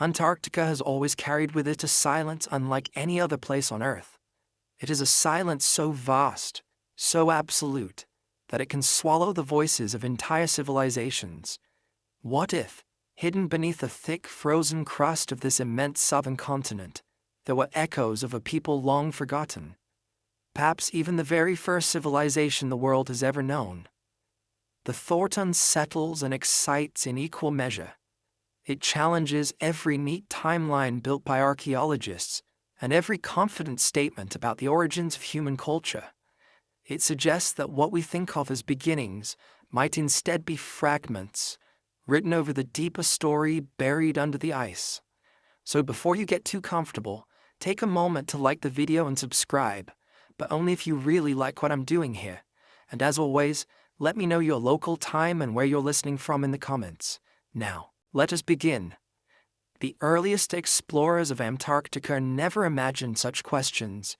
Antarctica has always carried with it a silence unlike any other place on Earth. It is a silence so vast, so absolute, that it can swallow the voices of entire civilizations. What if, hidden beneath the thick frozen crust of this immense southern continent, there were echoes of a people long forgotten? Perhaps even the very first civilization the world has ever known. The thought unsettles and excites in equal measure. It challenges every neat timeline built by archaeologists and every confident statement about the origins of human culture. It suggests that what we think of as beginnings might instead be fragments, written over the deeper story buried under the ice. So before you get too comfortable, take a moment to like the video and subscribe, but only if you really like what I'm doing here. And as always, let me know your local time and where you're listening from in the comments. Now, let us begin. The earliest explorers of Antarctica never imagined such questions.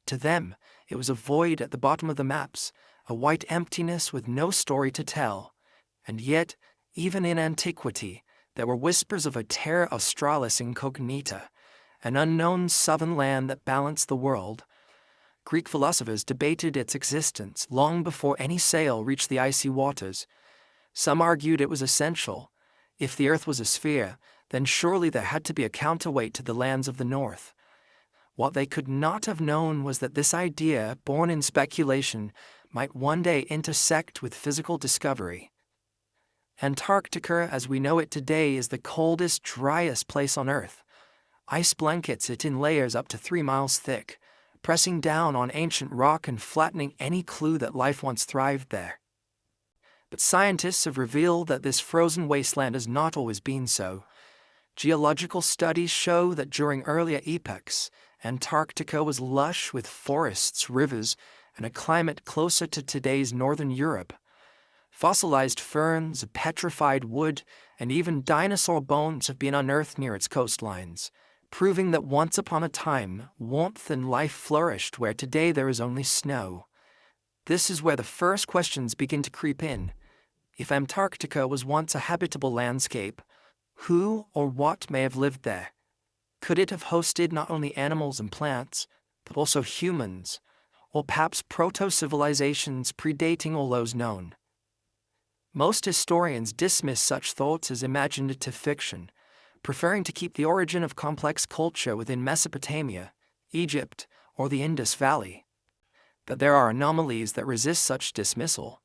To them, it was a void at the bottom of the maps, a white emptiness with no story to tell. And yet, even in antiquity, there were whispers of a terra australis incognita, an unknown southern land that balanced the world. Greek philosophers debated its existence long before any sail reached the icy waters. Some argued it was essential. If the Earth was a sphere, then surely there had to be a counterweight to the lands of the North. What they could not have known was that this idea, born in speculation, might one day intersect with physical discovery. Antarctica, as we know it today, is the coldest, driest place on Earth. Ice blankets it in layers up to 3 miles thick, pressing down on ancient rock and flattening any clue that life once thrived there. But scientists have revealed that this frozen wasteland has not always been so. Geological studies show that during earlier epochs, Antarctica was lush with forests, rivers, and a climate closer to today's northern Europe. Fossilized ferns, petrified wood, and even dinosaur bones have been unearthed near its coastlines, proving that once upon a time, warmth and life flourished where today there is only snow. This is where the first questions begin to creep in. If Antarctica was once a habitable landscape, who or what may have lived there? Could it have hosted not only animals and plants, but also humans, or perhaps proto-civilizations predating all those known? Most historians dismiss such thoughts as imaginative fiction, preferring to keep the origin of complex culture within Mesopotamia, Egypt, or the Indus Valley. But there are anomalies that resist such dismissal.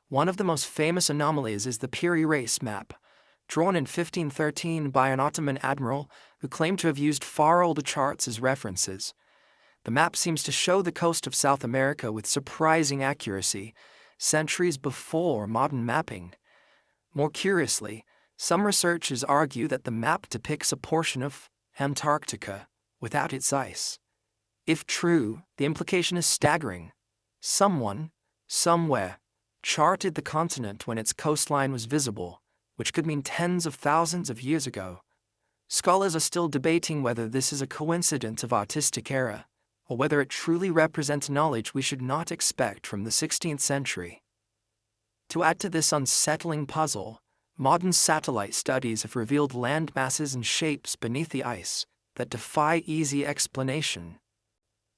One of the most famous anomalies is the Piri Reis map, drawn in 1513 by an Ottoman admiral who claimed to have used far older charts as references. The map seems to show the coast of South America with surprising accuracy, centuries before modern mapping. More curiously, some researchers argue that the map depicts a portion of Antarctica without its ice. If true, the implication is staggering. Someone, somewhere, charted the continent when its coastline was visible, which could mean tens of thousands of years ago. Scholars are still debating whether this is a coincidence of artistic error, or whether it truly represents knowledge we should not expect from the 16th century. To add to this unsettling puzzle, modern satellite studies have revealed land masses and shapes beneath the ice that defy easy explanation.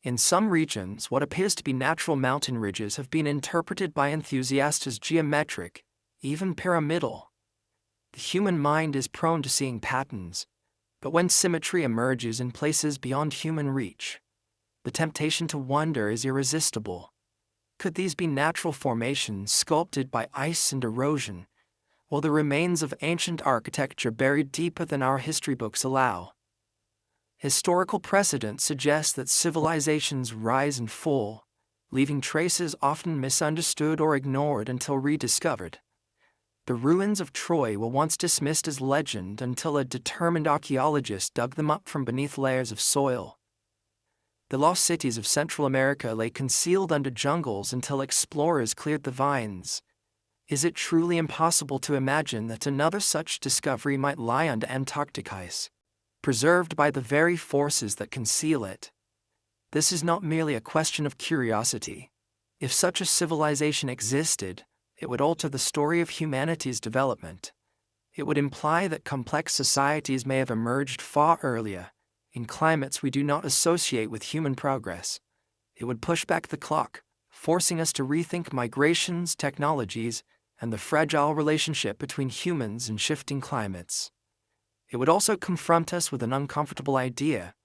In some regions, what appears to be natural mountain ridges have been interpreted by enthusiasts as geometric, even pyramidal. The human mind is prone to seeing patterns, but when symmetry emerges in places beyond human reach, the temptation to wonder is irresistible. Could these be natural formations sculpted by ice and erosion, or the remains of ancient architecture buried deeper than our history books allow? Historical precedent suggests that civilizations rise and fall, leaving traces often misunderstood or ignored until rediscovered. The ruins of Troy were once dismissed as legend until a determined archaeologist dug them up from beneath layers of soil. The lost cities of Central America lay concealed under jungles until explorers cleared the vines. Is it truly impossible to imagine that another such discovery might lie under Antarctic ice, preserved by the very forces that conceal it? This is not merely a question of curiosity. If such a civilization existed, it would alter the story of humanity's development. It would imply that complex societies may have emerged far earlier, in climates we do not associate with human progress. It would push back the clock, forcing us to rethink migrations, technologies, and the fragile relationship between humans and shifting climates. It would also confront us with an uncomfortable idea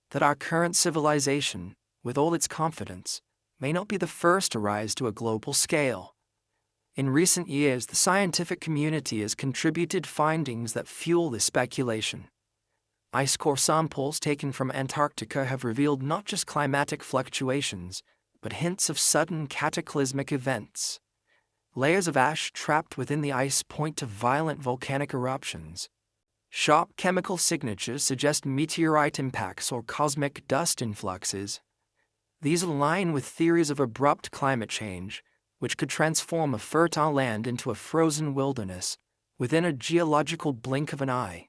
that our current civilization, with all its confidence, may not be the first to rise to a global scale. In recent years, the scientific community has contributed findings that fuel this speculation. Ice core samples taken from Antarctica have revealed not just climatic fluctuations, but hints of sudden cataclysmic events. Layers of ash trapped within the ice point to violent volcanic eruptions. Sharp chemical signatures suggest meteorite impacts or cosmic dust influxes. These align with theories of abrupt climate change, which could transform a fertile land into a frozen wilderness within a geological blink of an eye.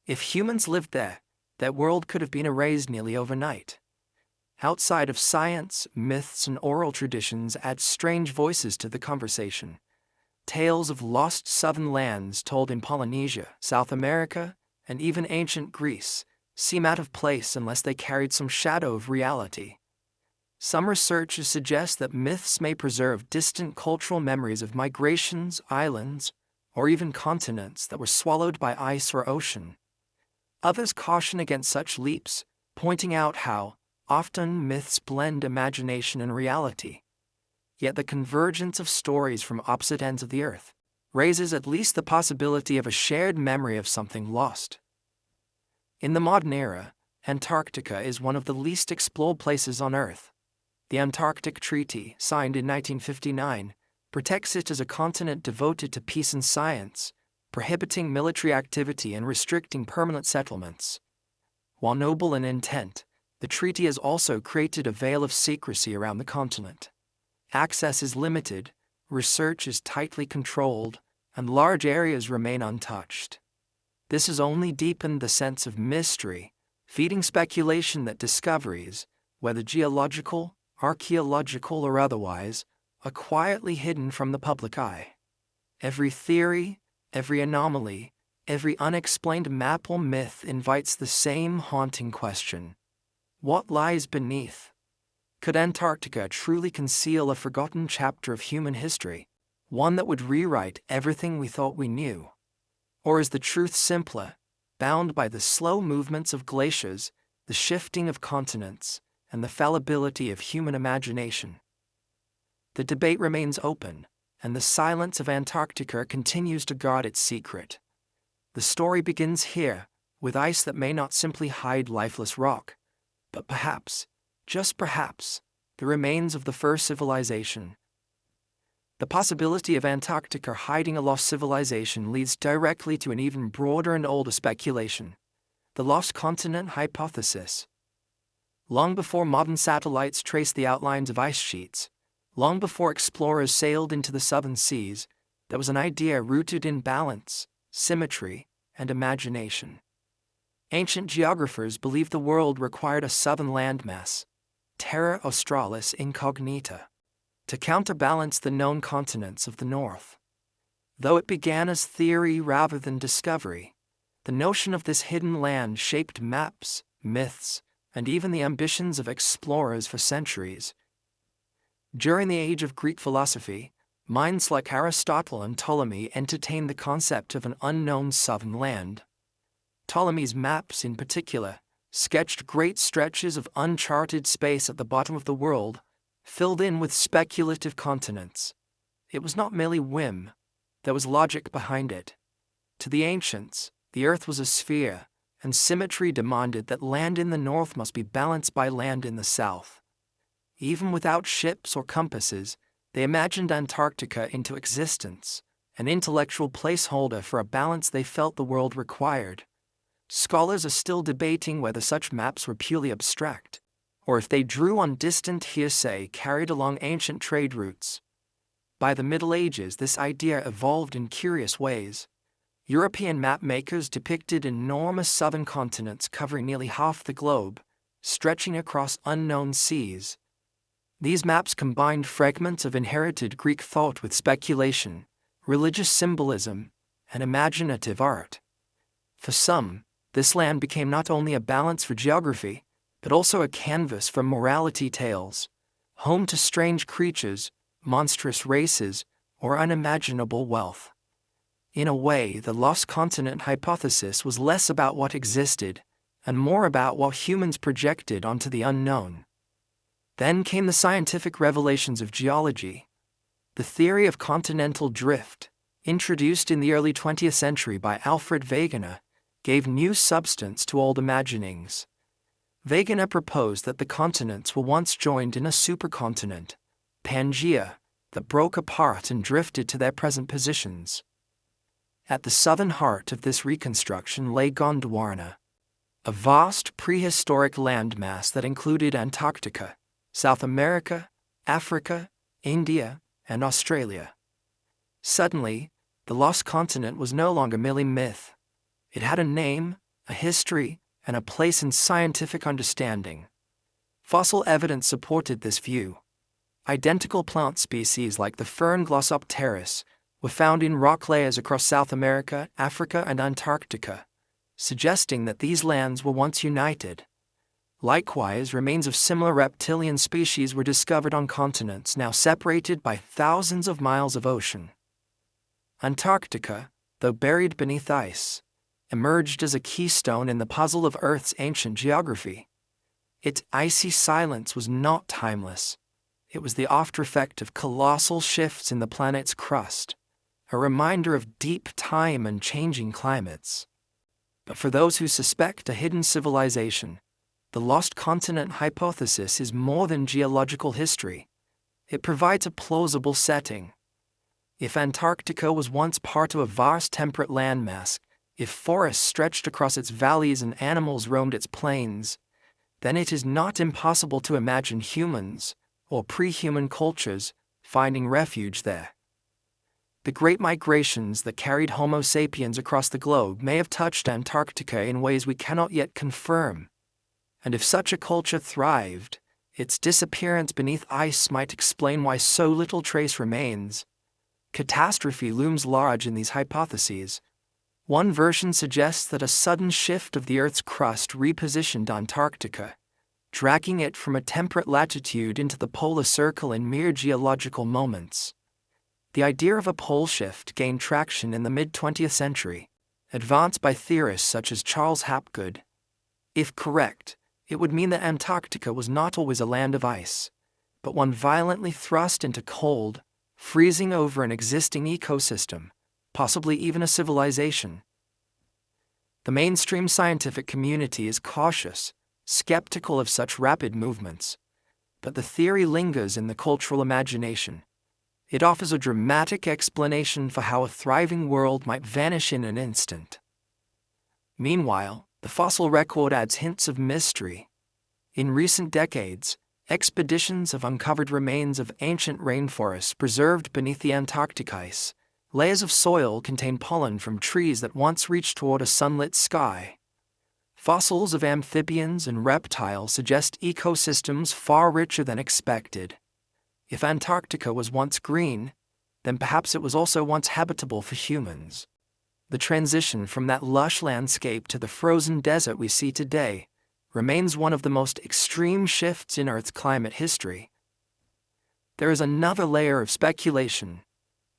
If humans lived there, that world could have been erased nearly overnight. Outside of science, myths and oral traditions add strange voices to the conversation. Tales of lost southern lands told in Polynesia, South America, and even ancient Greece seem out of place unless they carried some shadow of reality. Some researchers suggest that myths may preserve distant cultural memories of migrations, islands, or even continents that were swallowed by ice or ocean. Others caution against such leaps, pointing out how often myths blend imagination and reality. Yet the convergence of stories from opposite ends of the earth raises at least the possibility of a shared memory of something lost. In the modern era, Antarctica is one of the least explored places on Earth. The Antarctic Treaty, signed in 1959, protects it as a continent devoted to peace and science, prohibiting military activity and restricting permanent settlements. While noble in intent, the treaty has also created a veil of secrecy around the continent. Access is limited, research is tightly controlled, and large areas remain untouched. This has only deepened the sense of mystery, feeding speculation that discoveries, whether geological, archaeological, or otherwise, are quietly hidden from the public eye. Every theory, every anomaly, every unexplained map or myth invites the same haunting question: what lies beneath? Could Antarctica truly conceal a forgotten chapter of human history, one that would rewrite everything we thought we knew? Or is the truth simpler, bound by the slow movements of glaciers, the shifting of continents, and the fallibility of human imagination? The debate remains open, and the silence of Antarctica continues to guard its secret. The story begins here, with ice that may not simply hide lifeless rock, but perhaps, just perhaps, the remains of the first civilization. The possibility of Antarctica hiding a lost civilization leads directly to an even broader and older speculation: the lost continent hypothesis. Long before modern satellites traced the outlines of ice sheets, long before explorers sailed into the southern seas, there was an idea rooted in balance, symmetry, and imagination. Ancient geographers believed the world required a southern landmass, terra australis incognita, to counterbalance the known continents of the north. Though it began as theory rather than discovery, the notion of this hidden land shaped maps, myths, and even the ambitions of explorers for centuries. During the age of Greek philosophy, minds like Aristotle and Ptolemy entertained the concept of an unknown southern land. Ptolemy's maps, in particular, sketched great stretches of uncharted space at the bottom of the world, filled in with speculative continents. It was not merely whim, there was logic behind it. To the ancients, the earth was a sphere, and symmetry demanded that land in the north must be balanced by land in the south. Even without ships or compasses, they imagined Antarctica into existence, an intellectual placeholder for a balance they felt the world required. Scholars are still debating whether such maps were purely abstract, or if they drew on distant hearsay carried along ancient trade routes. By the Middle Ages, this idea evolved in curious ways. European map makers depicted enormous southern continents covering nearly half the globe, stretching across unknown seas. These maps combined fragments of inherited Greek thought with speculation, religious symbolism, and imaginative art. For some, this land became not only a balance for geography, but also a canvas for morality tales, home to strange creatures, monstrous races, or unimaginable wealth. In a way, the lost continent hypothesis was less about what existed, and more about what humans projected onto the unknown. Then came the scientific revelations of geology. The theory of continental drift, introduced in the early 20th century by Alfred Wegener, gave new substance to old imaginings. Wegener proposed that the continents were once joined in a supercontinent, Pangaea, that broke apart and drifted to their present positions. At the southern heart of this reconstruction lay Gondwana, a vast prehistoric landmass that included Antarctica, South America, Africa, India, and Australia. Suddenly, the lost continent was no longer merely myth. It had a name, a history, and a place in scientific understanding. Fossil evidence supported this view. Identical plant species like the fern Glossopteris were found in rock layers across South America, Africa, and Antarctica, suggesting that these lands were once united. Likewise, remains of similar reptilian species were discovered on continents now separated by thousands of miles of ocean. Antarctica, though buried beneath ice, emerged as a keystone in the puzzle of Earth's ancient geography. Its icy silence was not timeless. It was the aftereffect of colossal shifts in the planet's crust, a reminder of deep time and changing climates. But for those who suspect a hidden civilization, the lost continent hypothesis is more than geological history. It provides a plausible setting. If Antarctica was once part of a vast temperate landmass, if forests stretched across its valleys and animals roamed its plains, then it is not impossible to imagine humans, or pre-human cultures, finding refuge there. The great migrations that carried Homo sapiens across the globe may have touched Antarctica in ways we cannot yet confirm. And if such a culture thrived, its disappearance beneath ice might explain why so little trace remains. Catastrophe looms large in these hypotheses. One version suggests that a sudden shift of the Earth's crust repositioned Antarctica, dragging it from a temperate latitude into the polar circle in mere geological moments. The idea of a pole shift gained traction in the mid-20th century, advanced by theorists such as Charles Hapgood. If correct, it would mean that Antarctica was not always a land of ice, but one violently thrust into cold, freezing over an existing ecosystem, possibly even a civilization. The mainstream scientific community is cautious, skeptical of such rapid movements, but the theory lingers in the cultural imagination. It offers a dramatic explanation for how a thriving world might vanish in an instant. Meanwhile, the fossil record adds hints of mystery. In recent decades, expeditions have uncovered remains of ancient rainforests preserved beneath the Antarctic ice. Layers of soil contain pollen from trees that once reached toward a sunlit sky. Fossils of amphibians and reptiles suggest ecosystems far richer than expected. If Antarctica was once green, then perhaps it was also once habitable for humans. The transition from that lush landscape to the frozen desert we see today remains one of the most extreme shifts in Earth's climate history. There is another layer of speculation,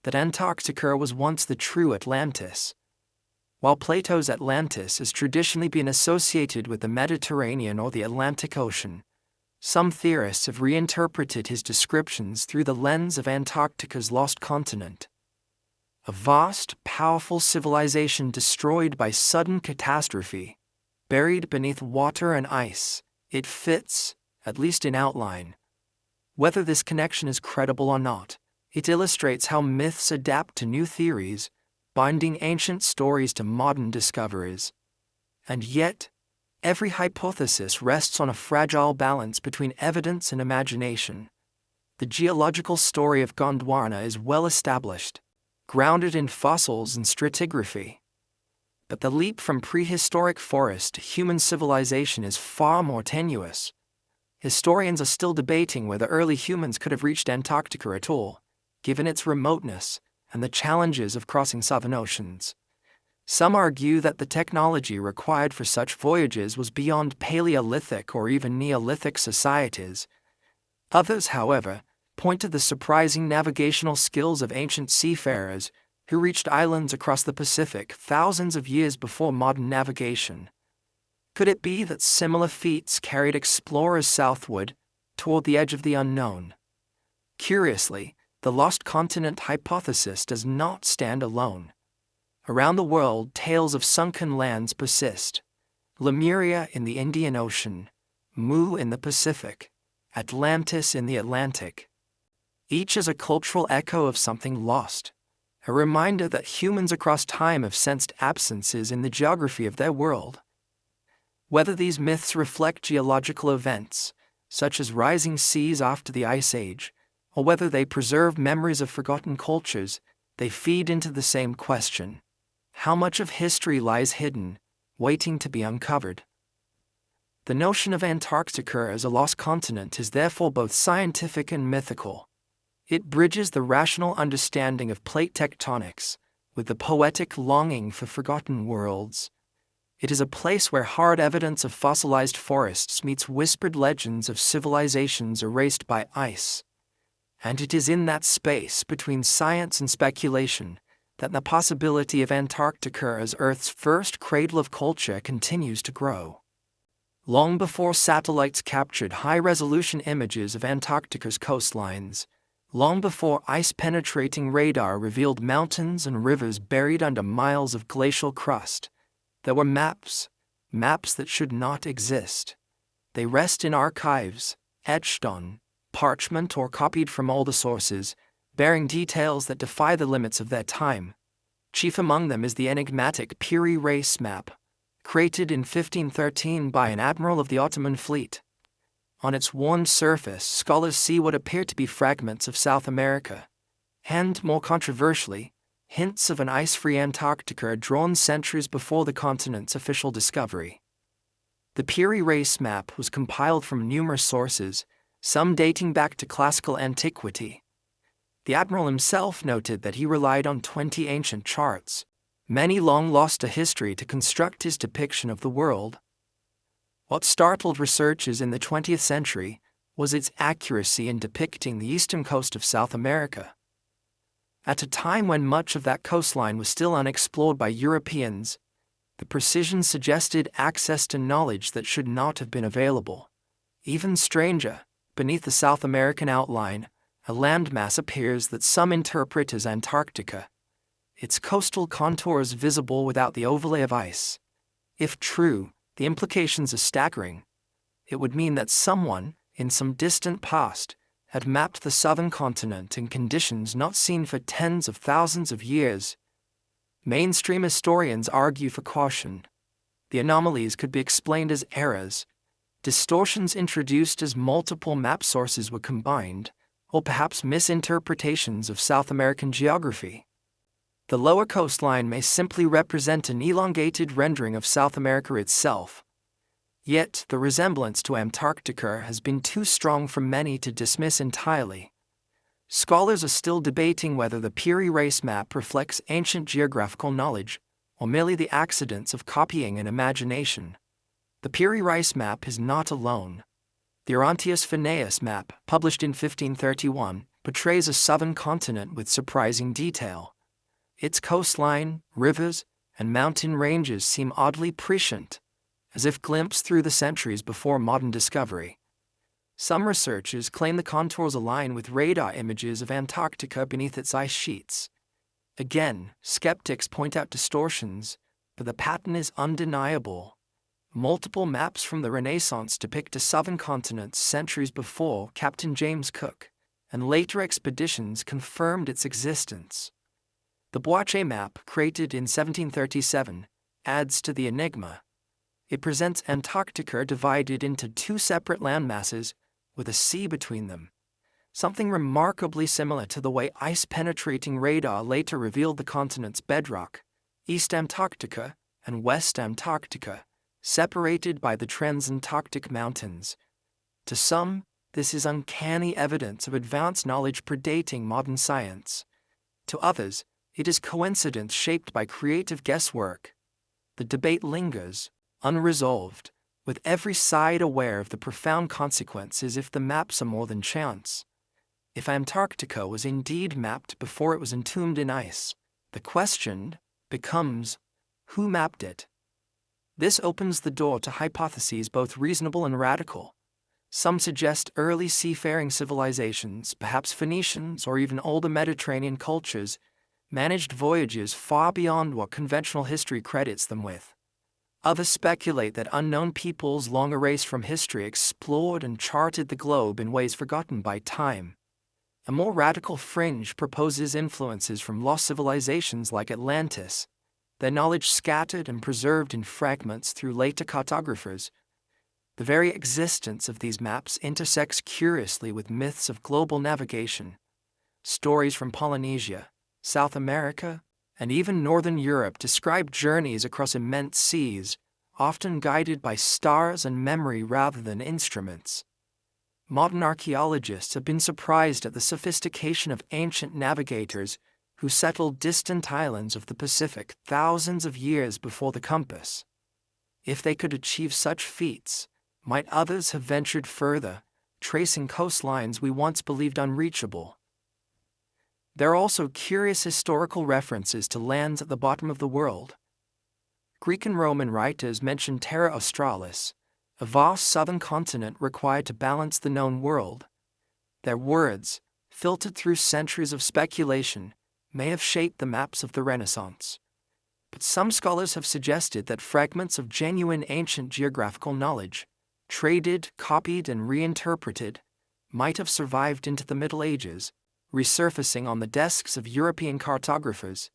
that Antarctica was once the true Atlantis. While Plato's Atlantis has traditionally been associated with the Mediterranean or the Atlantic Ocean, some theorists have reinterpreted his descriptions through the lens of Antarctica's lost continent. A vast, powerful civilization destroyed by sudden catastrophe, buried beneath water and ice, it fits, at least in outline. Whether this connection is credible or not, it illustrates how myths adapt to new theories, binding ancient stories to modern discoveries. And yet, every hypothesis rests on a fragile balance between evidence and imagination. The geological story of Gondwana is well established, grounded in fossils and stratigraphy. But the leap from prehistoric forest to human civilization is far more tenuous. Historians are still debating whether early humans could have reached Antarctica at all, given its remoteness, and the challenges of crossing southern oceans. Some argue that the technology required for such voyages was beyond Paleolithic or even Neolithic societies. Others, however, point to the surprising navigational skills of ancient seafarers who reached islands across the Pacific thousands of years before modern navigation. Could it be that similar feats carried explorers southward, toward the edge of the unknown? Curiously, the lost continent hypothesis does not stand alone. Around the world, tales of sunken lands persist. Lemuria in the Indian Ocean, Mu in the Pacific, Atlantis in the Atlantic. Each is a cultural echo of something lost, a reminder that humans across time have sensed absences in the geography of their world. Whether these myths reflect geological events, such as rising seas after the Ice Age, or whether they preserve memories of forgotten cultures, they feed into the same question: how much of history lies hidden, waiting to be uncovered? The notion of Antarctica as a lost continent is therefore both scientific and mythical. It bridges the rational understanding of plate tectonics with the poetic longing for forgotten worlds. It is a place where hard evidence of fossilized forests meets whispered legends of civilizations erased by ice. And it is in that space between science and speculation that the possibility of Antarctica as Earth's first cradle of culture continues to grow. Long before satellites captured high-resolution images of Antarctica's coastlines, long before ice-penetrating radar revealed mountains and rivers buried under miles of glacial crust, there were maps that should not exist. They rest in archives, etched on parchment or copied from older sources, bearing details that defy the limits of their time. Chief among them is the enigmatic Piri Reis map, created in 1513 by an admiral of the Ottoman fleet. On its worn surface, scholars see what appear to be fragments of South America, and, more controversially, hints of an ice-free Antarctica drawn centuries before the continent's official discovery. The Piri Reis map was compiled from numerous sources, some dating back to classical antiquity. The admiral himself noted that he relied on 20 ancient charts, many long lost to history, to construct his depiction of the world. What startled researchers in the 20th century was its accuracy in depicting the eastern coast of South America. At a time when much of that coastline was still unexplored by Europeans, the precision suggested access to knowledge that should not have been available. Even stranger, beneath the South American outline, a landmass appears that some interpret as Antarctica, its coastal contours visible without the overlay of ice. If true, the implications are staggering. It would mean that someone, in some distant past, had mapped the southern continent in conditions not seen for tens of thousands of years. Mainstream historians argue for caution. The anomalies could be explained as errors, distortions introduced as multiple map sources were combined, or perhaps misinterpretations of South American geography. The lower coastline may simply represent an elongated rendering of South America itself. Yet, the resemblance to Antarctica has been too strong for many to dismiss entirely. Scholars are still debating whether the Piri Reis map reflects ancient geographical knowledge, or merely the accidents of copying and imagination. The Piri Reis map is not alone. The Orontius Phineas map, published in 1531, portrays a southern continent with surprising detail. Its coastline, rivers, and mountain ranges seem oddly prescient, as if glimpsed through the centuries before modern discovery. Some researchers claim the contours align with radar images of Antarctica beneath its ice sheets. Again, skeptics point out distortions, but the pattern is undeniable. Multiple maps from the Renaissance depict a southern continent centuries before Captain James Cook, and later expeditions confirmed its existence. The Boache map, created in 1737, adds to the enigma. It presents Antarctica divided into two separate landmasses with a sea between them, something remarkably similar to the way ice-penetrating radar later revealed the continent's bedrock, East Antarctica and West Antarctica, separated by the Transantarctic Mountains. To some, this is uncanny evidence of advanced knowledge predating modern science. To others, it is coincidence shaped by creative guesswork. The debate lingers, unresolved, with every side aware of the profound consequences if the maps are more than chance. If Antarctica was indeed mapped before it was entombed in ice, the question becomes, who mapped it? This opens the door to hypotheses both reasonable and radical. Some suggest early seafaring civilizations, perhaps Phoenicians or even older Mediterranean cultures, managed voyages far beyond what conventional history credits them with. Others speculate that unknown peoples long erased from history explored and charted the globe in ways forgotten by time. A more radical fringe proposes influences from lost civilizations like Atlantis, their knowledge scattered and preserved in fragments through later cartographers. The very existence of these maps intersects curiously with myths of global navigation. Stories from Polynesia, South America, and even Northern Europe describe journeys across immense seas, often guided by stars and memory rather than instruments. Modern archaeologists have been surprised at the sophistication of ancient navigators who settled distant islands of the Pacific thousands of years before the compass. If they could achieve such feats, might others have ventured further, tracing coastlines we once believed unreachable? There are also curious historical references to lands at the bottom of the world. Greek and Roman writers mention Terra Australis, a vast southern continent required to balance the known world. Their words, filtered through centuries of speculation, may have shaped the maps of the Renaissance. But some scholars have suggested that fragments of genuine ancient geographical knowledge, traded, copied, and reinterpreted, might have survived into the Middle Ages, resurfacing on the desks of European cartographers.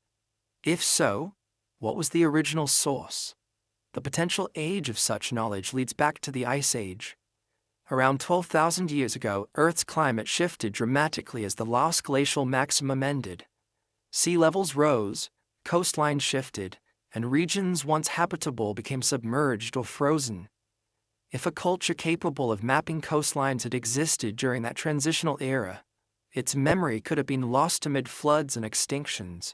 If so, what was the original source? The potential age of such knowledge leads back to the Ice Age. Around 12,000 years ago, Earth's climate shifted dramatically as the last glacial maximum ended. Sea levels rose, coastlines shifted, and regions once habitable became submerged or frozen. If a culture capable of mapping coastlines had existed during that transitional era, its memory could have been lost amid floods and extinctions.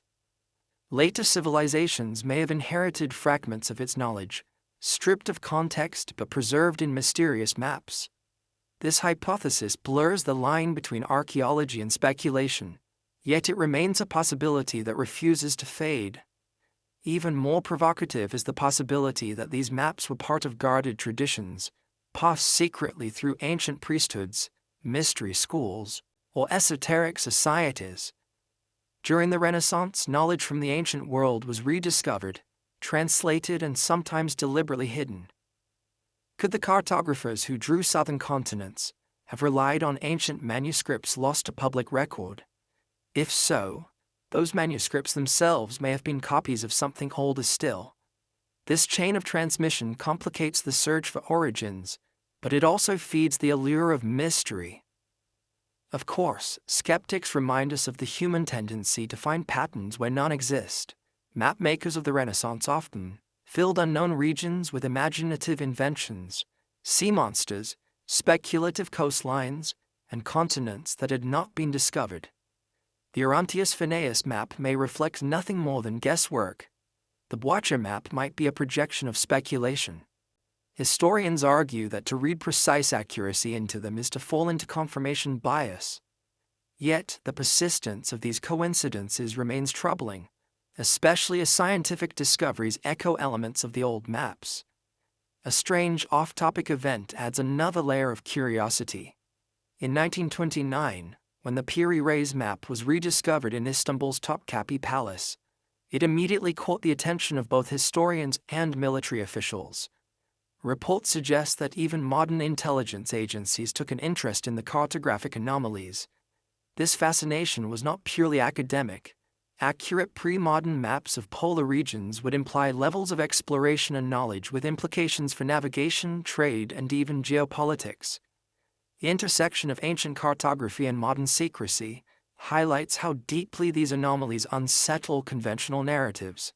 Later civilizations may have inherited fragments of its knowledge, stripped of context but preserved in mysterious maps. This hypothesis blurs the line between archaeology and speculation, yet it remains a possibility that refuses to fade. Even more provocative is the possibility that these maps were part of guarded traditions, passed secretly through ancient priesthoods, mystery schools, or esoteric societies. During the Renaissance, knowledge from the ancient world was rediscovered, translated, and sometimes deliberately hidden. Could the cartographers who drew southern continents have relied on ancient manuscripts lost to public record? If so, those manuscripts themselves may have been copies of something older still. This chain of transmission complicates the search for origins, but it also feeds the allure of mystery. Of course, skeptics remind us of the human tendency to find patterns where none exist. Map makers of the Renaissance often filled unknown regions with imaginative inventions, sea monsters, speculative coastlines, and continents that had not been discovered. The Orontius Phineus map may reflect nothing more than guesswork. The Boicher map might be a projection of speculation. Historians argue that to read precise accuracy into them is to fall into confirmation bias. Yet, the persistence of these coincidences remains troubling, especially as scientific discoveries echo elements of the old maps. A strange off-topic event adds another layer of curiosity. In 1929, when the Piri Reis map was rediscovered in Istanbul's Topkapi Palace, it immediately caught the attention of both historians and military officials. Reports suggest that even modern intelligence agencies took an interest in the cartographic anomalies. This fascination was not purely academic. Accurate pre-modern maps of polar regions would imply levels of exploration and knowledge with implications for navigation, trade, and even geopolitics. The intersection of ancient cartography and modern secrecy highlights how deeply these anomalies unsettle conventional narratives.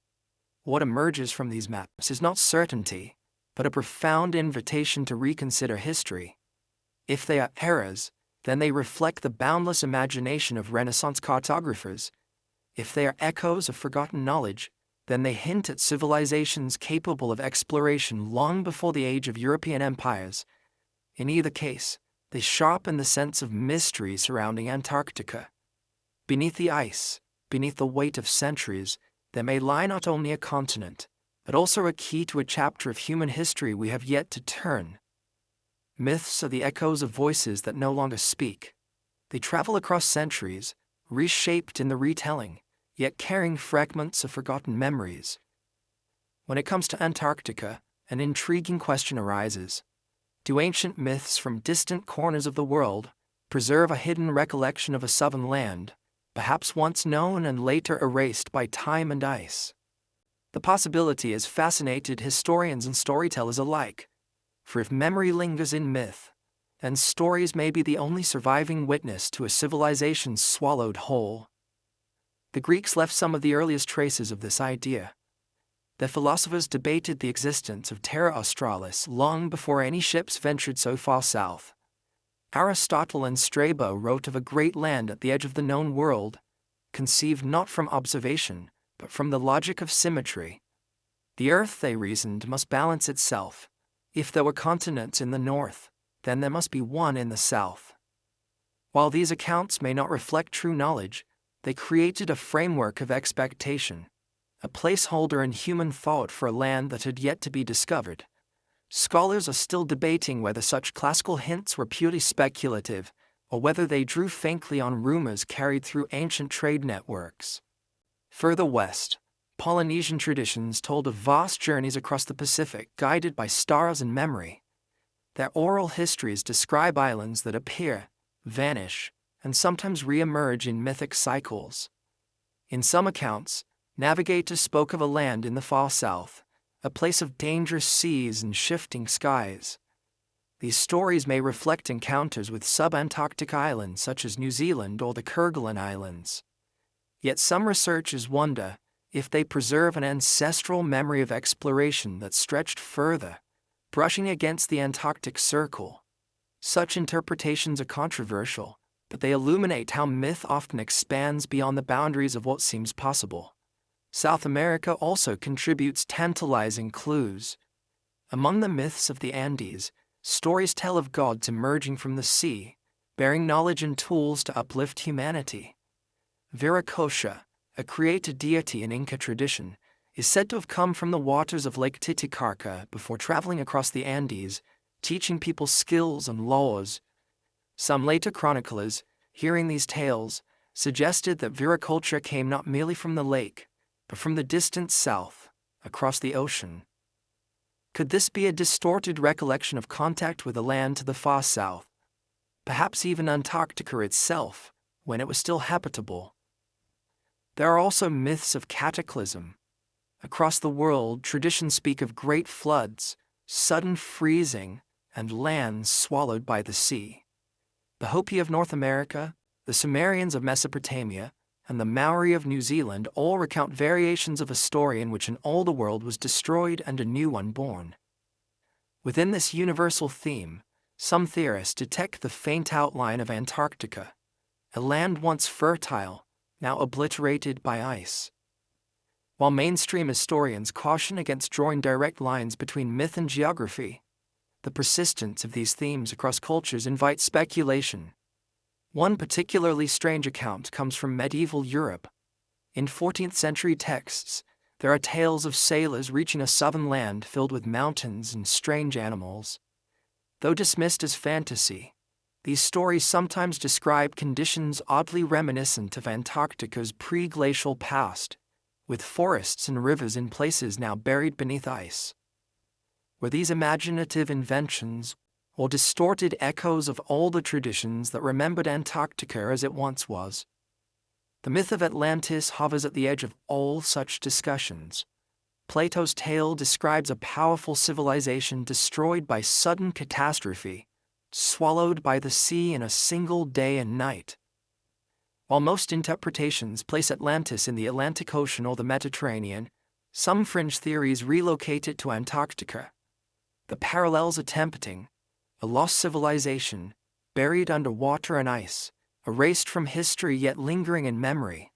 What emerges from these maps is not certainty, but a profound invitation to reconsider history. If they are errors, then they reflect the boundless imagination of Renaissance cartographers. If they are echoes of forgotten knowledge, then they hint at civilizations capable of exploration long before the age of European empires. In either case, they sharpen the sense of mystery surrounding Antarctica. Beneath the ice, beneath the weight of centuries, there may lie not only a continent, but also a key to a chapter of human history we have yet to turn. Myths are the echoes of voices that no longer speak. They travel across centuries, reshaped in the retelling, yet carrying fragments of forgotten memories. When it comes to Antarctica, an intriguing question arises. Do ancient myths from distant corners of the world preserve a hidden recollection of a southern land, perhaps once known and later erased by time and ice? The possibility has fascinated historians and storytellers alike, for if memory lingers in myth, then stories may be the only surviving witness to a civilization swallowed whole. The Greeks left some of the earliest traces of this idea. Their philosophers debated the existence of Terra Australis long before any ships ventured so far south. Aristotle and Strabo wrote of a great land at the edge of the known world, conceived not from observation, but from the logic of symmetry. The earth, they reasoned, must balance itself. If there were continents in the north, then there must be one in the south. While these accounts may not reflect true knowledge, they created a framework of expectation, a placeholder in human thought for a land that had yet to be discovered. Scholars are still debating whether such classical hints were purely speculative, or whether they drew faintly on rumors carried through ancient trade networks. Further west, Polynesian traditions told of vast journeys across the Pacific guided by stars and memory. Their oral histories describe islands that appear, vanish, and sometimes re-emerge in mythic cycles. In some accounts, navigators spoke of a land in the far south, a place of dangerous seas and shifting skies. These stories may reflect encounters with sub-Antarctic islands such as New Zealand or the Kerguelen Islands. Yet some researchers wonder if they preserve an ancestral memory of exploration that stretched further, brushing against the Antarctic Circle. Such interpretations are controversial, but they illuminate how myth often expands beyond the boundaries of what seems possible. South America also contributes tantalizing clues. Among the myths of the Andes, stories tell of gods emerging from the sea, bearing knowledge and tools to uplift humanity. Viracocha, a created deity in Inca tradition, is said to have come from the waters of Lake Titicaca before traveling across the Andes, teaching people skills and laws. Some later chroniclers, hearing these tales, suggested that Viracocha came not merely from the lake, but from the distant south, across the ocean. Could this be a distorted recollection of contact with a land to the far south? Perhaps even Antarctica itself, when it was still habitable. There are also myths of cataclysm. Across the world, traditions speak of great floods, sudden freezing, and lands swallowed by the sea. The Hopi of North America, the Sumerians of Mesopotamia, and the Maori of New Zealand all recount variations of a story in which an older world was destroyed and a new one born. Within this universal theme, some theorists detect the faint outline of Antarctica, a land once fertile, now obliterated by ice. While mainstream historians caution against drawing direct lines between myth and geography, the persistence of these themes across cultures invites speculation. One particularly strange account comes from medieval Europe. In 14th century texts, there are tales of sailors reaching a southern land filled with mountains and strange animals. Though dismissed as fantasy, these stories sometimes describe conditions oddly reminiscent of Antarctica's pre-glacial past, with forests and rivers in places now buried beneath ice. Were these imaginative inventions or distorted echoes of older traditions that remembered Antarctica as it once was? The myth of Atlantis hovers at the edge of all such discussions. Plato's tale describes a powerful civilization destroyed by sudden catastrophe, swallowed by the sea in a single day and night. While most interpretations place Atlantis in the Atlantic Ocean or the Mediterranean, some fringe theories relocate it to Antarctica. The parallels are tempting: a lost civilization, buried under water and ice, erased from history yet lingering in memory.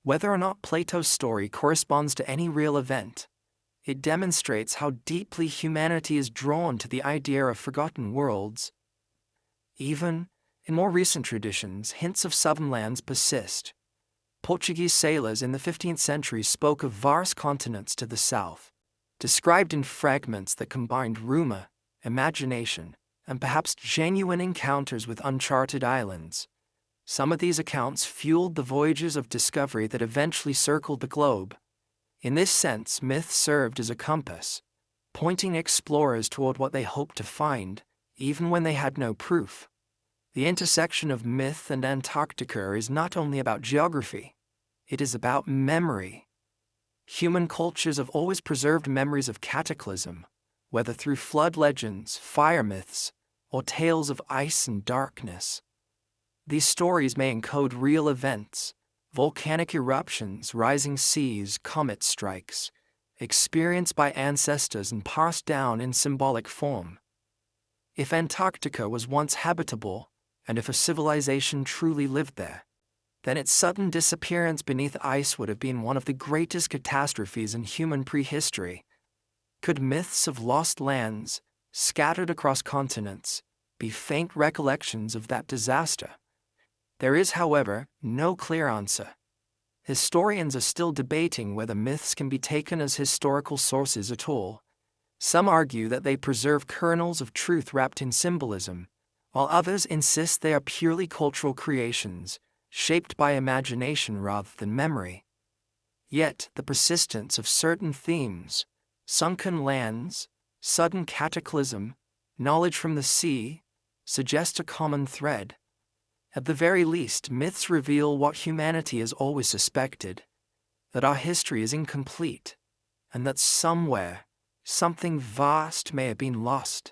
Whether or not Plato's story corresponds to any real event, it demonstrates how deeply humanity is drawn to the idea of forgotten worlds. Even in more recent traditions, hints of southern lands persist. Portuguese sailors in the 15th century spoke of vast continents to the south, described in fragments that combined rumor, imagination, and perhaps genuine encounters with uncharted islands. Some of these accounts fueled the voyages of discovery that eventually circled the globe. In this sense, myth served as a compass, pointing explorers toward what they hoped to find, even when they had no proof. The intersection of myth and Antarctica is not only about geography, it is about memory. Human cultures have always preserved memories of cataclysm, whether through flood legends, fire myths, or tales of ice and darkness. These stories may encode real events, volcanic eruptions, rising seas, comet strikes, experienced by ancestors and passed down in symbolic form. If Antarctica was once habitable, and if a civilization truly lived there, then its sudden disappearance beneath ice would have been one of the greatest catastrophes in human prehistory. Could myths of lost lands, scattered across continents, be faint recollections of that disaster? There is, however, no clear answer. Historians are still debating whether myths can be taken as historical sources at all. Some argue that they preserve kernels of truth wrapped in symbolism, while others insist they are purely cultural creations, shaped by imagination rather than memory. Yet, the persistence of certain themes, sunken lands, sudden cataclysm, knowledge from the sea, suggest a common thread. At the very least, myths reveal what humanity has always suspected, that our history is incomplete, and that somewhere, something vast may have been lost.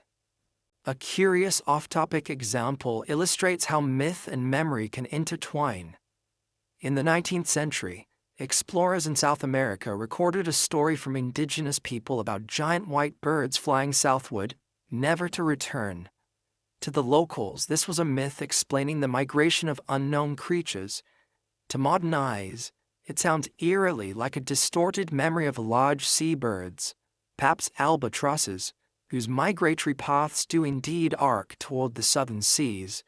A curious off-topic example illustrates how myth and memory can intertwine. In the 19th century, explorers in South America recorded a story from indigenous people about giant white birds flying southward, never to return. To the locals, this was a myth explaining the migration of unknown creatures. To modern eyes, it sounds eerily like a distorted memory of large seabirds, perhaps albatrosses, whose migratory paths do indeed arc toward the southern seas.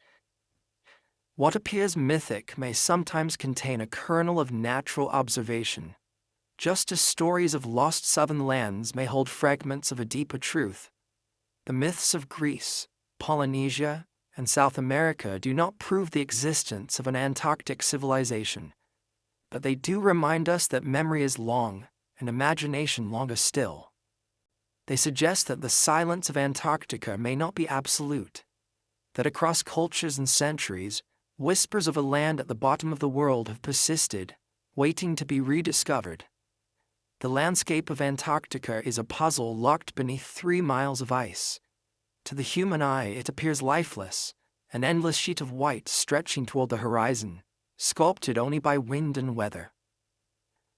What appears mythic may sometimes contain a kernel of natural observation, just as stories of lost southern lands may hold fragments of a deeper truth. The myths of Greece, Polynesia, and South America do not prove the existence of an Antarctic civilization, but they do remind us that memory is long and imagination longer still. They suggest that the silence of Antarctica may not be absolute, that across cultures and centuries, whispers of a land at the bottom of the world have persisted, waiting to be rediscovered. The landscape of Antarctica is a puzzle locked beneath 3 miles of ice. To the human eye, it appears lifeless, an endless sheet of white stretching toward the horizon, sculpted only by wind and weather.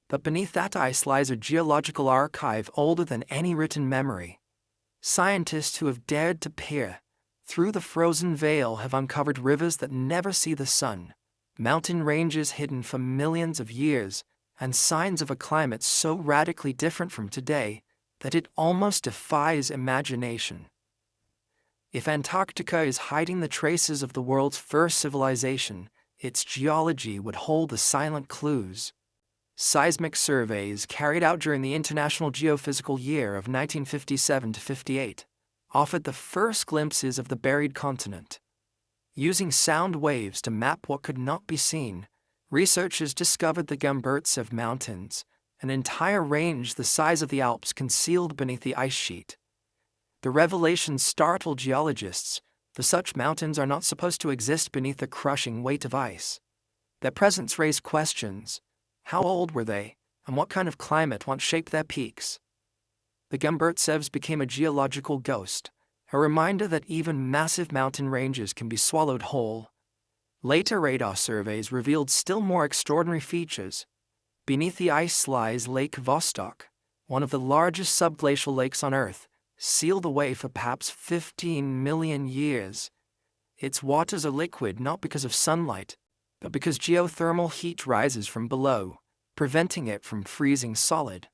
But beneath that ice lies a geological archive older than any written memory. Scientists who have dared to peer through the frozen veil have uncovered rivers that never see the sun, mountain ranges hidden for millions of years, and signs of a climate so radically different from today that it almost defies imagination. If Antarctica is hiding the traces of the world's first civilization, its geology would hold the silent clues. Seismic surveys carried out during the International Geophysical Year of 1957-58 offered the first glimpses of the buried continent. Using sound waves to map what could not be seen, researchers discovered the Gumburtsev Mountains, an entire range the size of the Alps concealed beneath the ice sheet. The revelation startled geologists, for such mountains are not supposed to exist beneath the crushing weight of ice. Their presence raised questions. How old were they, and what kind of climate once shaped their peaks? The Gumburtsevs became a geological ghost, a reminder that even massive mountain ranges can be swallowed whole. Later radar surveys revealed still more extraordinary features. Beneath the ice lies Lake Vostok, one of the largest subglacial lakes on Earth, sealed away for perhaps 15 million years. Its waters are liquid not because of sunlight, but because geothermal heat rises from below, preventing it from freezing solid.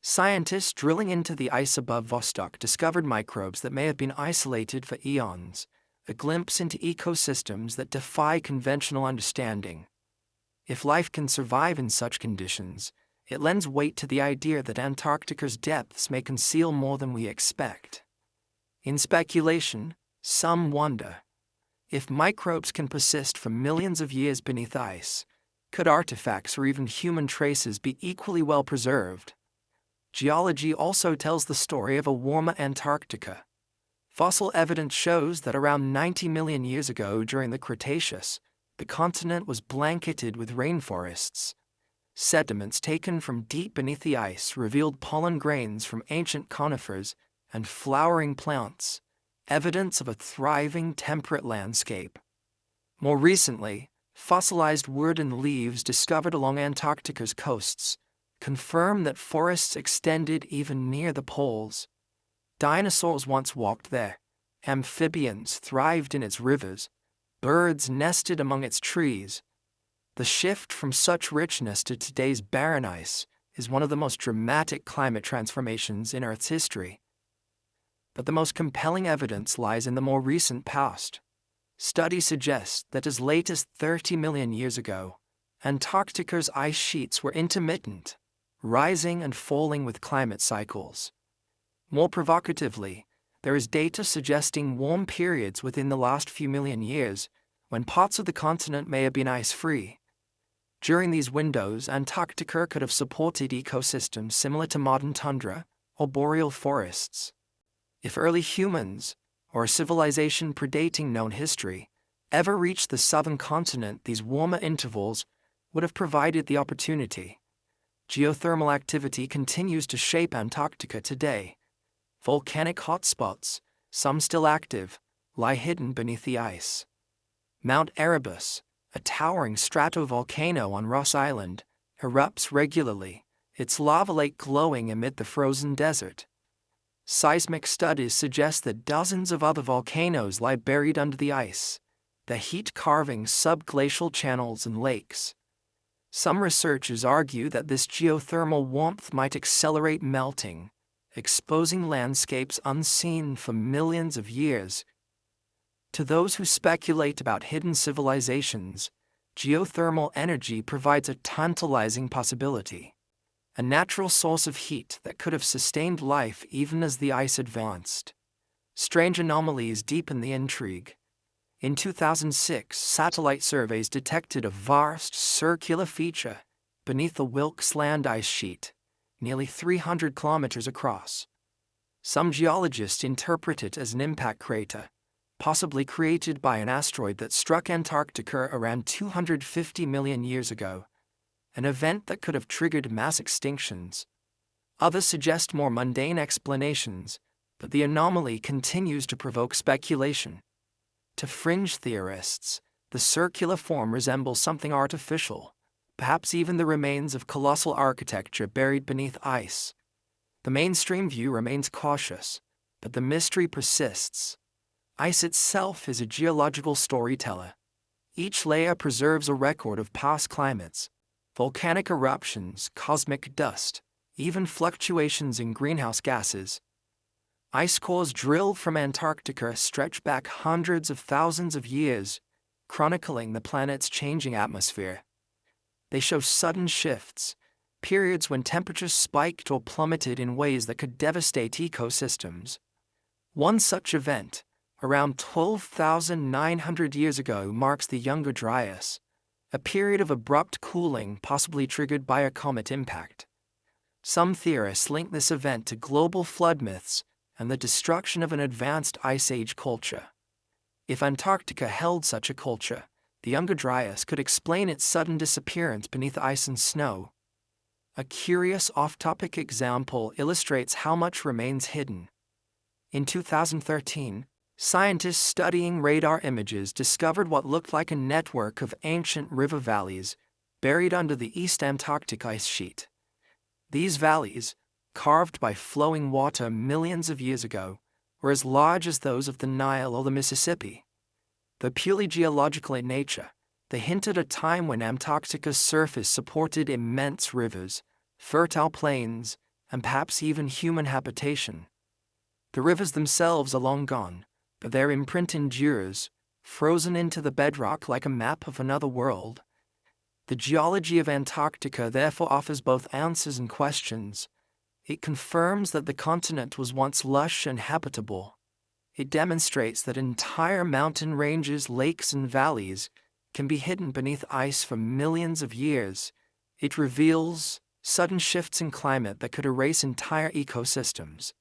Scientists drilling into the ice above Vostok discovered microbes that may have been isolated for eons, a glimpse into ecosystems that defy conventional understanding. If life can survive in such conditions, it lends weight to the idea that Antarctica's depths may conceal more than we expect. In speculation, some wonder, if microbes can persist for millions of years beneath ice, could artifacts or even human traces be equally well preserved? Geology also tells the story of a warmer Antarctica. Fossil evidence shows that around 90 million years ago during the Cretaceous, the continent was blanketed with rainforests. Sediments taken from deep beneath the ice revealed pollen grains from ancient conifers and flowering plants, evidence of a thriving temperate landscape. More recently, fossilized wood and leaves discovered along Antarctica's coasts confirm that forests extended even near the poles. Dinosaurs once walked there, amphibians thrived in its rivers, birds nested among its trees. The shift from such richness to today's barren ice is one of the most dramatic climate transformations in Earth's history. But the most compelling evidence lies in the more recent past. Studies suggest that as late as 30 million years ago, Antarctica's ice sheets were intermittent, rising and falling with climate cycles. More provocatively, there is data suggesting warm periods within the last few million years when parts of the continent may have been ice-free. During these windows, Antarctica could have supported ecosystems similar to modern tundra or boreal forests. If early humans, or a civilization predating known history, ever reached the southern continent, these warmer intervals would have provided the opportunity. Geothermal activity continues to shape Antarctica today. Volcanic hotspots, some still active, lie hidden beneath the ice. Mount Erebus, a towering stratovolcano on Ross Island, erupts regularly, its lava lake glowing amid the frozen desert. Seismic studies suggest that dozens of other volcanoes lie buried under the ice, the heat carving subglacial channels and lakes. Some researchers argue that this geothermal warmth might accelerate melting, exposing landscapes unseen for millions of years. To those who speculate about hidden civilizations, geothermal energy provides a tantalizing possibility, a natural source of heat that could have sustained life even as the ice advanced. Strange anomalies deepen the intrigue. In 2006, satellite surveys detected a vast circular feature beneath the Wilkes Land ice sheet, nearly 300 kilometers across. Some geologists interpret it as an impact crater, possibly created by an asteroid that struck Antarctica around 250 million years ago, an event that could have triggered mass extinctions. Others suggest more mundane explanations, but the anomaly continues to provoke speculation. To fringe theorists, the circular form resembles something artificial, perhaps even the remains of colossal architecture buried beneath ice. The mainstream view remains cautious, but the mystery persists. Ice itself is a geological storyteller. Each layer preserves a record of past climates, volcanic eruptions, cosmic dust, even fluctuations in greenhouse gases. Ice cores drilled from Antarctica stretch back hundreds of thousands of years, chronicling the planet's changing atmosphere. They show sudden shifts, periods when temperatures spiked or plummeted in ways that could devastate ecosystems. One such event, around 12,900 years ago, marks the Younger Dryas, a period of abrupt cooling possibly triggered by a comet impact. Some theorists link this event to global flood myths and the destruction of an advanced Ice Age culture. If Antarctica held such a culture, the Younger Dryas could explain its sudden disappearance beneath ice and snow. A curious off-topic example illustrates how much remains hidden. In 2013, scientists studying radar images discovered what looked like a network of ancient river valleys buried under the East Antarctic ice sheet. These valleys, carved by flowing water millions of years ago, were as large as those of the Nile or the Mississippi. Though purely geological in nature, They hint at a time when Antarctica's surface supported immense rivers, fertile plains, and perhaps even human habitation. The rivers themselves are long gone, but their imprint endures, frozen into the bedrock like a map of another world. The geology of Antarctica therefore offers both answers and questions. It confirms that the continent was once lush and habitable. It demonstrates that entire mountain ranges, lakes, and valleys can be hidden beneath ice for millions of years. It reveals sudden shifts in climate that could erase entire ecosystems.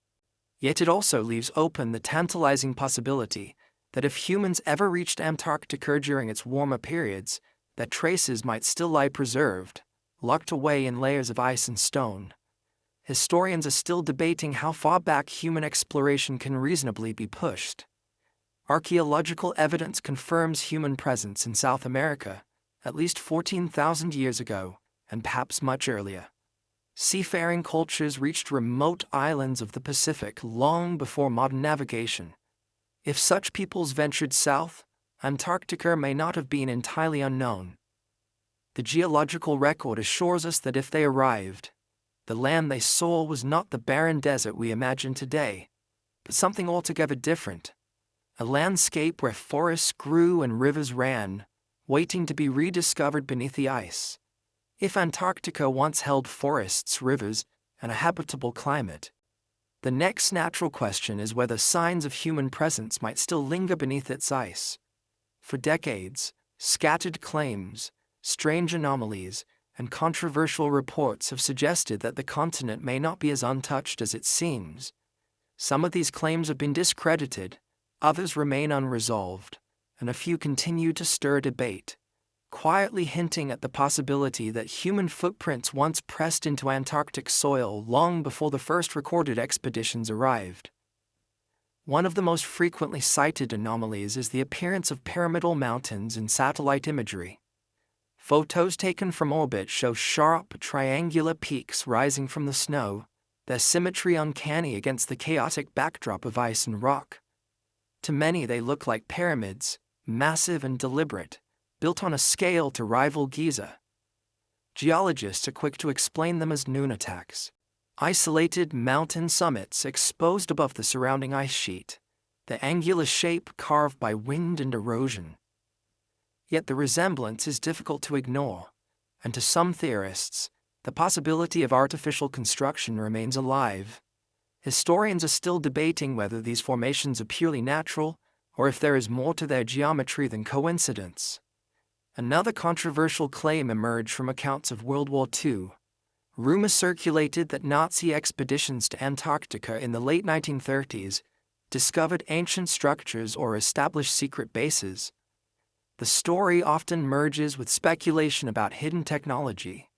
Yet it also leaves open the tantalizing possibility that if humans ever reached Antarctica during its warmer periods, that traces might still lie preserved, locked away in layers of ice and stone. Historians are still debating how far back human exploration can reasonably be pushed. Archaeological evidence confirms human presence in South America, at least 14,000 years ago, and perhaps much earlier. Seafaring cultures reached remote islands of the Pacific long before modern navigation. If such peoples ventured south, Antarctica may not have been entirely unknown. The geological record assures us that if they arrived, the land they saw was not the barren desert we imagine today, but something altogether different. A landscape where forests grew and rivers ran, waiting to be rediscovered beneath the ice. If Antarctica once held forests, rivers, and a habitable climate, the next natural question is whether signs of human presence might still linger beneath its ice. For decades, scattered claims, strange anomalies, and controversial reports have suggested that the continent may not be as untouched as it seems. Some of these claims have been discredited, others remain unresolved, and a few continue to stir debate, quietly hinting at the possibility that human footprints once pressed into Antarctic soil long before the first recorded expeditions arrived. One of the most frequently cited anomalies is the appearance of pyramidal mountains in satellite imagery. Photos taken from orbit show sharp, triangular peaks rising from the snow, their symmetry uncanny against the chaotic backdrop of ice and rock. To many they look like pyramids, massive and deliberate, built on a scale to rival Giza. Geologists are quick to explain them as nunataks, isolated mountain summits exposed above the surrounding ice sheet, the angular shape carved by wind and erosion. Yet the resemblance is difficult to ignore, and to some theorists, the possibility of artificial construction remains alive. Historians are still debating whether these formations are purely natural or if there is more to their geometry than coincidence. Another controversial claim emerged from accounts of World War II. Rumors circulated that Nazi expeditions to Antarctica in the late 1930s discovered ancient structures or established secret bases. The story often merges with speculation about hidden technology,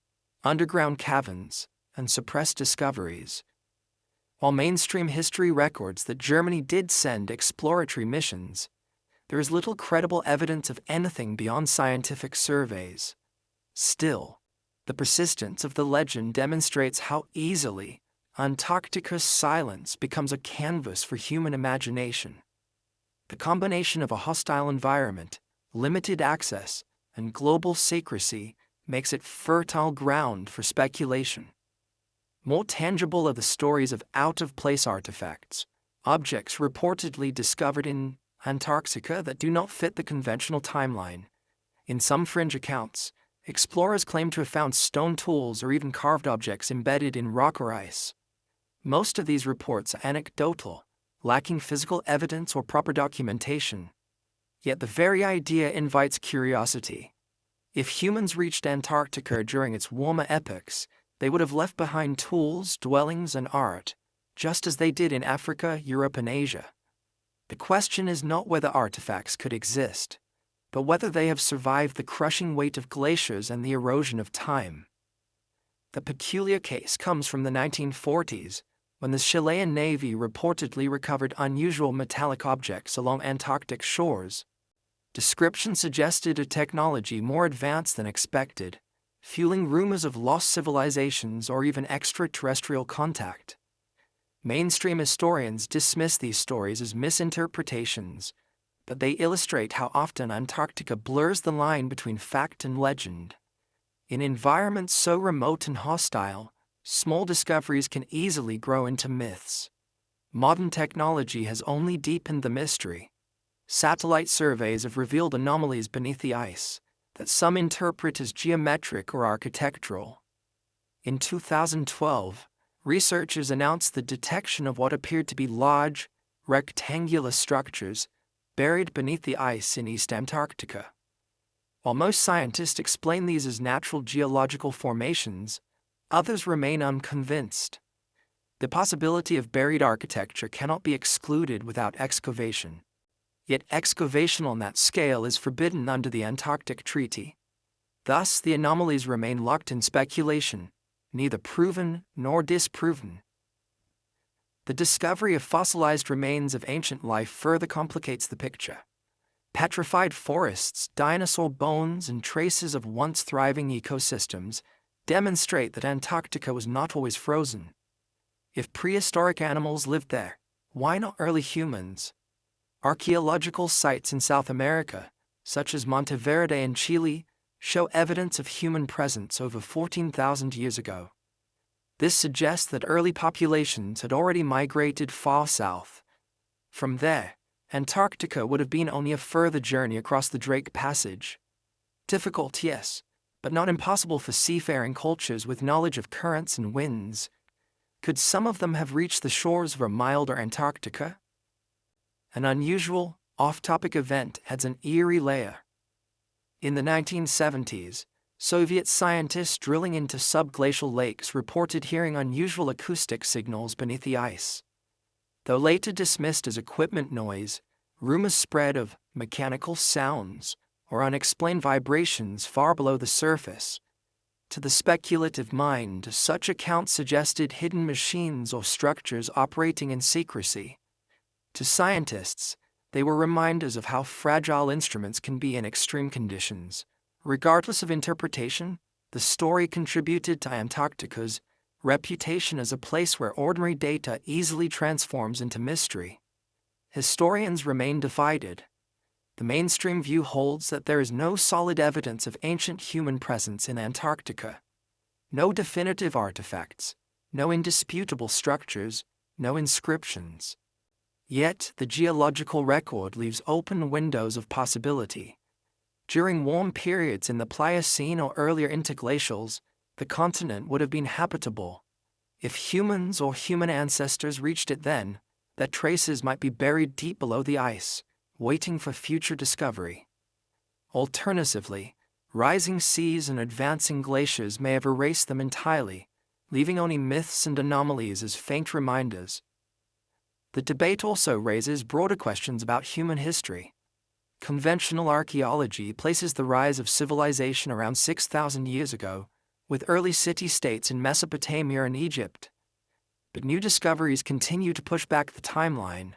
underground caverns, and suppressed discoveries. While mainstream history records that Germany did send exploratory missions, there is little credible evidence of anything beyond scientific surveys. Still, the persistence of the legend demonstrates how easily Antarctica's silence becomes a canvas for human imagination. The combination of a hostile environment, limited access, and global secrecy makes it fertile ground for speculation. More tangible are the stories of out-of-place artifacts, objects reportedly discovered in Antarctica that do not fit the conventional timeline. In some fringe accounts, explorers claim to have found stone tools or even carved objects embedded in rock or ice. Most of these reports are anecdotal, lacking physical evidence or proper documentation. Yet the very idea invites curiosity. If humans reached Antarctica during its warmer epochs, they would have left behind tools, dwellings, and art, just as they did in Africa, Europe, and Asia. The question is not whether artifacts could exist, but whether they have survived the crushing weight of glaciers and the erosion of time. The peculiar case comes from the 1940s, when the Chilean Navy reportedly recovered unusual metallic objects along Antarctic shores. Descriptions suggested a technology more advanced than expected, fueling rumors of lost civilizations or even extraterrestrial contact. Mainstream historians dismiss these stories as misinterpretations, but they illustrate how often Antarctica blurs the line between fact and legend. In environments so remote and hostile, small discoveries can easily grow into myths. Modern technology has only deepened the mystery. Satellite surveys have revealed anomalies beneath the ice that some interpret as geometric or architectural. In 2012, researchers announced the detection of what appeared to be large, rectangular structures buried beneath the ice in East Antarctica. While most scientists explain these as natural geological formations, others remain unconvinced. The possibility of buried architecture cannot be excluded without excavation. Yet excavation on that scale is forbidden under the Antarctic Treaty. Thus, the anomalies remain locked in speculation, neither proven nor disproven. The discovery of fossilized remains of ancient life further complicates the picture. Petrified forests, dinosaur bones, and traces of once thriving ecosystems demonstrate that Antarctica was not always frozen. If prehistoric animals lived there, why not early humans? Archaeological sites in South America, such as Monteverde in Chile, show evidence of human presence over 14,000 years ago. This suggests that early populations had already migrated far south. From there, Antarctica would have been only a further journey across the Drake Passage. Difficult, yes, but not impossible for seafaring cultures with knowledge of currents and winds. Could some of them have reached the shores of a milder Antarctica? An unusual, off-topic event adds an eerie layer. In the 1970s, Soviet scientists drilling into subglacial lakes reported hearing unusual acoustic signals beneath the ice. Though later dismissed as equipment noise, rumors spread of mechanical sounds or unexplained vibrations far below the surface. To the speculative mind, such accounts suggested hidden machines or structures operating in secrecy. To scientists, they were reminders of how fragile instruments can be in extreme conditions. Regardless of interpretation, the story contributed to Antarctica's reputation as a place where ordinary data easily transforms into mystery. Historians remain divided. The mainstream view holds that there is no solid evidence of ancient human presence in Antarctica. No definitive artifacts, no indisputable structures, no inscriptions. Yet, the geological record leaves open windows of possibility. During warm periods in the Pliocene or earlier interglacials, the continent would have been habitable. If humans or human ancestors reached it then, their traces might be buried deep below the ice, waiting for future discovery. Alternatively, rising seas and advancing glaciers may have erased them entirely, leaving only myths and anomalies as faint reminders. The debate also raises broader questions about human history. Conventional archaeology places the rise of civilization around 6,000 years ago, with early city-states in Mesopotamia and Egypt. But new discoveries continue to push back the timeline.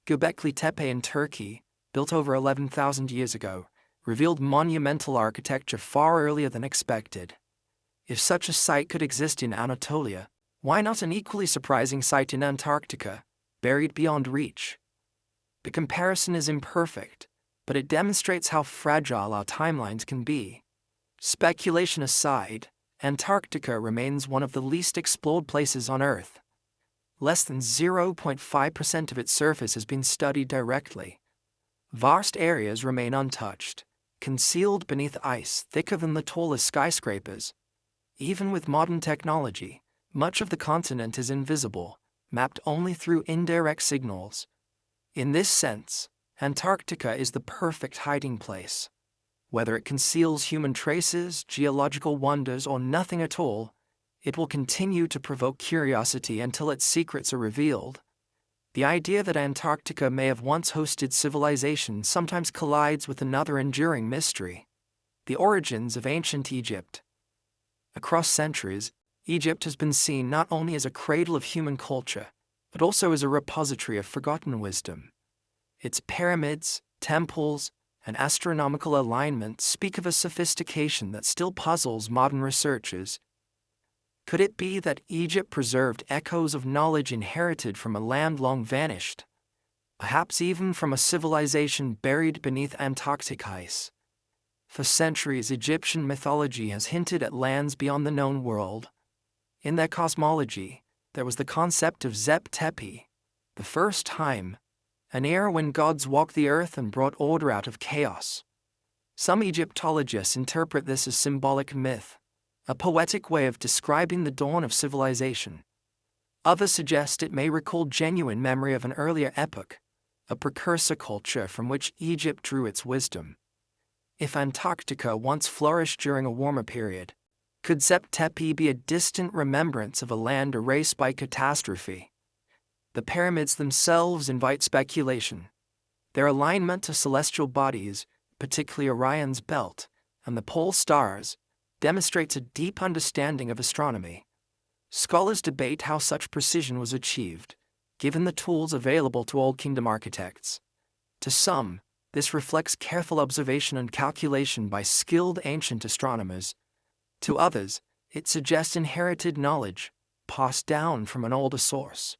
Göbekli Tepe in Turkey, built over 11,000 years ago, revealed monumental architecture far earlier than expected. If such a site could exist in Anatolia, why not an equally surprising site in Antarctica, buried beyond reach? The comparison is imperfect, but it demonstrates how fragile our timelines can be. Speculation aside, Antarctica remains one of the least explored places on Earth. Less than 0.5% of its surface has been studied directly. Vast areas remain untouched, concealed beneath ice thicker than the tallest skyscrapers. Even with modern technology, much of the continent is invisible, mapped only through indirect signals. In this sense, Antarctica is the perfect hiding place. Whether it conceals human traces, geological wonders, or nothing at all, it will continue to provoke curiosity until its secrets are revealed. The idea that Antarctica may have once hosted civilization sometimes collides with another enduring mystery: the origins of ancient Egypt. Across centuries, Egypt has been seen not only as a cradle of human culture, but also as a repository of forgotten wisdom. Its pyramids, temples, and astronomical alignment speak of a sophistication that still puzzles modern researchers. Could it be that Egypt preserved echoes of knowledge inherited from a land long vanished? perhaps even from a civilization buried beneath Antarctic ice. For centuries, Egyptian mythology has hinted at lands beyond the known world. In their cosmology, there was the concept of Zep Tepi, the first time, an era when gods walked the earth and brought order out of chaos. Some Egyptologists interpret this as symbolic myth, a poetic way of describing the dawn of civilization. Others suggest it may recall genuine memory of an earlier epoch, a precursor culture from which Egypt drew its wisdom. If Antarctica once flourished during a warmer period, could Zep Tepi be a distant remembrance of a land erased by catastrophe? The pyramids themselves invite speculation. Their alignment to celestial bodies, particularly Orion's belt and the pole stars, demonstrates a deep understanding of astronomy. Scholars debate how such precision was achieved, given the tools available to Old Kingdom architects. To some, this reflects careful observation and calculation by skilled ancient astronomers. To others, it suggests inherited knowledge, passed down from an older source.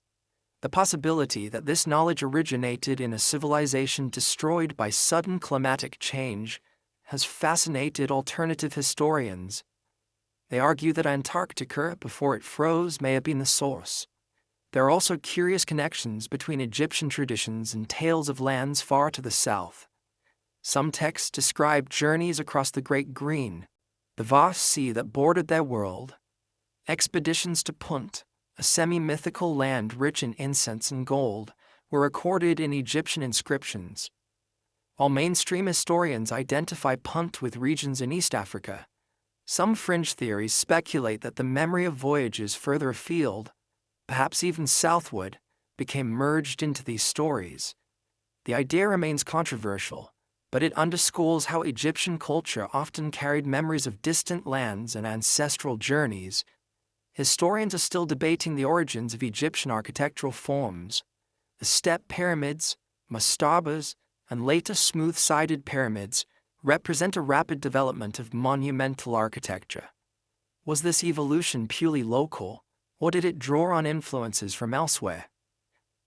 The possibility that this knowledge originated in a civilization destroyed by sudden climatic change has fascinated alternative historians. They argue that Antarctica, before it froze, may have been the source. There are also curious connections between Egyptian traditions and tales of lands far to the south. Some texts describe journeys across the Great Green, the vast sea that bordered their world. Expeditions to Punt, a semi-mythical land rich in incense and gold, were recorded in Egyptian inscriptions. While mainstream historians identify Punt with regions in East Africa, some fringe theories speculate that the memory of voyages further afield, perhaps even southward, became merged into these stories. The idea remains controversial, but it underscores how Egyptian culture often carried memories of distant lands and ancestral journeys. Historians are still debating the origins of Egyptian architectural forms. The step pyramids, mastabas, and later smooth-sided pyramids represent a rapid development of monumental architecture. Was this evolution purely local, or did it draw on influences from elsewhere?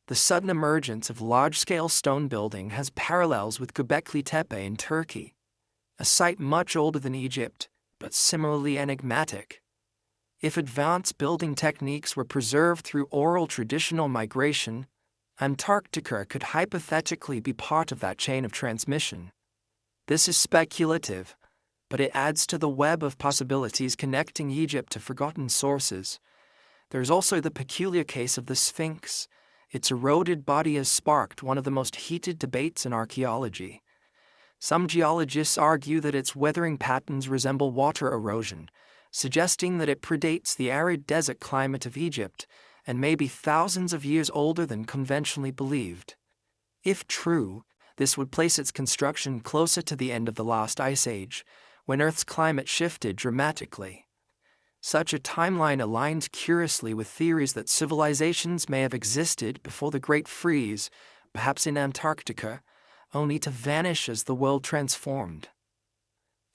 The sudden emergence of large-scale stone building has parallels with Göbekli Tepe in Turkey, a site much older than Egypt, but similarly enigmatic. If advanced building techniques were preserved through oral traditional migration, Antarctica could hypothetically be part of that chain of transmission. This is speculative, but it adds to the web of possibilities connecting Egypt to forgotten sources. There is also the peculiar case of the Sphinx. Its eroded body has sparked one of the most heated debates in archaeology. Some geologists argue that its weathering patterns resemble water erosion, suggesting that it predates the arid desert climate of Egypt and may be thousands of years older than conventionally believed. If true, this would place its construction closer to the end of the last ice age, when Earth's climate shifted dramatically. Such a timeline aligned curiously with theories that civilizations may have existed before the Great Freeze, perhaps in Antarctica, only to vanish as the world transformed.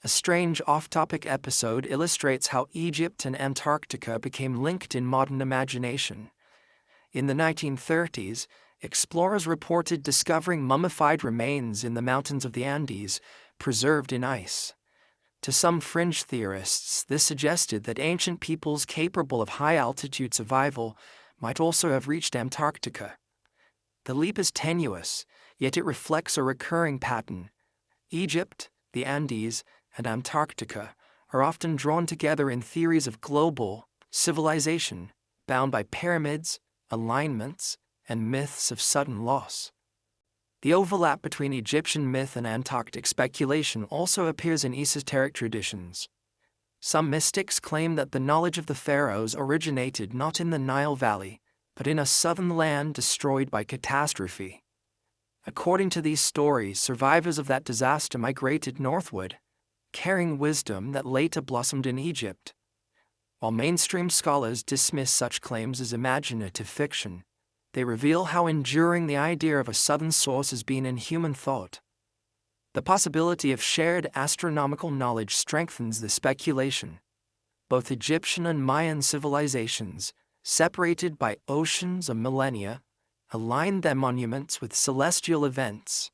A strange off-topic episode illustrates how Egypt and Antarctica became linked in modern imagination. In the 1930s, explorers reported discovering mummified remains in the mountains of the Andes, preserved in ice. To some fringe theorists, this suggested that ancient peoples capable of high-altitude survival might also have reached Antarctica. The leap is tenuous, yet it reflects a recurring pattern. Egypt, the Andes, and Antarctica are often drawn together in theories of global civilization, bound by pyramids, alignments, and myths of sudden loss. The overlap between Egyptian myth and Antarctic speculation also appears in esoteric traditions. Some mystics claim that the knowledge of the pharaohs originated not in the Nile Valley, but in a southern land destroyed by catastrophe. According to these stories, survivors of that disaster migrated northward, carrying wisdom that later blossomed in Egypt. While mainstream scholars dismiss such claims as imaginative fiction, they reveal how enduring the idea of a southern source has been in human thought. The possibility of shared astronomical knowledge strengthens the speculation. Both Egyptian and Mayan civilizations, separated by oceans of millennia, aligned their monuments with celestial events.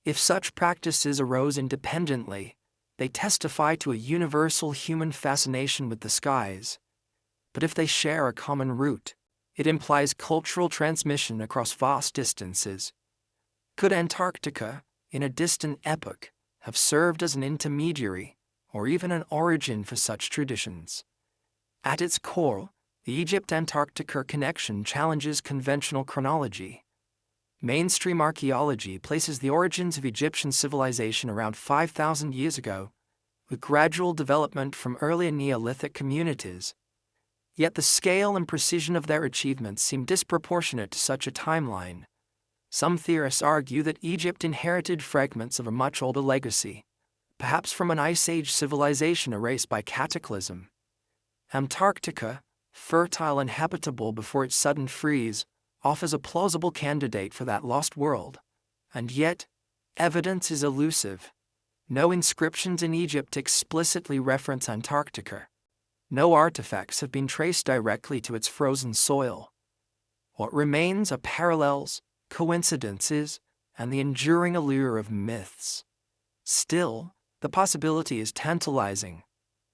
If such practices arose independently, they testify to a universal human fascination with the skies. But if they share a common root, it implies cultural transmission across vast distances. Could Antarctica, in a distant epoch, have served as an intermediary, or even an origin for such traditions? At its core, the Egypt-Antarctica connection challenges conventional chronology. Mainstream archaeology places the origins of Egyptian civilization around 5,000 years ago, with gradual development from earlier Neolithic communities. Yet the scale and precision of their achievements seem disproportionate to such a timeline. Some theorists argue that Egypt inherited fragments of a much older legacy, perhaps from an Ice Age civilization erased by cataclysm. Antarctica, fertile and habitable before its sudden freeze, offers a plausible candidate for that lost world. And yet, evidence is elusive. No inscriptions in Egypt explicitly reference Antarctica. No artifacts have been traced directly to its frozen soil. What remains are parallels, coincidences, and the enduring allure of myths. Still, the possibility is tantalizing.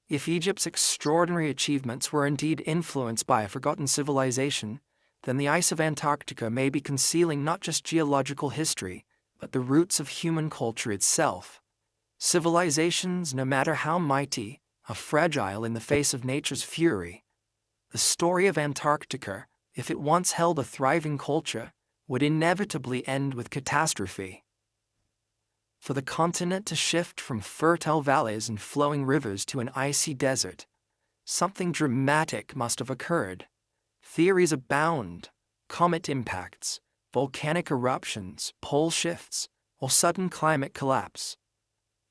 If Egypt's extraordinary achievements were indeed influenced by a forgotten civilization, then the ice of Antarctica may be concealing not just geological history, but the roots of human culture itself. Civilizations, no matter how mighty, are fragile in the face of nature's fury. The story of Antarctica, if it once held a thriving culture, would inevitably end with catastrophe. For the continent to shift from fertile valleys and flowing rivers to an icy desert, something dramatic must have occurred. Theories abound: comet impacts, volcanic eruptions, pole shifts, or sudden climate collapse.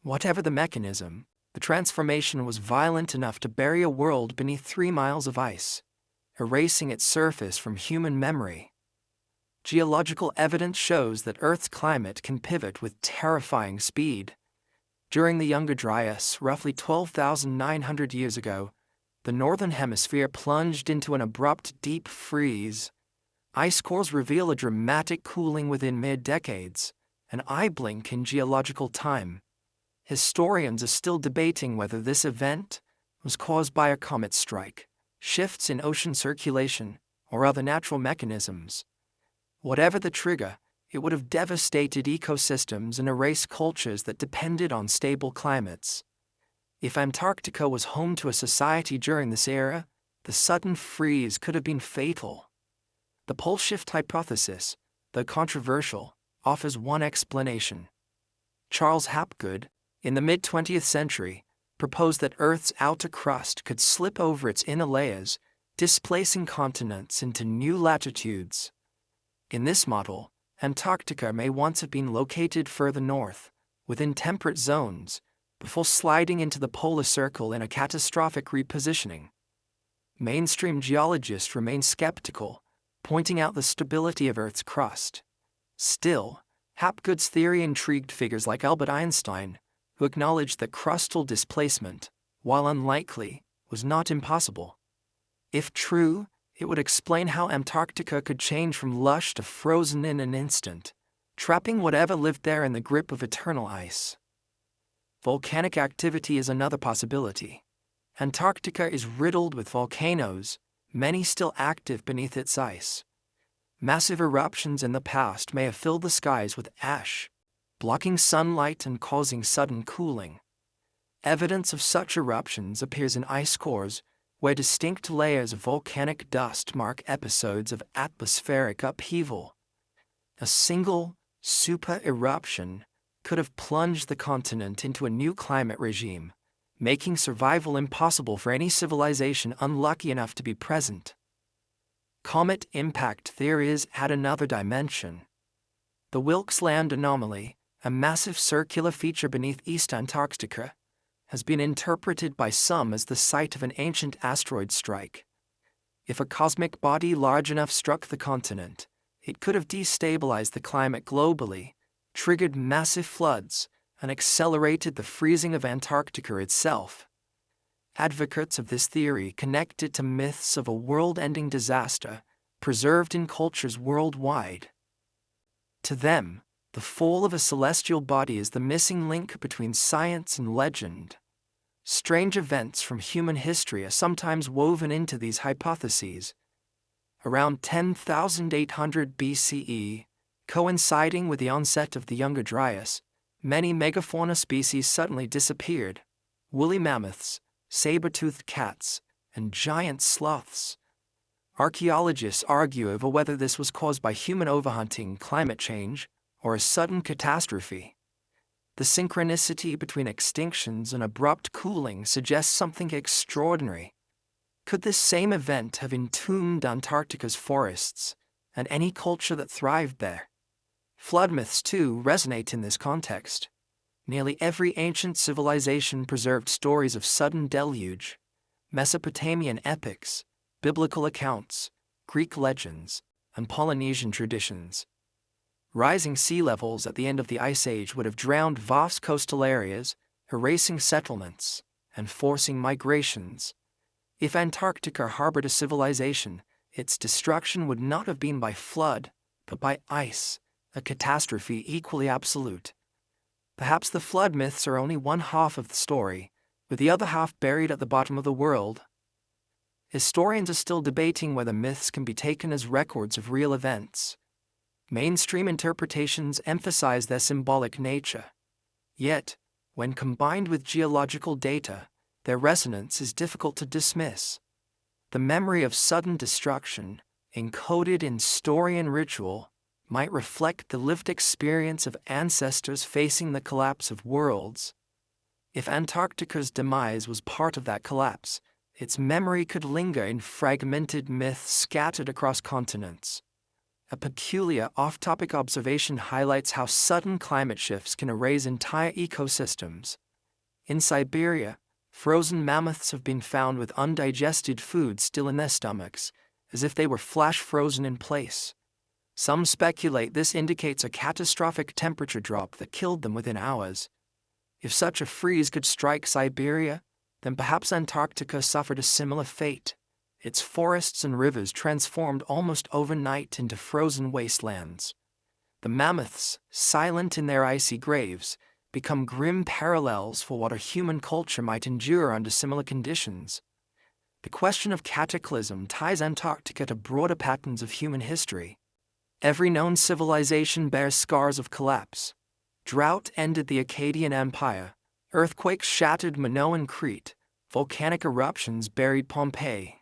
Whatever the mechanism, the transformation was violent enough to bury a world beneath 3 miles of ice, erasing its surface from human memory. Geological evidence shows that Earth's climate can pivot with terrifying speed. During the Younger Dryas, roughly 12,900 years ago, the northern hemisphere plunged into an abrupt deep freeze. Ice cores reveal a dramatic cooling within mere decades, an eye blink in geological time. Historians are still debating whether this event was caused by a comet strike, shifts in ocean circulation, or other natural mechanisms. Whatever the trigger, it would have devastated ecosystems and erased cultures that depended on stable climates. If Antarctica was home to a society during this era, the sudden freeze could have been fatal. The pole shift hypothesis, though controversial, offers one explanation. Charles Hapgood, in the mid-20th century, proposed that Earth's outer crust could slip over its inner layers, displacing continents into new latitudes. In this model, Antarctica may once have been located further north, within temperate zones, before sliding into the polar circle in a catastrophic repositioning. Mainstream geologists remain skeptical, pointing out the stability of Earth's crust. Still, Hapgood's theory intrigued figures like Albert Einstein, who acknowledged that crustal displacement, while unlikely, was not impossible. If true, it would explain how Antarctica could change from lush to frozen in an instant, trapping whatever lived there in the grip of eternal ice. Volcanic activity is another possibility. Antarctica is riddled with volcanoes, many still active beneath its ice. Massive eruptions in the past may have filled the skies with ash, blocking sunlight and causing sudden cooling. Evidence of such eruptions appears in ice cores, where distinct layers of volcanic dust mark episodes of atmospheric upheaval. A single super-eruption could have plunged the continent into a new climate regime, making survival impossible for any civilization unlucky enough to be present. Comet impact theories add another dimension. The Wilkes Land anomaly, a massive circular feature beneath East Antarctica, has been interpreted by some as the site of an ancient asteroid strike. If a cosmic body large enough struck the continent, it could have destabilized the climate globally, triggered massive floods, and accelerated the freezing of Antarctica itself. Advocates of this theory connect it to myths of a world-ending disaster, preserved in cultures worldwide. To them, the fall of a celestial body is the missing link between science and legend. Strange events from human history are sometimes woven into these hypotheses. Around 10,800 BCE, coinciding with the onset of the Younger Dryas, many megafauna species suddenly disappeared. Woolly mammoths, saber-toothed cats, and giant sloths. Archaeologists argue over whether this was caused by human overhunting, climate change, or a sudden catastrophe. The synchronicity between extinctions and abrupt cooling suggests something extraordinary. Could this same event have entombed Antarctica's forests and any culture that thrived there? Flood myths, too, resonate in this context. Nearly every ancient civilization preserved stories of sudden deluge. Mesopotamian epics, biblical accounts, Greek legends, and Polynesian traditions. Rising sea levels at the end of the Ice Age would have drowned vast coastal areas, erasing settlements, and forcing migrations. If Antarctica harbored a civilization, its destruction would not have been by flood, but by ice, a catastrophe equally absolute. Perhaps the flood myths are only one half of the story, with the other half buried at the bottom of the world. Historians are still debating whether myths can be taken as records of real events. Mainstream interpretations emphasize their symbolic nature. Yet, when combined with geological data, their resonance is difficult to dismiss. The memory of sudden destruction, encoded in story and ritual, might reflect the lived experience of ancestors facing the collapse of worlds. If Antarctica's demise was part of that collapse, its memory could linger in fragmented myths scattered across continents. A peculiar off-topic observation highlights how sudden climate shifts can erase entire ecosystems. In Siberia, frozen mammoths have been found with undigested food still in their stomachs, as if they were flash-frozen in place. Some speculate this indicates a catastrophic temperature drop that killed them within hours. If such a freeze could strike Siberia, then perhaps Antarctica suffered a similar fate. Its forests and rivers transformed almost overnight into frozen wastelands. The mammoths, silent in their icy graves, become grim parallels for what a human culture might endure under similar conditions. The question of cataclysm ties Antarctica to broader patterns of human history. Every known civilization bears scars of collapse. Drought ended the Akkadian Empire, earthquakes shattered Minoan Crete, volcanic eruptions buried Pompeii.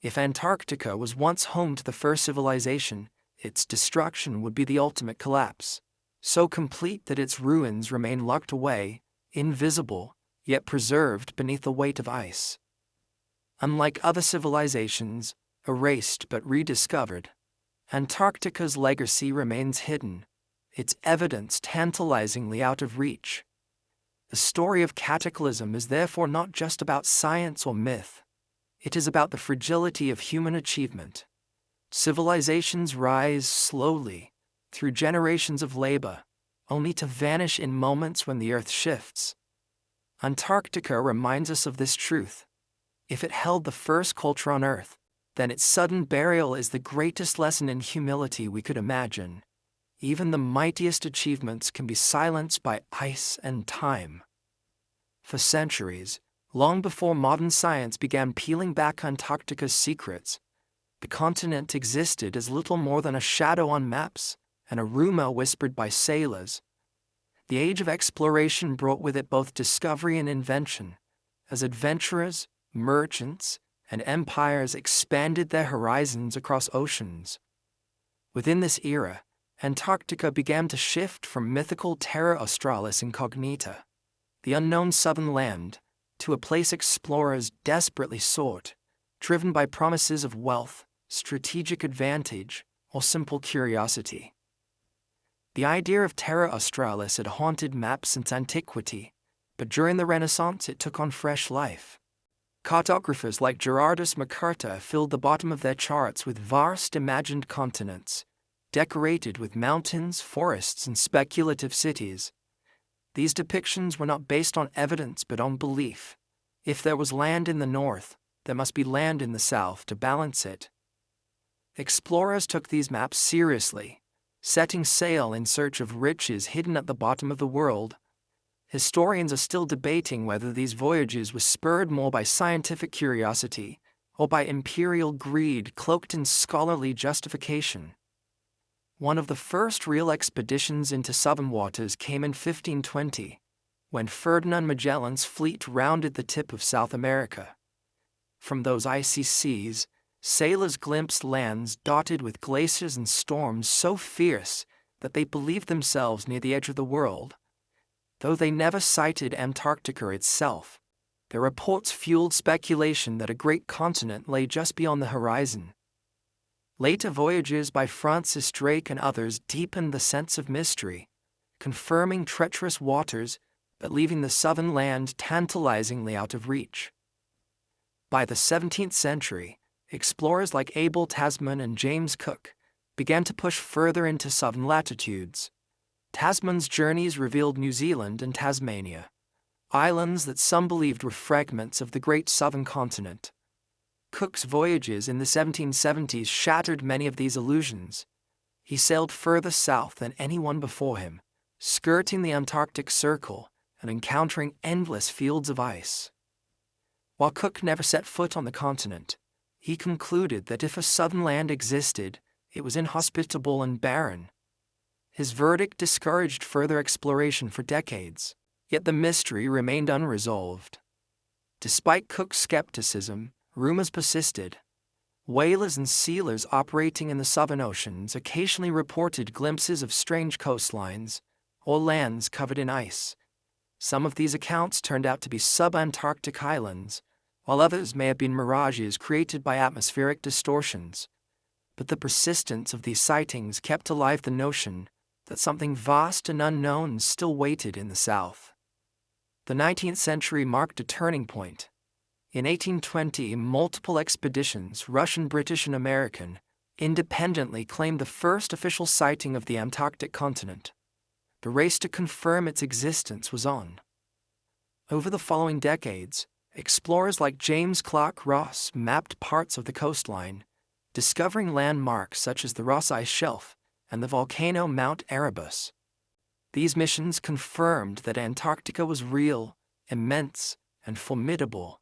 If Antarctica was once home to the first civilization, its destruction would be the ultimate collapse, so complete that its ruins remain locked away, invisible, yet preserved beneath the weight of ice. Unlike other civilizations, erased but rediscovered, Antarctica's legacy remains hidden, its evidence tantalizingly out of reach. The story of cataclysm is therefore not just about science or myth. It is about the fragility of human achievement. Civilizations rise slowly, through generations of labor, only to vanish in moments when the Earth shifts. Antarctica reminds us of this truth. If it held the first culture on Earth, then its sudden burial is the greatest lesson in humility we could imagine. Even the mightiest achievements can be silenced by ice and time. For centuries, long before modern science began peeling back Antarctica's secrets, the continent existed as little more than a shadow on maps and a rumor whispered by sailors. The age of exploration brought with it both discovery and invention, as adventurers, merchants, and empires expanded their horizons across oceans. Within this era, Antarctica began to shift from mythical terra australis incognita, the unknown southern land, to a place explorers desperately sought, driven by promises of wealth, strategic advantage, or simple curiosity. The idea of terra australis had haunted maps since antiquity, but during the Renaissance it took on fresh life. Cartographers like Gerardus Mercator filled the bottom of their charts with vast imagined continents, decorated with mountains, forests, and speculative cities. These depictions were not based on evidence but on belief. If there was land in the north, there must be land in the south to balance it. Explorers took these maps seriously, setting sail in search of riches hidden at the bottom of the world. Historians are still debating whether these voyages were spurred more by scientific curiosity or by imperial greed cloaked in scholarly justification. One of the first real expeditions into southern waters came in 1520, when Ferdinand Magellan's fleet rounded the tip of South America. From those icy seas, sailors glimpsed lands dotted with glaciers and storms so fierce that they believed themselves near the edge of the world. Though they never sighted Antarctica itself, their reports fueled speculation that a great continent lay just beyond the horizon. Later voyages by Francis Drake and others deepened the sense of mystery, confirming treacherous waters but leaving the southern land tantalizingly out of reach. By the 17th century, explorers like Abel Tasman and James Cook began to push further into southern latitudes. Tasman's journeys revealed New Zealand and Tasmania, islands that some believed were fragments of the great southern continent. Cook's voyages in the 1770s shattered many of these illusions. He sailed further south than anyone before him, skirting the Antarctic Circle and encountering endless fields of ice. While Cook never set foot on the continent, he concluded that if a southern land existed, it was inhospitable and barren. His verdict discouraged further exploration for decades, yet the mystery remained unresolved. Despite Cook's skepticism, rumors persisted. Whalers and sealers operating in the southern oceans occasionally reported glimpses of strange coastlines or lands covered in ice. Some of these accounts turned out to be sub-Antarctic islands, while others may have been mirages created by atmospheric distortions. But the persistence of these sightings kept alive the notion that something vast and unknown still waited in the south. The 19th century marked a turning point. In 1820, multiple expeditions, Russian, British, and American, independently claimed the first official sighting of the Antarctic continent. The race to confirm its existence was on. Over the following decades, explorers like James Clark Ross mapped parts of the coastline, discovering landmarks such as the Ross Ice Shelf and the volcano Mount Erebus. These missions confirmed that Antarctica was real, immense, and formidable.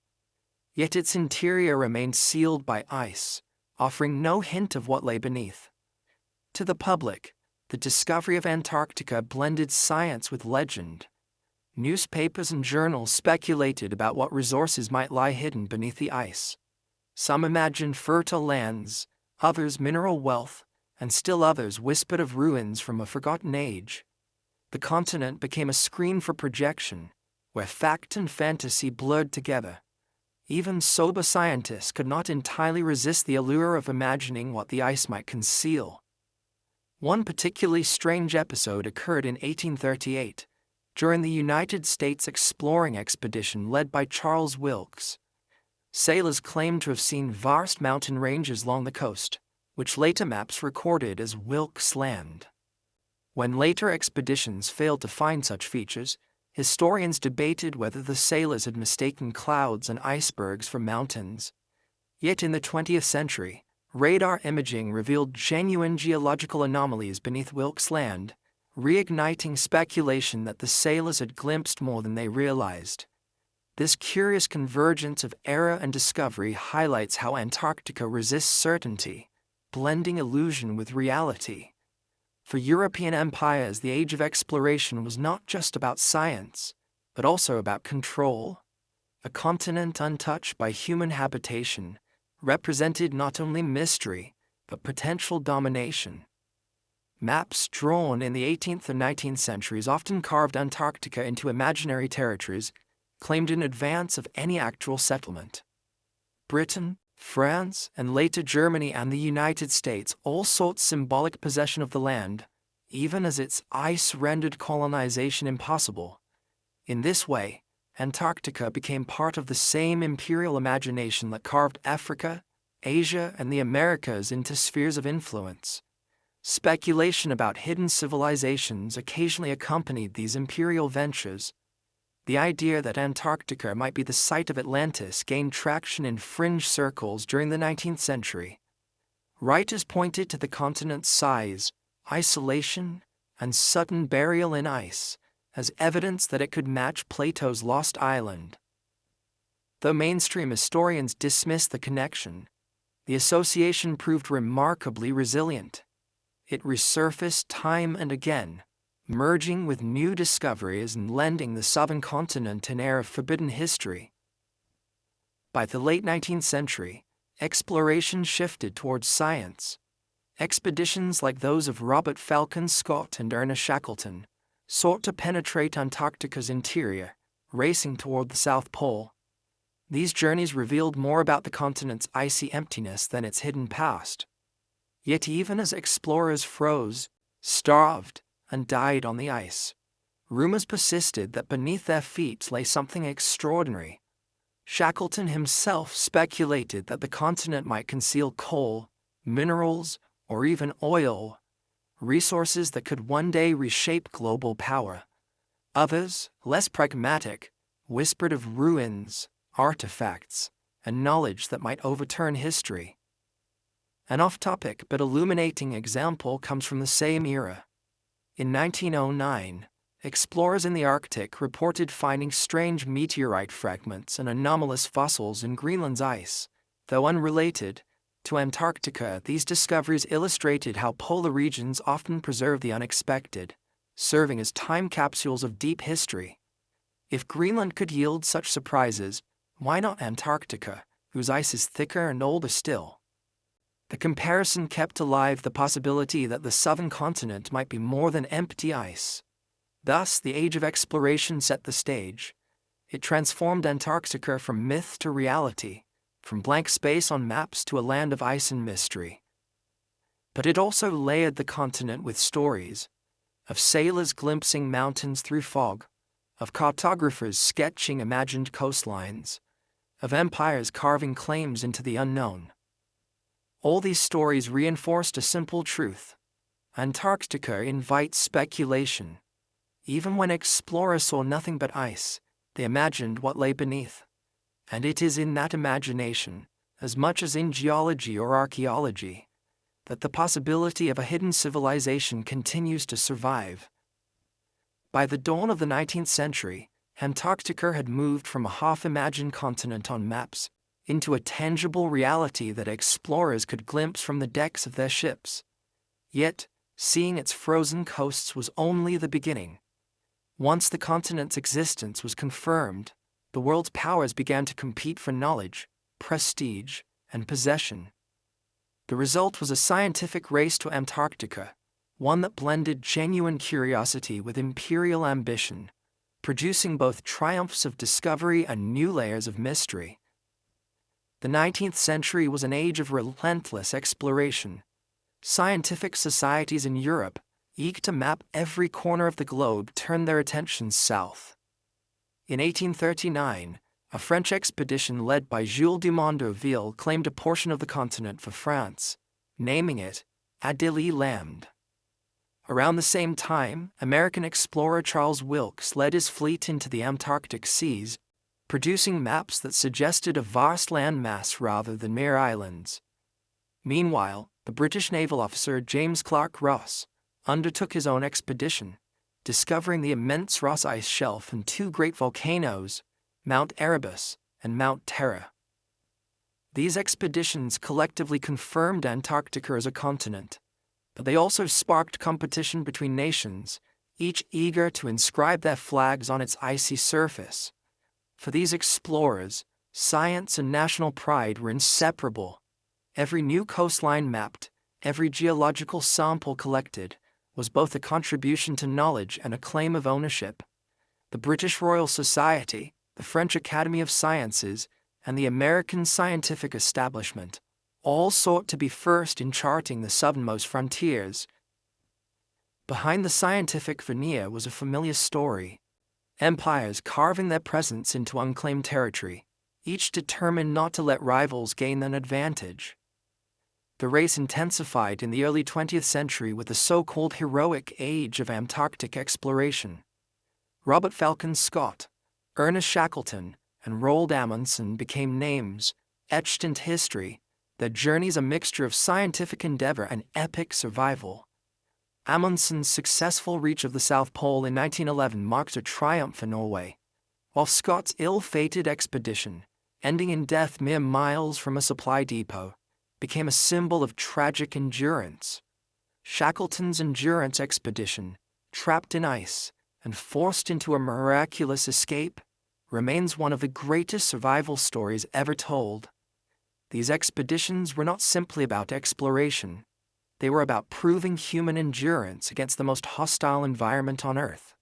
Yet its interior remained sealed by ice, offering no hint of what lay beneath. To the public, the discovery of Antarctica blended science with legend. Newspapers and journals speculated about what resources might lie hidden beneath the ice. Some imagined fertile lands, others mineral wealth, and still others whispered of ruins from a forgotten age. The continent became a screen for projection, where fact and fantasy blurred together. Even sober scientists could not entirely resist the allure of imagining what the ice might conceal. One particularly strange episode occurred in 1838, during the United States exploring expedition led by Charles Wilkes. Sailors claimed to have seen vast mountain ranges along the coast, which later maps recorded as Wilkes Land. When later expeditions failed to find such features, historians debated whether the sailors had mistaken clouds and icebergs for mountains. Yet in the 20th century, radar imaging revealed genuine geological anomalies beneath Wilkes Land, reigniting speculation that the sailors had glimpsed more than they realized. This curious convergence of error and discovery highlights how Antarctica resists certainty, blending illusion with reality. For European empires, the age of exploration was not just about science, but also about control. A continent untouched by human habitation represented not only mystery, but potential domination. Maps drawn in the 18th and 19th centuries often carved Antarctica into imaginary territories, claimed in advance of any actual settlement. Britain, France, and later Germany and the United States all sought symbolic possession of the land, even as its ice rendered colonization impossible. In this way, Antarctica became part of the same imperial imagination that carved Africa, Asia, and the Americas into spheres of influence. Speculation about hidden civilizations occasionally accompanied these imperial ventures. The idea that Antarctica might be the site of Atlantis gained traction in fringe circles during the 19th century. Writers pointed to the continent's size, isolation, and sudden burial in ice as evidence that it could match Plato's Lost Island. Though mainstream historians dismiss the connection, the association proved remarkably resilient. It resurfaced time and again, merging with new discoveries and lending the southern continent an air of forbidden history. By the late 19th century, exploration shifted towards science. Expeditions like those of Robert Falcon Scott and Ernest Shackleton sought to penetrate Antarctica's interior, racing toward the South Pole. These journeys revealed more about the continent's icy emptiness than its hidden past. Yet even as explorers froze, starved, and died on the ice, rumors persisted that beneath their feet lay something extraordinary. Shackleton himself speculated that the continent might conceal coal, minerals, or even oil, resources that could one day reshape global power. Others, less pragmatic, whispered of ruins, artifacts, and knowledge that might overturn history. An off-topic but illuminating example comes from the same era. In 1909, explorers in the Arctic reported finding strange meteorite fragments and anomalous fossils in Greenland's ice. Though unrelated to Antarctica, these discoveries illustrated how polar regions often preserve the unexpected, serving as time capsules of deep history. If Greenland could yield such surprises, why not Antarctica, whose ice is thicker and older still? The comparison kept alive the possibility that the southern continent might be more than empty ice. Thus, the age of exploration set the stage. It transformed Antarctica from myth to reality, from blank space on maps to a land of ice and mystery. But it also layered the continent with stories, of sailors glimpsing mountains through fog, of cartographers sketching imagined coastlines, of empires carving claims into the unknown. All these stories reinforced a simple truth: Antarctica invites speculation. Even when explorers saw nothing but ice, they imagined what lay beneath. And it is in that imagination, as much as in geology or archaeology, that the possibility of a hidden civilization continues to survive. By the dawn of the 19th century, Antarctica had moved from a half-imagined continent on maps into a tangible reality that explorers could glimpse from the decks of their ships. Yet, seeing its frozen coasts was only the beginning. Once the continent's existence was confirmed, the world's powers began to compete for knowledge, prestige, and possession. The result was a scientific race to Antarctica, one that blended genuine curiosity with imperial ambition, producing both triumphs of discovery and new layers of mystery. The 19th century was an age of relentless exploration. Scientific societies in Europe, eager to map every corner of the globe, turned their attentions south. In 1839, a French expedition led by Jules Dumont d'Urville claimed a portion of the continent for France, naming it Île-Land. Around the same time, American explorer Charles Wilkes led his fleet into the Antarctic seas, producing maps that suggested a vast landmass rather than mere islands. Meanwhile, the British naval officer James Clark Ross undertook his own expedition, discovering the immense Ross Ice Shelf and two great volcanoes, Mount Erebus and Mount Terror. These expeditions collectively confirmed Antarctica as a continent, but they also sparked competition between nations, each eager to inscribe their flags on its icy surface. For these explorers, science and national pride were inseparable. Every new coastline mapped, every geological sample collected, was both a contribution to knowledge and a claim of ownership. The British Royal Society, the French Academy of Sciences, and the American scientific establishment all sought to be first in charting the southernmost frontiers. Behind the scientific veneer was a familiar story: empires carving their presence into unclaimed territory, each determined not to let rivals gain an advantage. The race intensified in the early 20th century with the so-called heroic age of Antarctic exploration. Robert Falcon Scott, Ernest Shackleton, and Roald Amundsen became names etched into history, Their journey's a mixture of scientific endeavor and epic survival. Amundsen's successful reach of the South Pole in 1911 marked a triumph for Norway, while Scott's ill-fated expedition, ending in death mere miles from a supply depot, became a symbol of tragic endurance. Shackleton's Endurance expedition, trapped in ice and forced into a miraculous escape, remains one of the greatest survival stories ever told. These expeditions were not simply about exploration. They were about proving human endurance against the most hostile environment on Earth.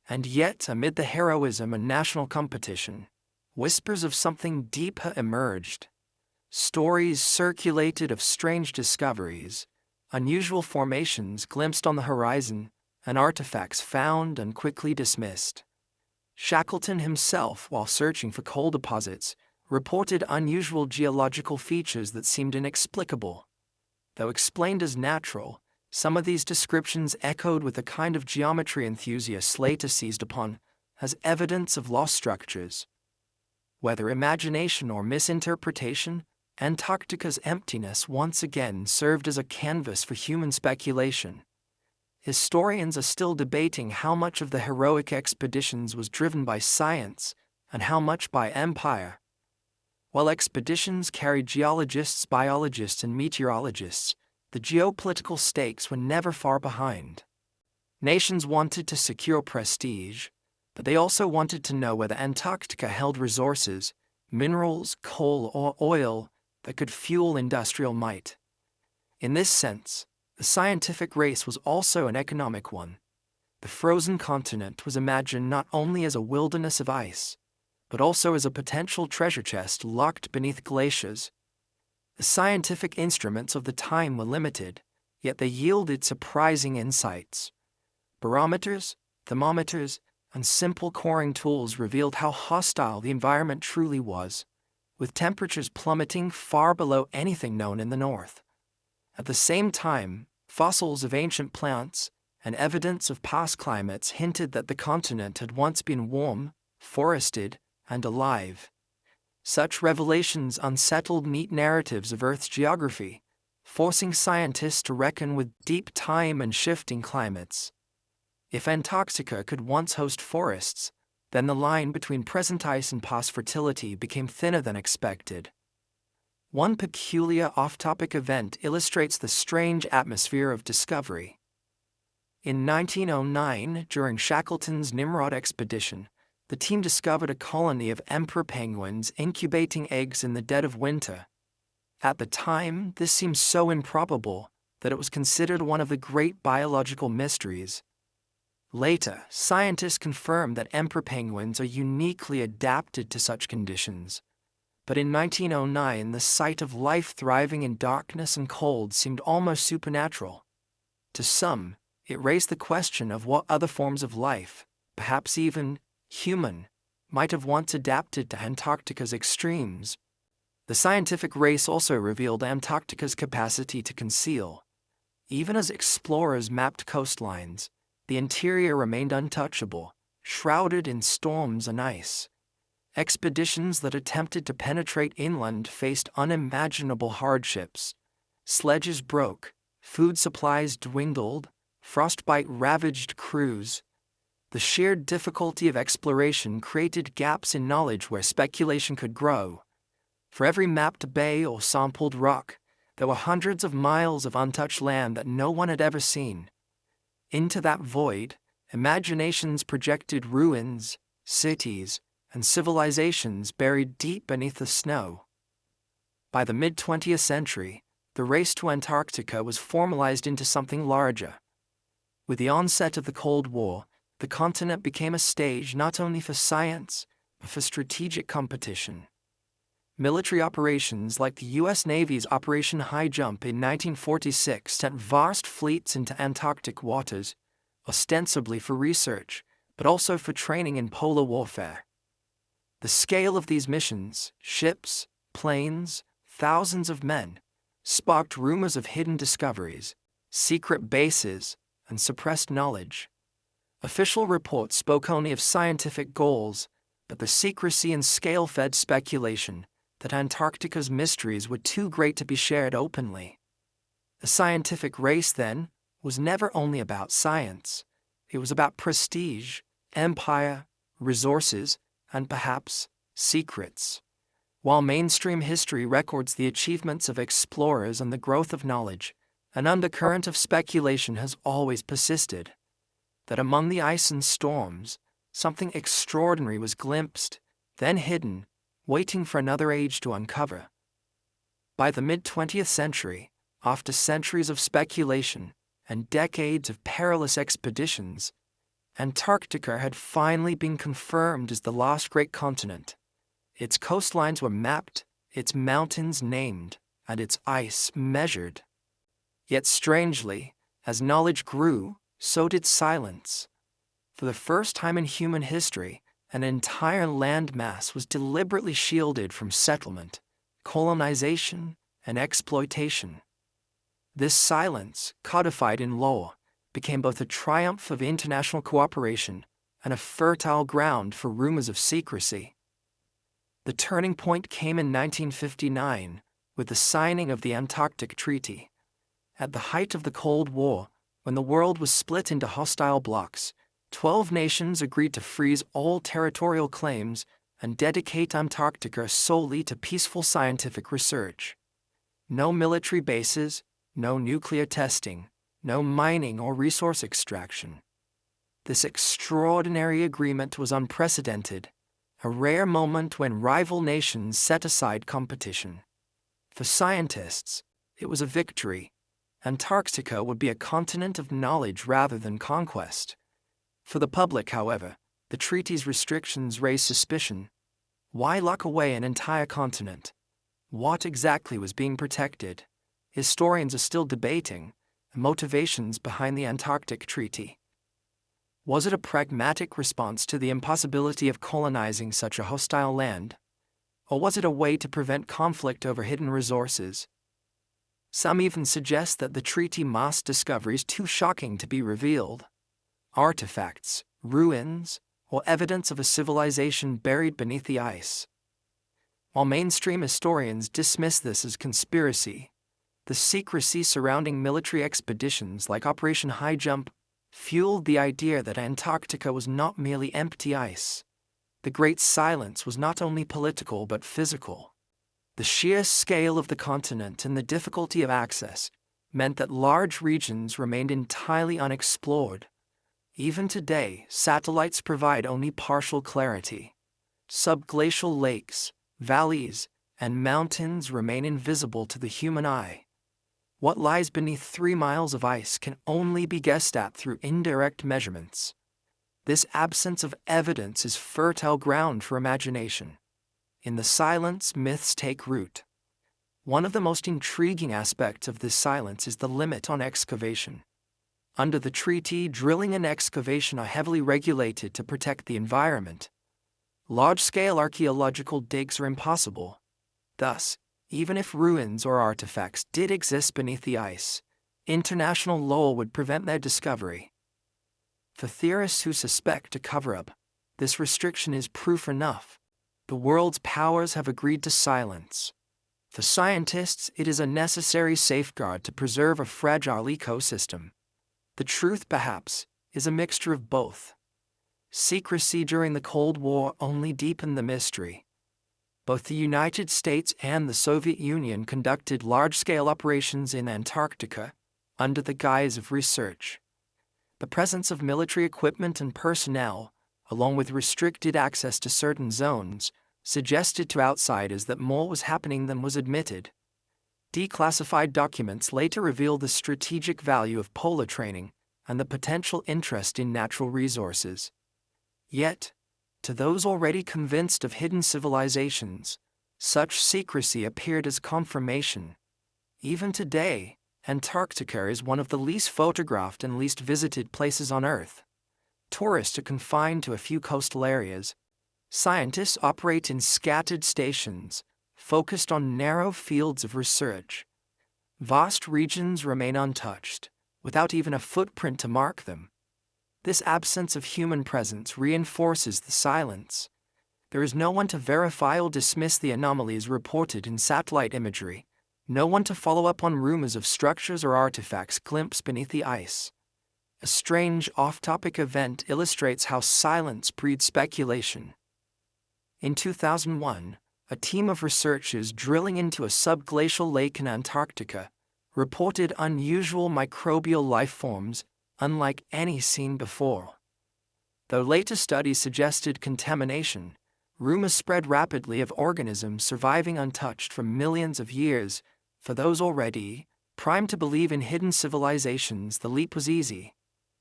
And yet, amid the heroism and national competition, whispers of something deeper emerged. Stories circulated of strange discoveries, unusual formations glimpsed on the horizon, and artifacts found and quickly dismissed. Shackleton himself, while searching for coal deposits, reported unusual geological features that seemed inexplicable. Though explained as natural, some of these descriptions echoed with the kind of geometry enthusiasts later seized upon as evidence of lost structures. Whether imagination or misinterpretation, Antarctica's emptiness once again served as a canvas for human speculation. Historians are still debating how much of the heroic expeditions was driven by science and how much by empire. While expeditions carried geologists, biologists, and meteorologists, the geopolitical stakes were never far behind. Nations wanted to secure prestige, but they also wanted to know whether Antarctica held resources, minerals, coal, or oil that could fuel industrial might. In this sense, the scientific race was also an economic one. The frozen continent was imagined not only as a wilderness of ice, but also as a potential treasure chest locked beneath glaciers. The scientific instruments of the time were limited, yet they yielded surprising insights. Barometers, thermometers, and simple coring tools revealed how hostile the environment truly was, with temperatures plummeting far below anything known in the north. At the same time, fossils of ancient plants and evidence of past climates hinted that the continent had once been warm, forested, and alive. Such revelations unsettled neat narratives of Earth's geography, forcing scientists to reckon with deep time and shifting climates. If Antarctica could once host forests, then the line between present ice and past fertility became thinner than expected. One peculiar off-topic event illustrates the strange atmosphere of discovery. In 1909, during Shackleton's Nimrod expedition, the team discovered a colony of emperor penguins incubating eggs in the dead of winter. At the time, this seemed so improbable that it was considered one of the great biological mysteries. Later, scientists confirmed that emperor penguins are uniquely adapted to such conditions. But in 1909, the sight of life thriving in darkness and cold seemed almost supernatural. To some, it raised the question of what other forms of life, perhaps even human, might have once adapted to Antarctica's extremes. The scientific race also revealed Antarctica's capacity to conceal. Even as explorers mapped coastlines, the interior remained untouchable, shrouded in storms and ice. Expeditions that attempted to penetrate inland faced unimaginable hardships. Sledges broke, food supplies dwindled, frostbite ravaged crews. The sheer difficulty of exploration created gaps in knowledge where speculation could grow. For every mapped bay or sampled rock, there were hundreds of miles of untouched land that no one had ever seen. Into that void, imaginations projected ruins, cities, and civilizations buried deep beneath the snow. By the mid-20th century, the race to Antarctica was formalized into something larger. With the onset of the Cold War, the continent became a stage not only for science, but for strategic competition. Military operations like the U.S. Navy's Operation High Jump in 1946 sent vast fleets into Antarctic waters, ostensibly for research, but also for training in polar warfare. The scale of these missions, ships, planes, thousands of men, sparked rumors of hidden discoveries, secret bases, and suppressed knowledge. Official reports spoke only of scientific goals, but the secrecy and scale fed speculation, that Antarctica's mysteries were too great to be shared openly. The scientific race, then, was never only about science. It was about prestige, empire, resources, and perhaps secrets. While mainstream history records the achievements of explorers and the growth of knowledge, an undercurrent of speculation has always persisted. That among the ice and storms, something extraordinary was glimpsed, then hidden, waiting for another age to uncover. By the mid-20th century, after centuries of speculation and decades of perilous expeditions, Antarctica had finally been confirmed as the last great continent. Its coastlines were mapped, its mountains named, and its ice measured. Yet strangely, as knowledge grew, so did silence. For the first time in human history, an entire landmass was deliberately shielded from settlement, colonization, and exploitation. This silence, codified in law, became both a triumph of international cooperation and a fertile ground for rumors of secrecy. The turning point came in 1959 with the signing of the Antarctic Treaty. At the height of the Cold War, when the world was split into hostile blocs, 12 nations agreed to freeze all territorial claims and dedicate Antarctica solely to peaceful scientific research. No military bases, no nuclear testing, no mining or resource extraction. This extraordinary agreement was unprecedented, a rare moment when rival nations set aside competition. For scientists, it was a victory. Antarctica would be a continent of knowledge rather than conquest. For the public, however, the treaty's restrictions raised suspicion. Why lock away an entire continent? What exactly was being protected? Historians are still debating the motivations behind the Antarctic Treaty. Was it a pragmatic response to the impossibility of colonizing such a hostile land? Or was it a way to prevent conflict over hidden resources? Some even suggest that the treaty masked discoveries too shocking to be revealed. Artifacts, ruins, or evidence of a civilization buried beneath the ice. While mainstream historians dismiss this as conspiracy, the secrecy surrounding military expeditions like Operation High Jump fueled the idea that Antarctica was not merely empty ice. The Great Silence was not only political but physical. The sheer scale of the continent and the difficulty of access meant that large regions remained entirely unexplored. Even today, satellites provide only partial clarity. Subglacial lakes, valleys, and mountains remain invisible to the human eye. What lies beneath 3 miles of ice can only be guessed at through indirect measurements. This absence of evidence is fertile ground for imagination. In the silence, myths take root. One of the most intriguing aspects of this silence is the limit on excavation. Under the treaty, drilling and excavation are heavily regulated to protect the environment. Large-scale archaeological digs are impossible. Thus, even if ruins or artifacts did exist beneath the ice, international law would prevent their discovery. For theorists who suspect a cover-up, this restriction is proof enough. The world's powers have agreed to silence. For scientists, it is a necessary safeguard to preserve a fragile ecosystem. The truth, perhaps, is a mixture of both. Secrecy during the Cold War only deepened the mystery. Both the United States and the Soviet Union conducted large-scale operations in Antarctica under the guise of research. The presence of military equipment and personnel, along with restricted access to certain zones, suggested to outsiders that more was happening than was admitted. Declassified documents later revealed the strategic value of polar training and the potential interest in natural resources. Yet, to those already convinced of hidden civilizations, such secrecy appeared as confirmation. Even today, Antarctica is one of the least photographed and least visited places on Earth. Tourists are confined to a few coastal areas. Scientists operate in scattered stations, focused on narrow fields of research. Vast regions remain untouched, without even a footprint to mark them. This absence of human presence reinforces the silence. There is no one to verify or dismiss the anomalies reported in satellite imagery, no one to follow up on rumors of structures or artifacts glimpsed beneath the ice. A strange off-topic event illustrates how silence breeds speculation. In 2001, a team of researchers drilling into a subglacial lake in Antarctica reported unusual microbial life forms unlike any seen before. Though later studies suggested contamination, rumors spread rapidly of organisms surviving untouched for millions of years. For those already primed to believe in hidden civilizations, the leap was easy.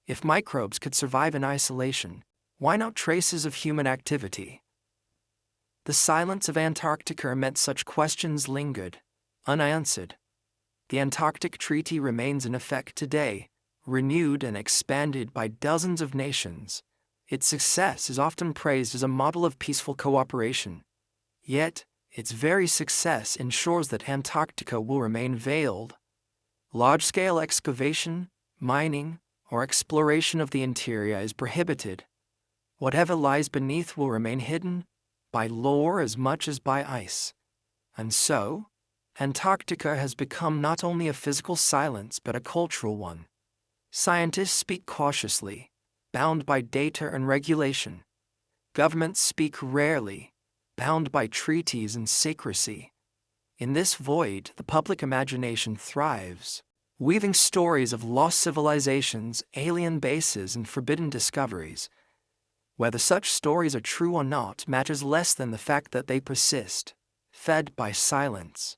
If microbes could survive in isolation, why not traces of human activity? The silence of Antarctica meant such questions lingered, unanswered. The Antarctic Treaty remains in effect today, renewed and expanded by dozens of nations. Its success is often praised as a model of peaceful cooperation. Yet, its very success ensures that Antarctica will remain veiled. Large-scale excavation, mining, or exploration of the interior is prohibited. Whatever lies beneath will remain hidden, by lore as much as by ice. And so, Antarctica has become not only a physical silence but a cultural one. Scientists speak cautiously, bound by data and regulation. Governments speak rarely, bound by treaties and secrecy. In this void, the public imagination thrives, weaving stories of lost civilizations, alien bases, and forbidden discoveries. Whether such stories are true or not matters less than the fact that they persist, fed by silence.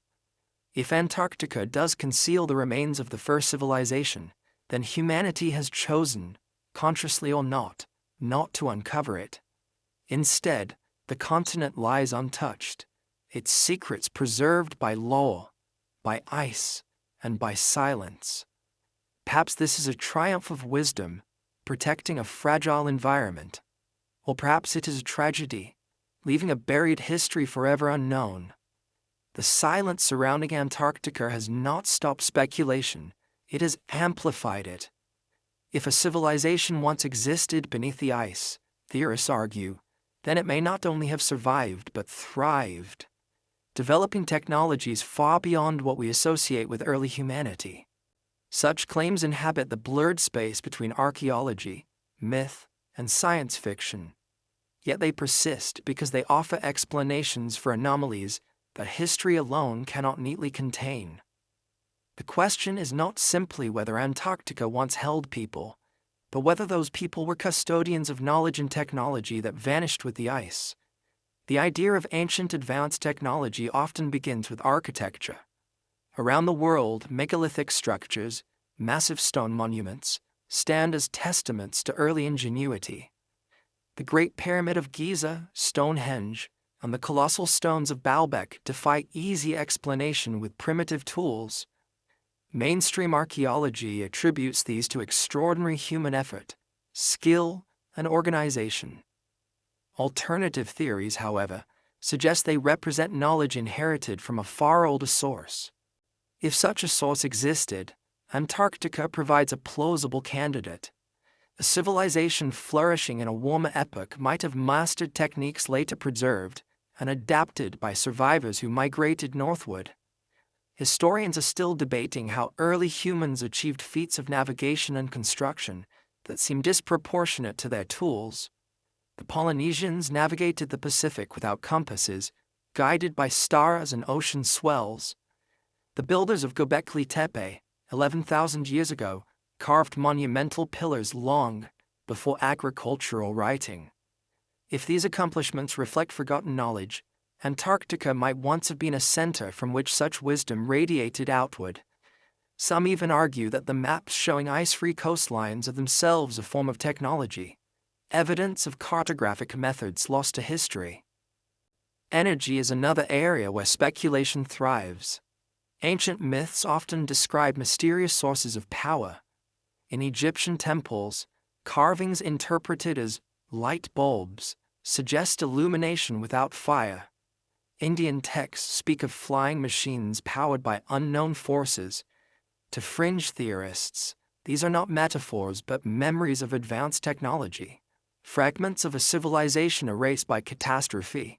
If Antarctica does conceal the remains of the first civilization, then humanity has chosen, consciously or not to uncover it. Instead, the continent lies untouched, its secrets preserved by law, by ice, and by silence. Perhaps this is a triumph of wisdom, protecting a fragile environment. Or perhaps it is a tragedy, leaving a buried history forever unknown. The silence surrounding Antarctica has not stopped speculation, it has amplified it. If a civilization once existed beneath the ice, theorists argue, then it may not only have survived but thrived, developing technologies far beyond what we associate with early humanity. Such claims inhabit the blurred space between archaeology, myth, and science fiction. Yet they persist because they offer explanations for anomalies that history alone cannot neatly contain. The question is not simply whether Antarctica once held people, but whether those people were custodians of knowledge and technology that vanished with the ice. The idea of ancient advanced technology often begins with architecture. Around the world, megalithic structures, massive stone monuments, stand as testaments to early ingenuity. The Great Pyramid of Giza, Stonehenge, and the colossal stones of Baalbek defy easy explanation with primitive tools. Mainstream archaeology attributes these to extraordinary human effort, skill, and organization. Alternative theories, however, suggest they represent knowledge inherited from a far older source. If such a source existed, Antarctica provides a plausible candidate. A civilization flourishing in a warmer epoch might have mastered techniques later preserved and adapted by survivors who migrated northward. Historians are still debating how early humans achieved feats of navigation and construction that seem disproportionate to their tools. The Polynesians navigated the Pacific without compasses, guided by stars and ocean swells. The builders of Göbekli Tepe, 11,000 years ago, carved monumental pillars long before agricultural writing. If these accomplishments reflect forgotten knowledge, Antarctica might once have been a center from which such wisdom radiated outward. Some even argue that the maps showing ice-free coastlines are themselves a form of technology, evidence of cartographic methods lost to history. Energy is another area where speculation thrives. Ancient myths often describe mysterious sources of power. In Egyptian temples, carvings interpreted as light bulbs suggest illumination without fire. Indian texts speak of flying machines powered by unknown forces. To fringe theorists, these are not metaphors but memories of advanced technology. fragments of a civilization erased by catastrophe.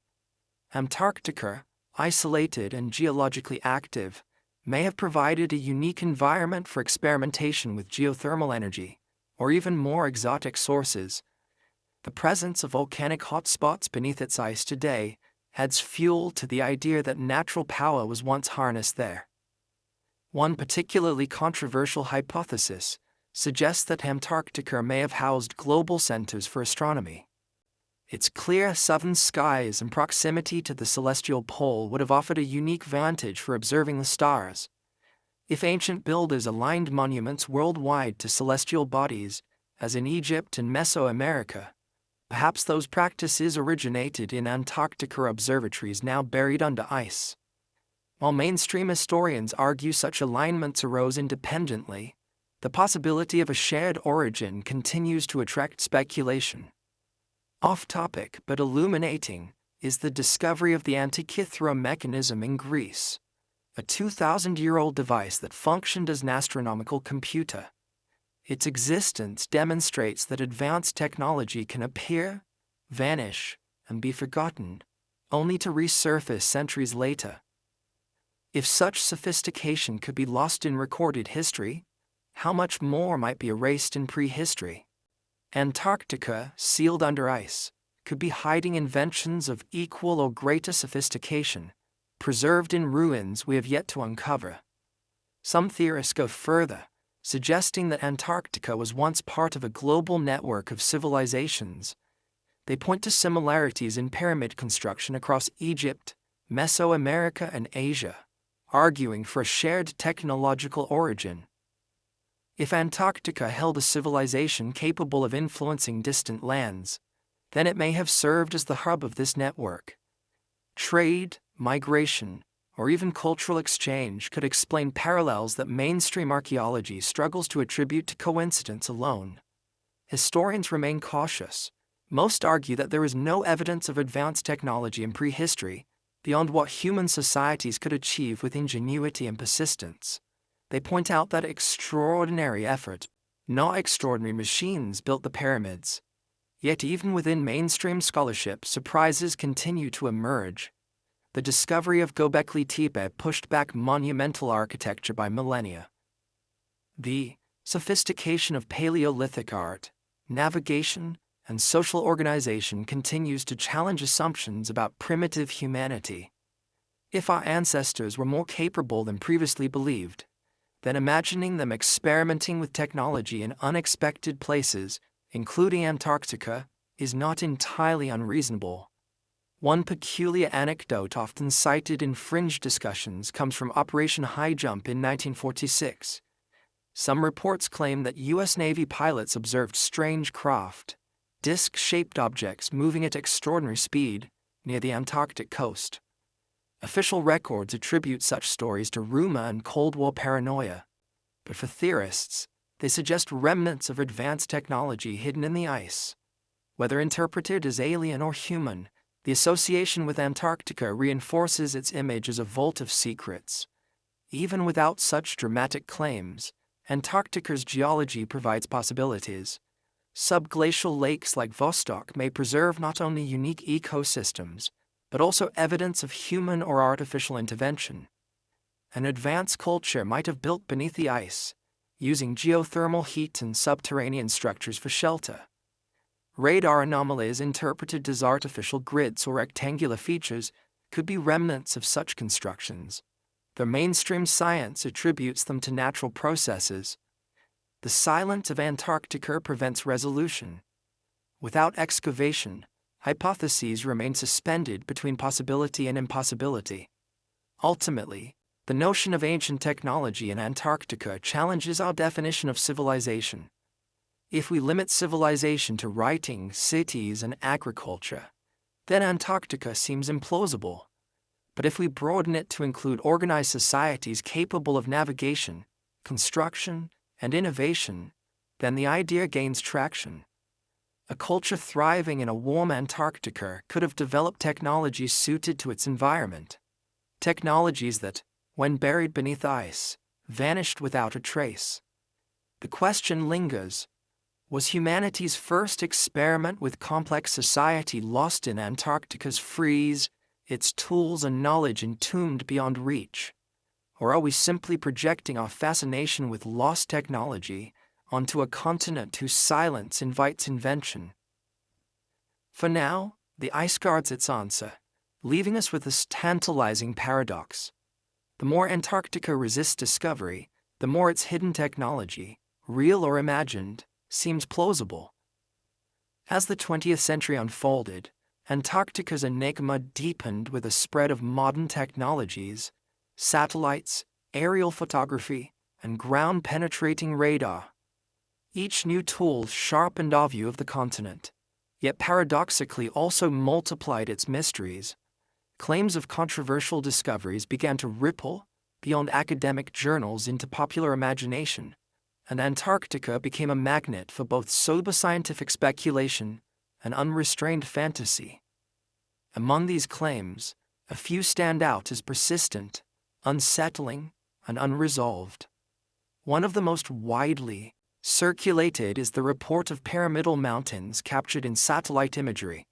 Antarctica, isolated and geologically active, may have provided a unique environment for experimentation with geothermal energy, or even more exotic sources. The presence of volcanic hotspots beneath its ice today adds fuel to the idea that natural power was once harnessed there. One particularly controversial hypothesis suggests that Antarctica may have housed global centers for astronomy. Its clear southern skies and proximity to the celestial pole would have offered a unique vantage for observing the stars. If ancient builders aligned monuments worldwide to celestial bodies, as in Egypt and Mesoamerica, perhaps those practices originated in Antarctica observatories now buried under ice. While mainstream historians argue such alignments arose independently, the possibility of a shared origin continues to attract speculation. Off-topic but illuminating is the discovery of the Antikythera mechanism in Greece, a 2,000-year-old device that functioned as an astronomical computer. Its existence demonstrates that advanced technology can appear, vanish, and be forgotten, only to resurface centuries later. If such sophistication could be lost in recorded history, how much more might be erased in prehistory? Antarctica, sealed under ice, could be hiding inventions of equal or greater sophistication, preserved in ruins we have yet to uncover. Some theorists go further, suggesting that Antarctica was once part of a global network of civilizations. They point to similarities in pyramid construction across Egypt, Mesoamerica, and Asia, arguing for a shared technological origin. If Antarctica held a civilization capable of influencing distant lands, then it may have served as the hub of this network. Trade, migration, or even cultural exchange could explain parallels that mainstream archaeology struggles to attribute to coincidence alone. Historians remain cautious. Most argue that there is no evidence of advanced technology in prehistory, beyond what human societies could achieve with ingenuity and persistence. They point out that extraordinary effort, not extraordinary machines, built the pyramids. Yet even within mainstream scholarship, surprises continue to emerge. The discovery of Göbekli Tepe pushed back monumental architecture by millennia. The sophistication of Paleolithic art, navigation, and social organization continues to challenge assumptions about primitive humanity. If our ancestors were more capable than previously believed, then imagining them experimenting with technology in unexpected places, including Antarctica, is not entirely unreasonable. One peculiar anecdote often cited in fringe discussions comes from Operation High Jump in 1946. Some reports claim that U.S. Navy pilots observed strange craft, disc-shaped objects moving at extraordinary speed near the Antarctic coast. Official records attribute such stories to rumor and Cold War paranoia, but for theorists, they suggest remnants of advanced technology hidden in the ice. Whether interpreted as alien or human, the association with Antarctica reinforces its image as a vault of secrets. Even without such dramatic claims, Antarctica's geology provides possibilities. Subglacial lakes like Vostok may preserve not only unique ecosystems, but also evidence of human or artificial intervention. An advanced culture might have built beneath the ice, using geothermal heat and subterranean structures for shelter. Radar anomalies interpreted as artificial grids or rectangular features could be remnants of such constructions. The mainstream science attributes them to natural processes. The silence of Antarctica prevents resolution. Without excavation, hypotheses remain suspended between possibility and impossibility. Ultimately, the notion of ancient technology in Antarctica challenges our definition of civilization. If we limit civilization to writing, cities, and agriculture, then Antarctica seems implausible. But if we broaden it to include organized societies capable of navigation, construction, and innovation, then the idea gains traction. A culture thriving in a warm Antarctica could have developed technologies suited to its environment. Technologies that, when buried beneath ice, vanished without a trace. The question lingers: Was humanity's first experiment with complex society lost in Antarctica's freeze, its tools and knowledge entombed beyond reach? Or are we simply projecting our fascination with lost technology onto a continent whose silence invites invention? For now, the ice guards its answer, leaving us with this tantalizing paradox. The more Antarctica resists discovery, the more its hidden technology, real or imagined, seems plausible. As the 20th century unfolded, Antarctica's enigma deepened with the spread of modern technologies, satellites, aerial photography, and ground-penetrating radar. Each new tool sharpened our view of the continent, yet paradoxically also multiplied its mysteries. Claims of controversial discoveries began to ripple beyond academic journals into popular imagination, and Antarctica became a magnet for both sober scientific speculation and unrestrained fantasy. Among these claims, a few stand out as persistent, unsettling, and unresolved. One of the most widely circulated is the report of pyramidal mountains captured in satellite imagery.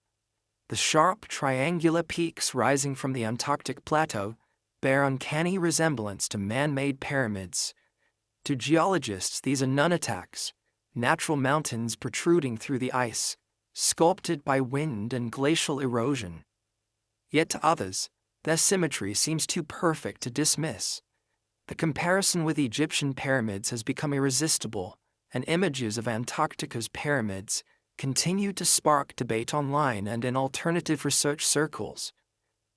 The sharp, triangular peaks rising from the Antarctic plateau bear uncanny resemblance to man-made pyramids. To geologists, these are nunataks, natural mountains protruding through the ice, sculpted by wind and glacial erosion. Yet to others, their symmetry seems too perfect to dismiss. The comparison with Egyptian pyramids has become irresistible, and images of Antarctica's pyramids continue to spark debate online and in alternative research circles.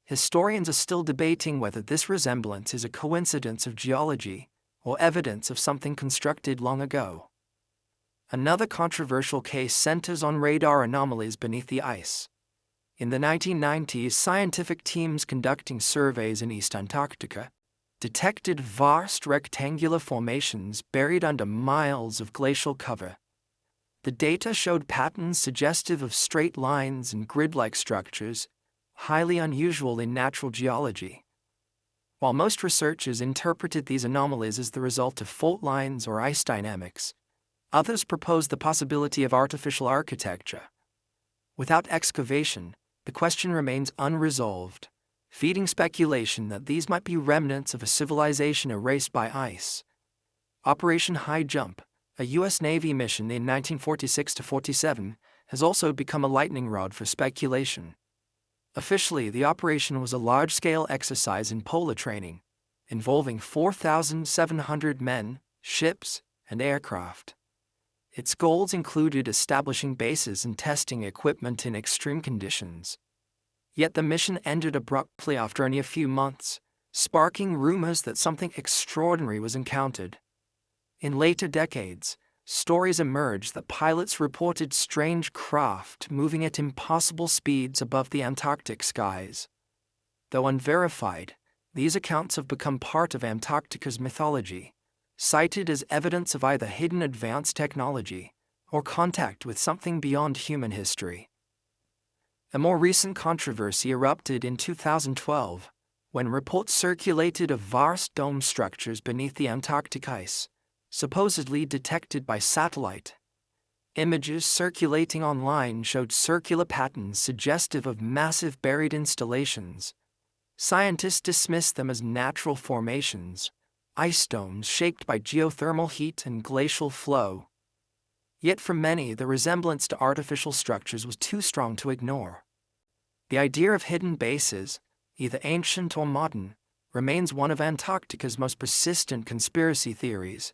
Historians are still debating whether this resemblance is a coincidence of geology or evidence of something constructed long ago. Another controversial case centers on radar anomalies beneath the ice. In the 1990s, scientific teams conducting surveys in East Antarctica detected vast rectangular formations buried under miles of glacial cover. The data showed patterns suggestive of straight lines and grid-like structures, highly unusual in natural geology. While most researchers interpreted these anomalies as the result of fault lines or ice dynamics, others proposed the possibility of artificial architecture. Without excavation, the question remains unresolved, feeding speculation that these might be remnants of a civilization erased by ice. Operation High Jump, a U.S. Navy mission in 1946-47, has also become a lightning rod for speculation. Officially, the operation was a large-scale exercise in polar training, involving 4,700 men, ships, and aircraft. Its goals included establishing bases and testing equipment in extreme conditions. Yet the mission ended abruptly after only a few months, sparking rumors that something extraordinary was encountered. In later decades, stories emerged that pilots reported strange craft moving at impossible speeds above the Antarctic skies. Though unverified, these accounts have become part of Antarctica's mythology, cited as evidence of either hidden advanced technology or contact with something beyond human history. A more recent controversy erupted in 2012, when reports circulated of vast dome structures beneath the Antarctic ice, supposedly detected by satellite. Images circulating online showed circular patterns suggestive of massive buried installations. Scientists dismissed them as natural formations, ice domes shaped by geothermal heat and glacial flow. Yet for many, the resemblance to artificial structures was too strong to ignore. The idea of hidden bases, either ancient or modern, remains one of Antarctica's most persistent conspiracy theories.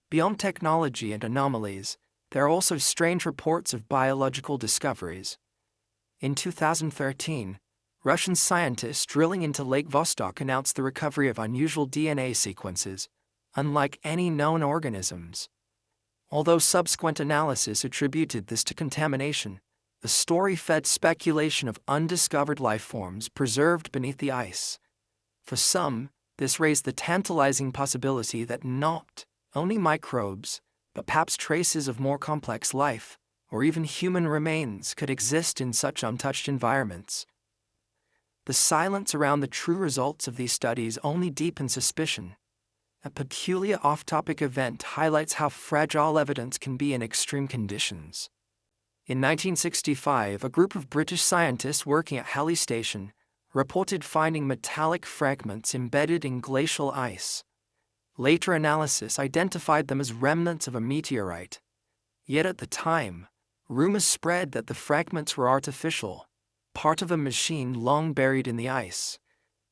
Beyond technology and anomalies, there are also strange reports of biological discoveries. In 2013, Russian scientists drilling into Lake Vostok announced the recovery of unusual DNA sequences, unlike any known organisms. Although subsequent analysis attributed this to contamination, the story fed speculation of undiscovered life forms preserved beneath the ice. For some, this raised the tantalizing possibility that not only microbes, but perhaps traces of more complex life, or even human remains, could exist in such untouched environments. The silence around the true results of these studies only deepens suspicion. A peculiar off-topic event highlights how fragile evidence can be in extreme conditions. In 1965, a group of British scientists working at Halley Station reported finding metallic fragments embedded in glacial ice. Later analysis identified them as remnants of a meteorite. Yet at the time, rumors spread that the fragments were artificial, part of a machine long buried in the ice.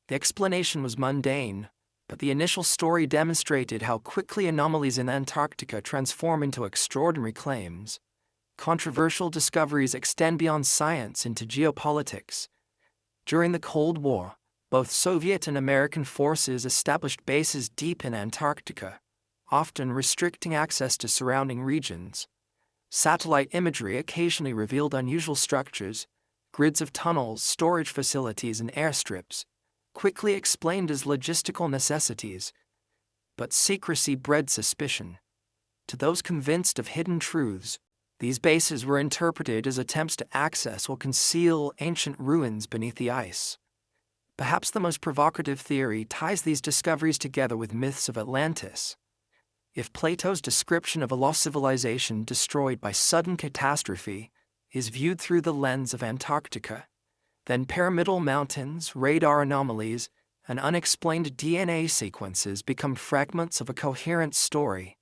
The explanation was mundane, but the initial story demonstrated how quickly anomalies in Antarctica transform into extraordinary claims. Controversial discoveries extend beyond science into geopolitics. During the Cold War, both Soviet and American forces established bases deep in Antarctica, often restricting access to surrounding regions. Satellite imagery occasionally revealed unusual structures, grids of tunnels, storage facilities, and airstrips, quickly explained as logistical necessities. But secrecy bred suspicion. To those convinced of hidden truths, these bases were interpreted as attempts to access or conceal ancient ruins beneath the ice. Perhaps the most provocative theory ties these discoveries together with myths of Atlantis. If Plato's description of a lost civilization destroyed by sudden catastrophe is viewed through the lens of Antarctica, then pyramidal mountains, radar anomalies, and unexplained DNA sequences become fragments of a coherent story.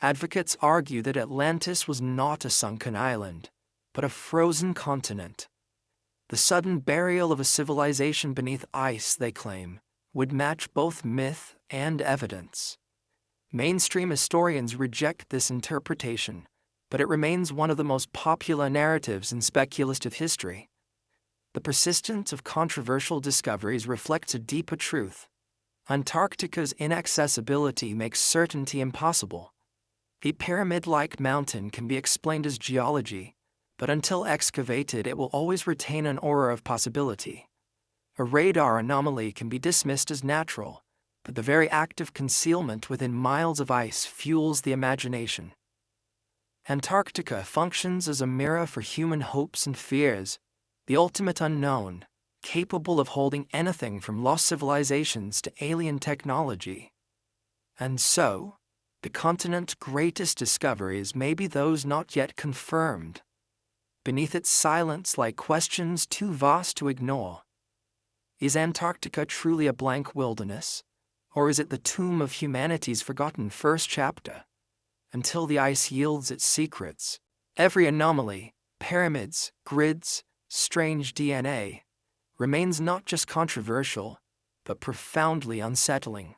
Advocates argue that Atlantis was not a sunken island, but a frozen continent. The sudden burial of a civilization beneath ice, they claim, would match both myth and evidence. Mainstream historians reject this interpretation, but it remains one of the most popular narratives in speculative history. The persistence of controversial discoveries reflects a deeper truth. Antarctica's inaccessibility makes certainty impossible. The pyramid-like mountain can be explained as geology, but until excavated it will always retain an aura of possibility. A radar anomaly can be dismissed as natural, but the very act of concealment within miles of ice fuels the imagination. Antarctica functions as a mirror for human hopes and fears, the ultimate unknown, capable of holding anything from lost civilizations to alien technology. And so, the continent's greatest discoveries may be those not yet confirmed. Beneath its silence lie questions too vast to ignore. Is Antarctica truly a blank wilderness, or is it the tomb of humanity's forgotten first chapter? Until the ice yields its secrets, every anomaly, pyramids, grids, strange DNA, remains not just controversial, but profoundly unsettling.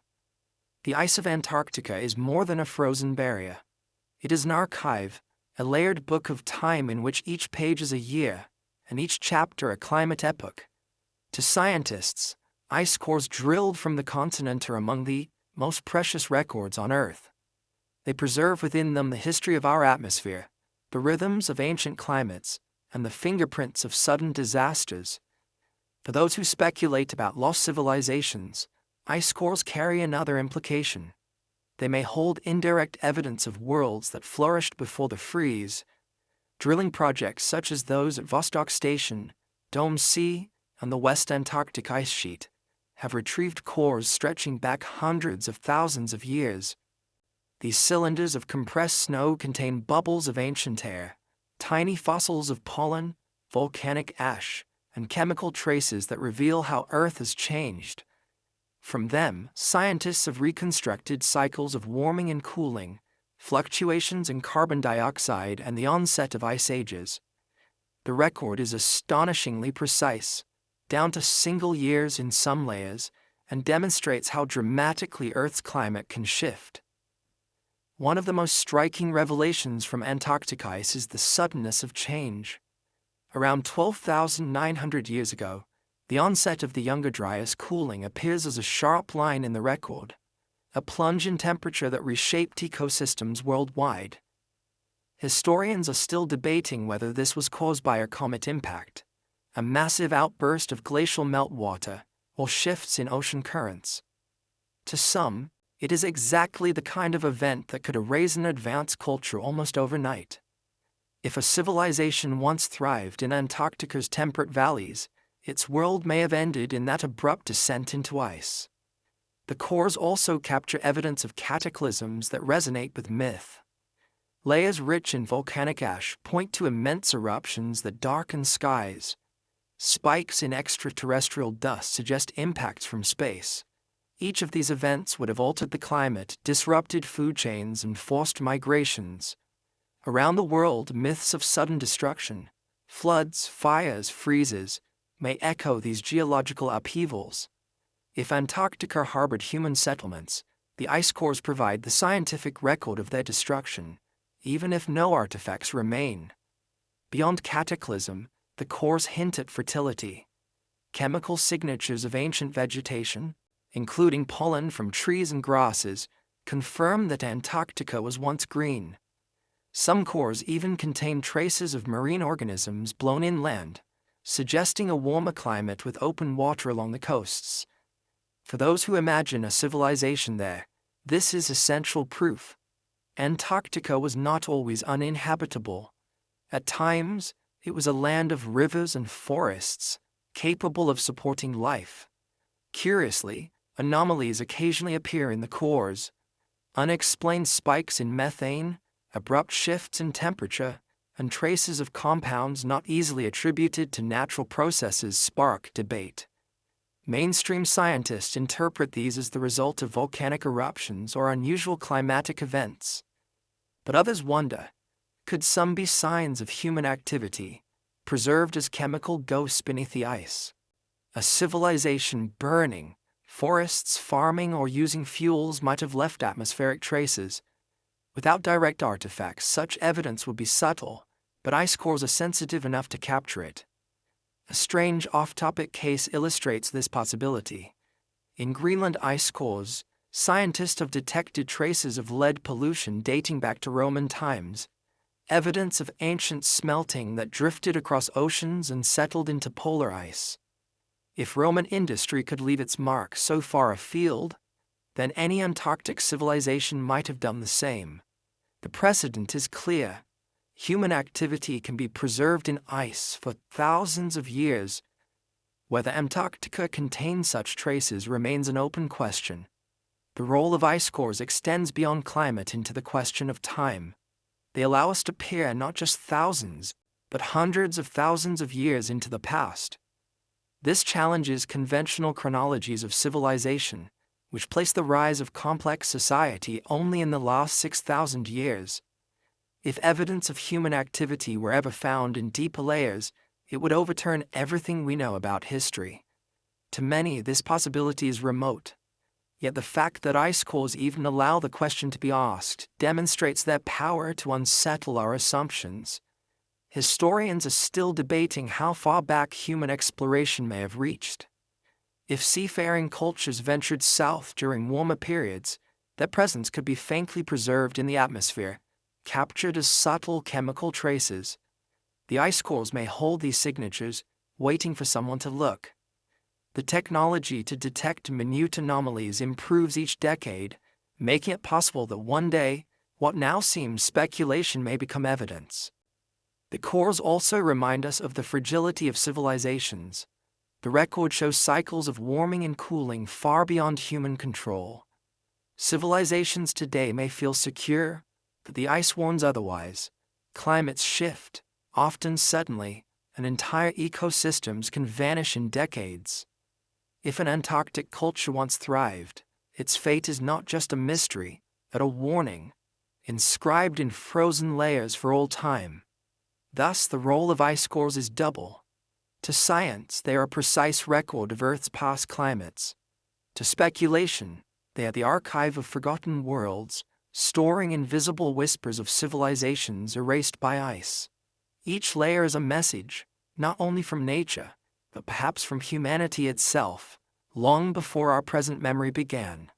The ice of Antarctica is more than a frozen barrier. It is an archive, a layered book of time in which each page is a year, and each chapter a climate epoch. To scientists, ice cores drilled from the continent are among the most precious records on Earth. They preserve within them the history of our atmosphere, the rhythms of ancient climates, and the fingerprints of sudden disasters. For those who speculate about lost civilizations, ice cores carry another implication. They may hold indirect evidence of worlds that flourished before the freeze. Drilling projects such as those at Vostok Station, Dome C, and the West Antarctic ice sheet have retrieved cores stretching back hundreds of thousands of years. These cylinders of compressed snow contain bubbles of ancient air, tiny fossils of pollen, volcanic ash, and chemical traces that reveal how Earth has changed. From them, scientists have reconstructed cycles of warming and cooling, fluctuations in carbon dioxide, and the onset of ice ages. The record is astonishingly precise, down to single years in some layers, and demonstrates how dramatically Earth's climate can shift. One of the most striking revelations from Antarctic ice is the suddenness of change. Around 12,900 years ago, the onset of the Younger Dryas cooling appears as a sharp line in the record, a plunge in temperature that reshaped ecosystems worldwide. Historians are still debating whether this was caused by a comet impact, a massive outburst of glacial meltwater, or shifts in ocean currents. To some, it is exactly the kind of event that could erase an advanced culture almost overnight. If a civilization once thrived in Antarctica's temperate valleys, its world may have ended in that abrupt descent into ice. The cores also capture evidence of cataclysms that resonate with myth. Layers rich in volcanic ash point to immense eruptions that darken skies. Spikes in extraterrestrial dust suggest impacts from space. Each of these events would have altered the climate, disrupted food chains, and forced migrations. Around the world, myths of sudden destruction, floods, fires, freezes, may echo these geological upheavals. If Antarctica harbored human settlements, the ice cores provide the scientific record of their destruction, even if no artifacts remain. Beyond cataclysm, the cores hint at fertility. Chemical signatures of ancient vegetation, including pollen from trees and grasses, confirm that Antarctica was once green. Some cores even contain traces of marine organisms blown inland, suggesting a warmer climate with open water along the coasts. For those who imagine a civilization there, this is essential proof. Antarctica was not always uninhabitable. At times, it was a land of rivers and forests, capable of supporting life. Curiously, anomalies occasionally appear in the cores. Unexplained spikes in methane, abrupt shifts in temperature, and traces of compounds not easily attributed to natural processes spark debate. Mainstream scientists interpret these as the result of volcanic eruptions or unusual climatic events. But others wonder, could some be signs of human activity, preserved as chemical ghosts beneath the ice? A civilization burning, forests farming, or using fuels might have left atmospheric traces. Without direct artifacts, such evidence would be subtle, but ice cores are sensitive enough to capture it. A strange off-topic case illustrates this possibility. In Greenland ice cores, scientists have detected traces of lead pollution dating back to Roman times, evidence of ancient smelting that drifted across oceans and settled into polar ice. If Roman industry could leave its mark so far afield, then any Antarctic civilization might have done the same. The precedent is clear. Human activity can be preserved in ice for thousands of years. Whether Antarctica contains such traces remains an open question. The role of ice cores extends beyond climate into the question of time. They allow us to peer not just thousands, but hundreds of thousands of years into the past. This challenges conventional chronologies of civilization, which place the rise of complex society only in the last 6,000 years. If evidence of human activity were ever found in deeper layers, it would overturn everything we know about history. To many, this possibility is remote. Yet the fact that ice cores even allow the question to be asked demonstrates their power to unsettle our assumptions. Historians are still debating how far back human exploration may have reached. If seafaring cultures ventured south during warmer periods, their presence could be faintly preserved in the atmosphere, captured as subtle chemical traces. The ice cores may hold these signatures, waiting for someone to look. The technology to detect minute anomalies improves each decade, making it possible that one day, what now seems speculation may become evidence. The cores also remind us of the fragility of civilizations. The record shows cycles of warming and cooling far beyond human control. Civilizations today may feel secure, but the ice warns otherwise. Climates shift, often suddenly, and entire ecosystems can vanish in decades. If an Antarctic culture once thrived, its fate is not just a mystery, but a warning, inscribed in frozen layers for all time. Thus, the role of ice cores is double. To science, they are a precise record of Earth's past climates. To speculation, they are the archive of forgotten worlds, storing invisible whispers of civilizations erased by ice. Each layer is a message, not only from nature, but perhaps from humanity itself, long before our present memory began.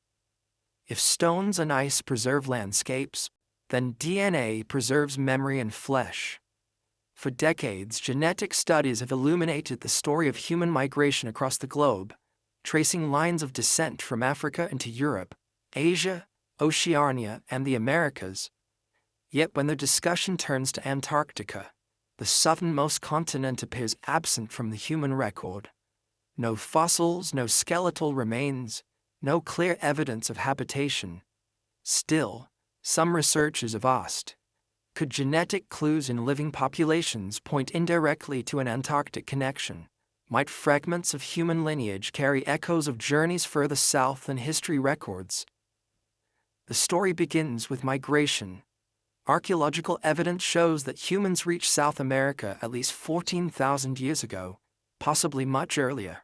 If stones and ice preserve landscapes, then DNA preserves memory and flesh. For decades, genetic studies have illuminated the story of human migration across the globe, tracing lines of descent from Africa into Europe, Asia, Oceania, and the Americas. Yet when the discussion turns to Antarctica, the southernmost continent appears absent from the human record. No fossils, no skeletal remains, no clear evidence of habitation. Still, some researchers have asked, could genetic clues in living populations point indirectly to an Antarctic connection? Might fragments of human lineage carry echoes of journeys further south than history records? The story begins with migration. Archaeological evidence shows that humans reached South America at least 14,000 years ago, possibly much earlier.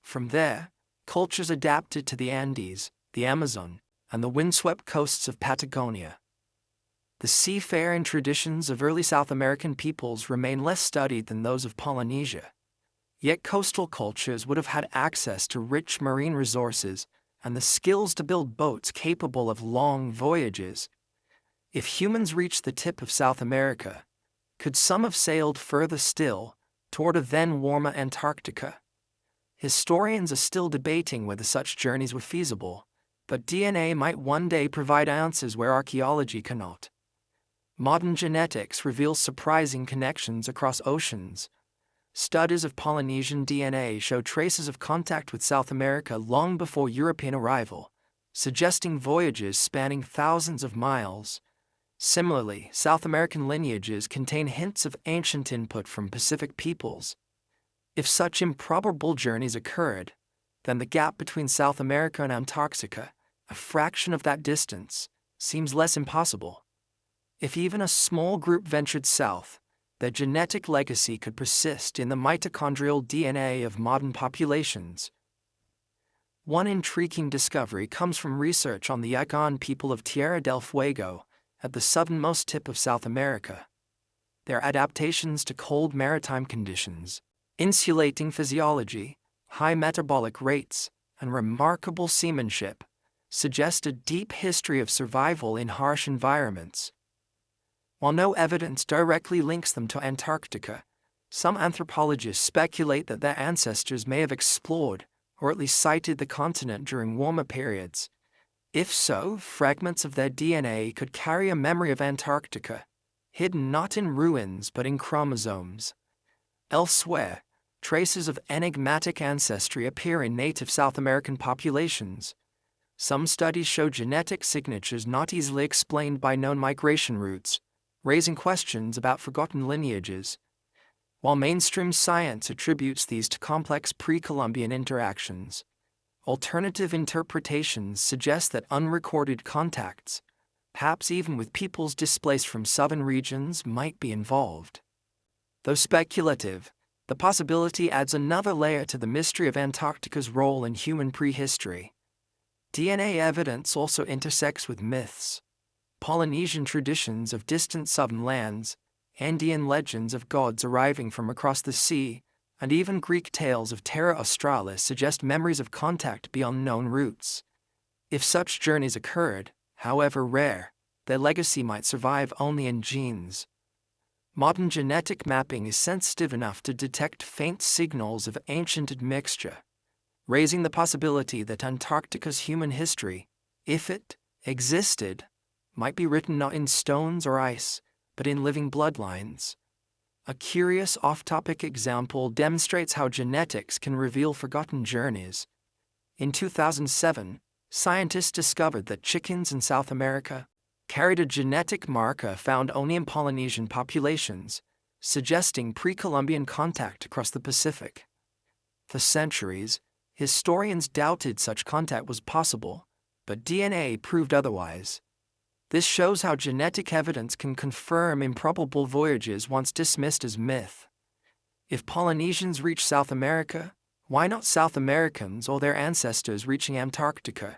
From there, cultures adapted to the Andes, the Amazon, and the windswept coasts of Patagonia. The seafaring traditions of early South American peoples remain less studied than those of Polynesia. Yet coastal cultures would have had access to rich marine resources and the skills to build boats capable of long voyages. If humans reached the tip of South America, could some have sailed further still, toward a then warmer Antarctica? Historians are still debating whether such journeys were feasible, but DNA might one day provide answers where archaeology cannot. Modern genetics reveals surprising connections across oceans. Studies of Polynesian DNA show traces of contact with South America long before European arrival, suggesting voyages spanning thousands of miles. Similarly, South American lineages contain hints of ancient input from Pacific peoples. If such improbable journeys occurred, then the gap between South America and Antarctica, a fraction of that distance, seems less impossible. If even a small group ventured south, their genetic legacy could persist in the mitochondrial DNA of modern populations. One intriguing discovery comes from research on the Yukon people of Tierra del Fuego, at the southernmost tip of South America. Their adaptations to cold maritime conditions, insulating physiology, high metabolic rates, and remarkable seamanship suggest a deep history of survival in harsh environments. While no evidence directly links them to Antarctica, some anthropologists speculate that their ancestors may have explored, or at least sighted the continent during warmer periods. If so, fragments of their DNA could carry a memory of Antarctica, hidden not in ruins but in chromosomes. Elsewhere, traces of enigmatic ancestry appear in native South American populations. Some studies show genetic signatures not easily explained by known migration routes, raising questions about forgotten lineages. While mainstream science attributes these to complex pre-Columbian interactions, alternative interpretations suggest that unrecorded contacts, perhaps even with peoples displaced from southern regions, might be involved. Though speculative, the possibility adds another layer to the mystery of Antarctica's role in human prehistory. DNA evidence also intersects with myths. Polynesian traditions of distant southern lands, Andean legends of gods arriving from across the sea, and even Greek tales of Terra Australis suggest memories of contact beyond known routes. If such journeys occurred, however rare, their legacy might survive only in genes. Modern genetic mapping is sensitive enough to detect faint signals of ancient admixture, raising the possibility that Antarctica's human history, if it existed, might be written not in stones or ice, but in living bloodlines. A curious off-topic example demonstrates how genetics can reveal forgotten journeys. In 2007, scientists discovered that chickens in South America carried a genetic marker found only in Polynesian populations, suggesting pre-Columbian contact across the Pacific. For centuries, historians doubted such contact was possible, but DNA proved otherwise. This shows how genetic evidence can confirm improbable voyages once dismissed as myth. If Polynesians reached South America, why not South Americans or their ancestors reaching Antarctica,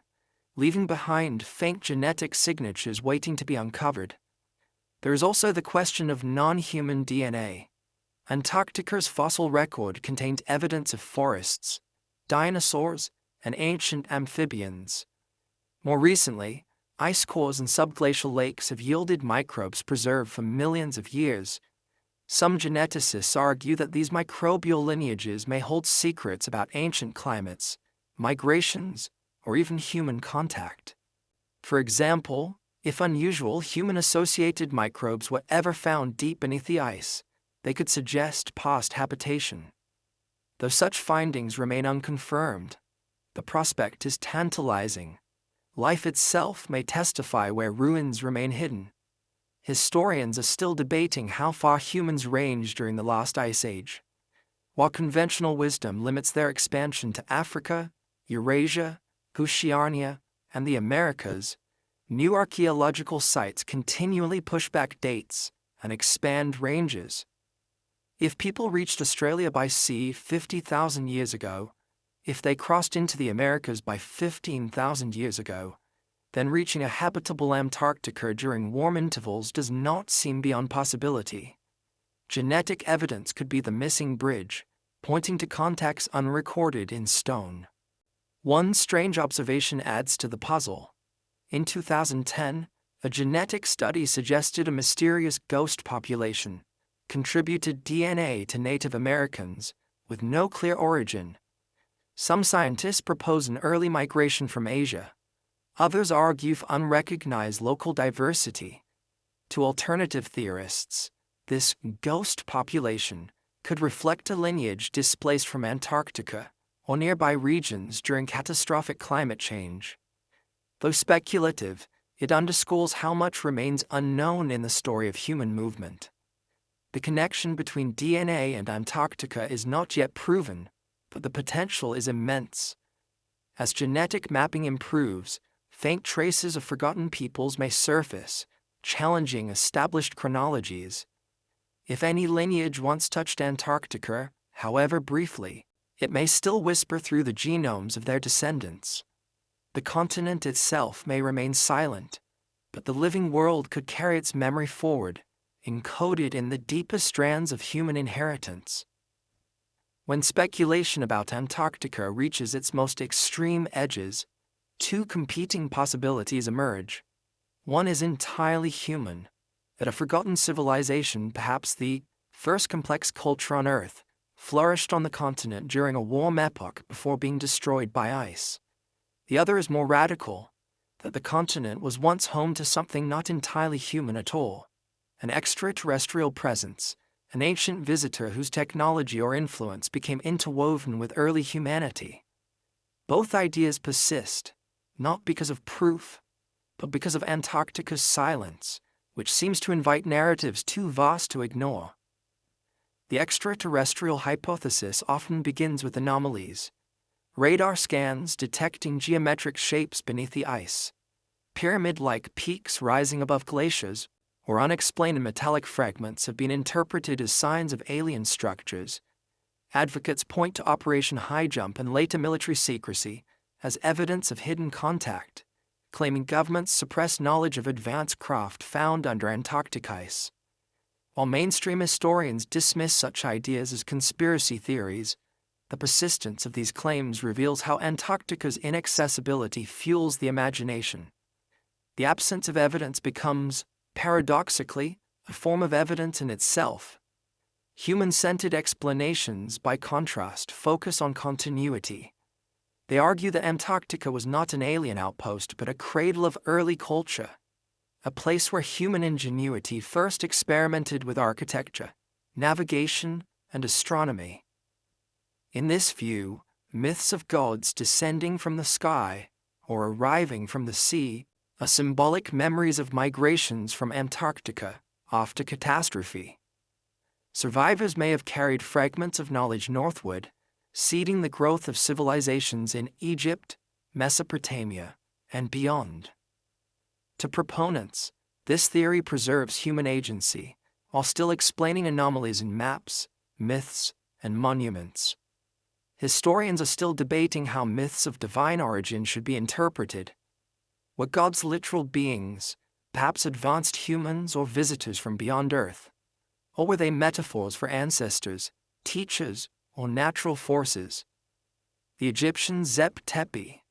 leaving behind faint genetic signatures waiting to be uncovered? There is also the question of non-human DNA. Antarctica's fossil record contained evidence of forests, dinosaurs, and ancient amphibians. More recently, ice cores and subglacial lakes have yielded microbes preserved for millions of years. Some geneticists argue that these microbial lineages may hold secrets about ancient climates, migrations, or even human contact. For example, if unusual human-associated microbes were ever found deep beneath the ice, they could suggest past habitation. Though such findings remain unconfirmed, The prospect is tantalizing. Life itself may testify where ruins remain hidden. Historians are still debating how far humans ranged during the last ice age. While conventional wisdom limits their expansion to Africa, Eurasia, Oceania, and the Americas, new archaeological sites continually push back dates and expand ranges. If people reached Australia by sea 50,000 years ago, if they crossed into the Americas by 15,000 years ago, then reaching a habitable Antarctica during warm intervals does not seem beyond possibility. Genetic evidence could be the missing bridge, pointing to contacts unrecorded in stone. One strange observation adds to the puzzle. In 2010, a genetic study suggested a mysterious ghost population contributed DNA to Native Americans with no clear origin. Some scientists propose an early migration from Asia. Others argue for unrecognized local diversity. To alternative theorists, this ghost population could reflect a lineage displaced from Antarctica or nearby regions during catastrophic climate change. Though speculative, it underscores how much remains unknown in the story of human movement. The connection between DNA and Antarctica is not yet proven, but the potential is immense. As genetic mapping improves, faint traces of forgotten peoples may surface, challenging established chronologies. If any lineage once touched Antarctica, however briefly, it may still whisper through the genomes of their descendants. The continent itself may remain silent, but the living world could carry its memory forward, encoded in the deepest strands of human inheritance. When speculation about Antarctica reaches its most extreme edges, two competing possibilities emerge. One is entirely human, that a forgotten civilization, perhaps the first complex culture on Earth, flourished on the continent during a warm epoch before being destroyed by ice. The other is more radical, that the continent was once home to something not entirely human at all, an extraterrestrial presence, an ancient visitor whose technology or influence became interwoven with early humanity. Both ideas persist, not because of proof, but because of Antarctica's silence, which seems to invite narratives too vast to ignore. The extraterrestrial hypothesis often begins with anomalies. Radar scans detecting geometric shapes beneath the ice, pyramid-like peaks rising above glaciers, or unexplained metallic fragments have been interpreted as signs of alien structures. Advocates point to Operation High Jump and later military secrecy as evidence of hidden contact, claiming governments suppress knowledge of advanced craft found under Antarctic ice. While mainstream historians dismiss such ideas as conspiracy theories, the persistence of these claims reveals how Antarctica's inaccessibility fuels the imagination. The absence of evidence becomes, paradoxically, a form of evidence in itself. Human-centered explanations, by contrast, focus on continuity. They argue that Antarctica was not an alien outpost but a cradle of early culture, a place where human ingenuity first experimented with architecture, navigation, and astronomy. In this view, myths of gods descending from the sky or arriving from the sea are symbolic memories of migrations from Antarctica after catastrophe. Survivors may have carried fragments of knowledge northward, seeding the growth of civilizations in Egypt, Mesopotamia, and beyond. To proponents, this theory preserves human agency, while still explaining anomalies in maps, myths, and monuments. Historians are still debating how myths of divine origin should be interpreted. Were gods literal beings, perhaps advanced humans or visitors from beyond Earth? Or were they metaphors for ancestors, teachers, or natural forces? The Egyptian Zep Tepi,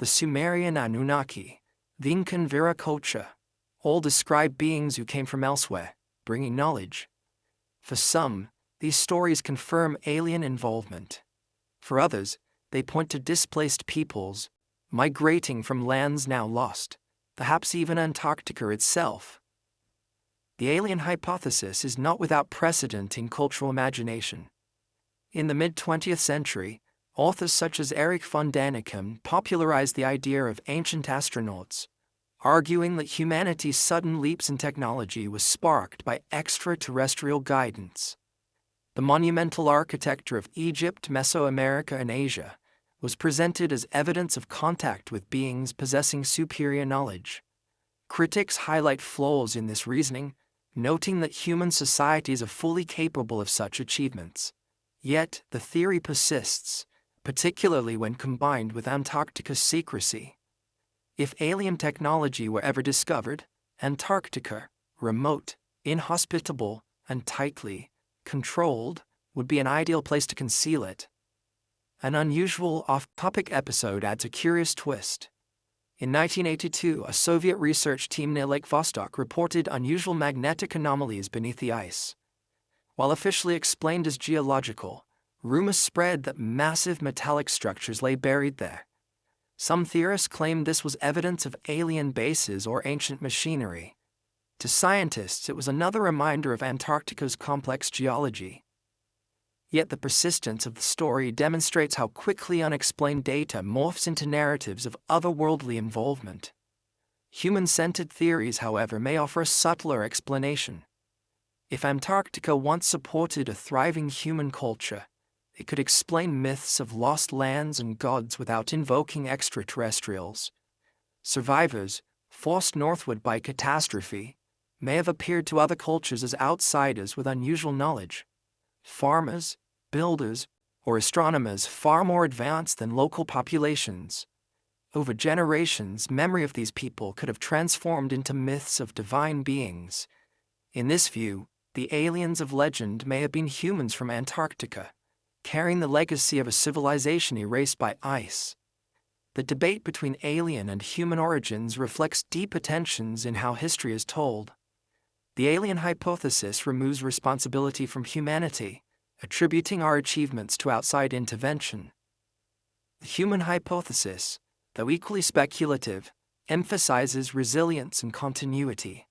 the Sumerian Anunnaki, the Incan Viracocha, all describe beings who came from elsewhere, bringing knowledge. For some, these stories confirm alien involvement. For others, they point to displaced peoples, migrating from lands now lost, perhaps even Antarctica itself. The alien hypothesis is not without precedent in cultural imagination. In the mid-20th century, Authors such as Erich von Däniken popularized the idea of ancient astronauts, arguing that humanity's sudden leaps in technology was sparked by extraterrestrial guidance. The monumental architecture of Egypt, Mesoamerica, and Asia was presented as evidence of contact with beings possessing superior knowledge. Critics highlight flaws in this reasoning, noting that human societies are fully capable of such achievements. Yet, the theory persists, particularly when combined with Antarctica's secrecy. If alien technology were ever discovered, Antarctica, remote, inhospitable, and tightly controlled, would be an ideal place to conceal it. An unusual off-topic episode adds a curious twist. In 1982, a Soviet research team near Lake Vostok reported unusual magnetic anomalies beneath the ice. While officially explained as geological, rumors spread that massive metallic structures lay buried there. Some theorists claimed this was evidence of alien bases or ancient machinery. To scientists, it was another reminder of Antarctica's complex geology. Yet the persistence of the story demonstrates how quickly unexplained data morphs into narratives of otherworldly involvement. Human-centered theories, however, may offer a subtler explanation. If Antarctica once supported a thriving human culture, it could explain myths of lost lands and gods without invoking extraterrestrials. Survivors, forced northward by catastrophe, may have appeared to other cultures as outsiders with unusual knowledge. Farmers, builders, or astronomers far more advanced than local populations. Over generations, memory of these people could have transformed into myths of divine beings. In this view, the aliens of legend may have been humans from Antarctica, carrying the legacy of a civilization erased by ice. The debate between alien and human origins reflects deep tensions in how history is told. The alien hypothesis removes responsibility from humanity, attributing our achievements to outside intervention. The human hypothesis, though equally speculative, emphasizes resilience and continuity,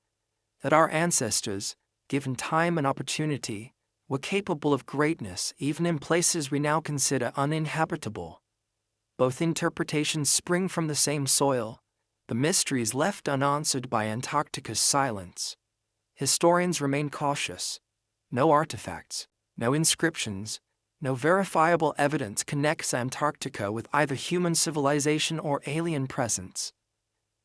that our ancestors, given time and opportunity, were capable of greatness even in places we now consider uninhabitable. Both interpretations spring from the same soil, the mysteries left unanswered by Antarctica's silence. Historians remain cautious. No artifacts, no inscriptions, no verifiable evidence connects Antarctica with either human civilization or alien presence.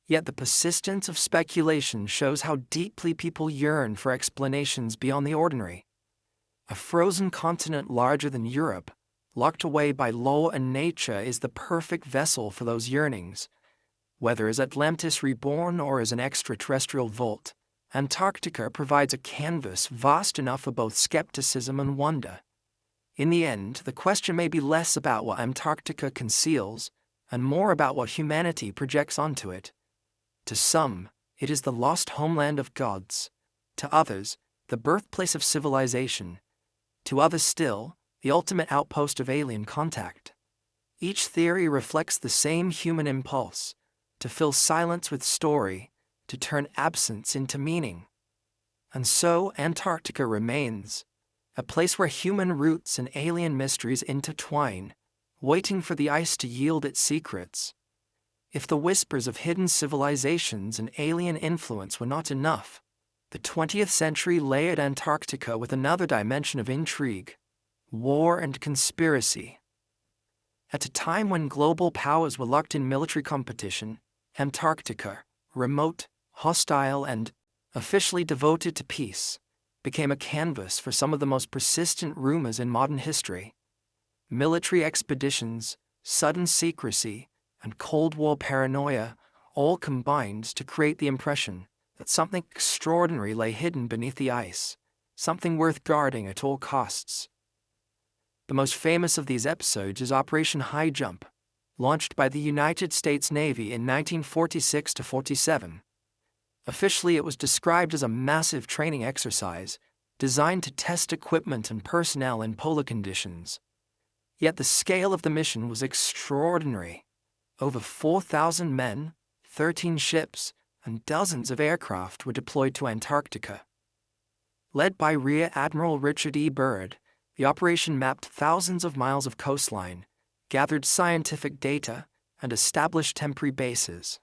Yet the persistence of speculation shows how deeply people yearn for explanations beyond the ordinary. A frozen continent larger than Europe, locked away by law and nature, is the perfect vessel for those yearnings. Whether as Atlantis reborn or as an extraterrestrial vault, Antarctica provides a canvas vast enough for both skepticism and wonder. In the end, the question may be less about what Antarctica conceals and more about what humanity projects onto it. To some, it is the lost homeland of gods. To others, the birthplace of civilization. To others still, the ultimate outpost of alien contact. Each theory reflects the same human impulse, to fill silence with story, to turn absence into meaning. And so Antarctica remains, a place where human roots and alien mysteries intertwine, waiting for the ice to yield its secrets. If the whispers of hidden civilizations and alien influence were not enough, the 20th century layered Antarctica with another dimension of intrigue, war and conspiracy. At a time when global powers were locked in military competition, Antarctica, remote, hostile, and officially devoted to peace, became a canvas for some of the most persistent rumors in modern history. Military expeditions, sudden secrecy, and Cold War paranoia all combined to create the impression that something extraordinary lay hidden beneath the ice, something worth guarding at all costs. The most famous of these episodes is Operation High Jump, launched by the United States Navy in 1946-47. Officially, it was described as a massive training exercise designed to test equipment and personnel in polar conditions. Yet the scale of the mission was extraordinary. Over 4,000 men, 13 ships, and dozens of aircraft were deployed to Antarctica. Led by Rear Admiral Richard E. Byrd, the operation mapped thousands of miles of coastline, gathered scientific data, and established temporary bases.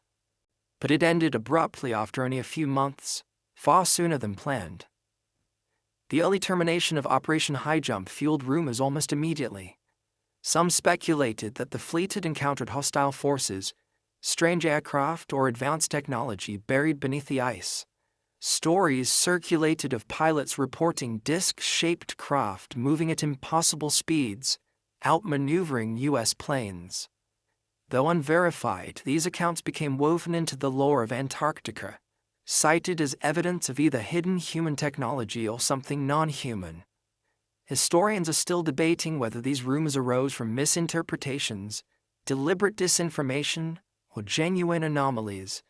But it ended abruptly after only a few months, far sooner than planned. The early termination of Operation High Jump fueled rumors almost immediately. Some speculated that the fleet had encountered hostile forces, strange aircraft, or advanced technology buried beneath the ice. Stories circulated of pilots reporting disc-shaped craft moving at impossible speeds, outmaneuvering U.S. planes. Though unverified, these accounts became woven into the lore of Antarctica, cited as evidence of either hidden human technology or something non-human. Historians are still debating whether these rumors arose from misinterpretations, deliberate disinformation, or genuine anomalies.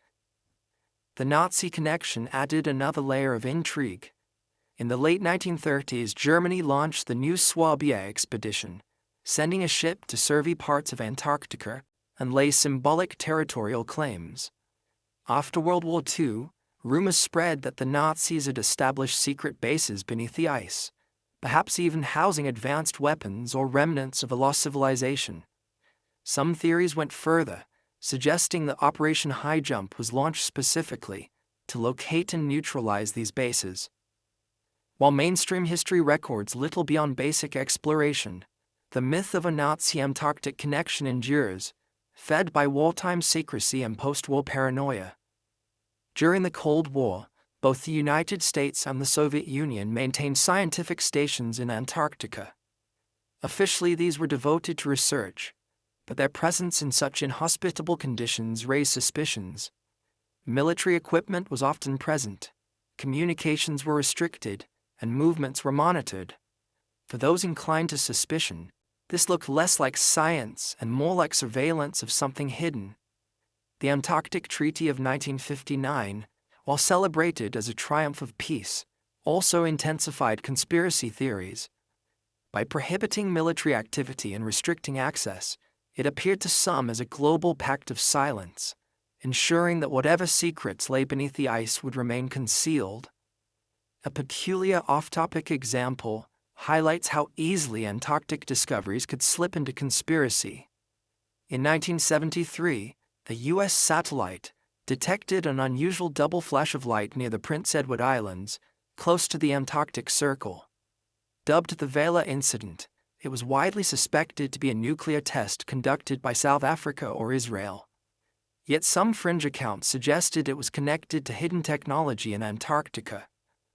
The Nazi connection added another layer of intrigue. In the late 1930s, Germany launched the New Swabia expedition, sending a ship to survey parts of Antarctica and lay symbolic territorial claims. After World War II, rumors spread that the Nazis had established secret bases beneath the ice, perhaps even housing advanced weapons or remnants of a lost civilization. Some theories went further, suggesting that Operation High Jump was launched specifically to locate and neutralize these bases. While mainstream history records little beyond basic exploration, the myth of a Nazi-Antarctic connection endures, fed by wartime secrecy and post-war paranoia. During the Cold War, both the United States and the Soviet Union maintained scientific stations in Antarctica. Officially, these were devoted to research, but their presence in such inhospitable conditions raised suspicions. Military equipment was often present, communications were restricted, and movements were monitored. For those inclined to suspicion, this looked less like science and more like surveillance of something hidden. The Antarctic Treaty of 1959, while celebrated as a triumph of peace, also intensified conspiracy theories. By prohibiting military activity and restricting access, it appeared to some as a global pact of silence, ensuring that whatever secrets lay beneath the ice would remain concealed. A peculiar off-topic example highlights how easily Antarctic discoveries could slip into conspiracy. In 1973, a U.S. satellite detected an unusual double flash of light near the Prince Edward Islands, close to the Antarctic Circle. Dubbed the Vela Incident, it was widely suspected to be a nuclear test conducted by South Africa or Israel. Yet some fringe accounts suggested it was connected to hidden technology in Antarctica,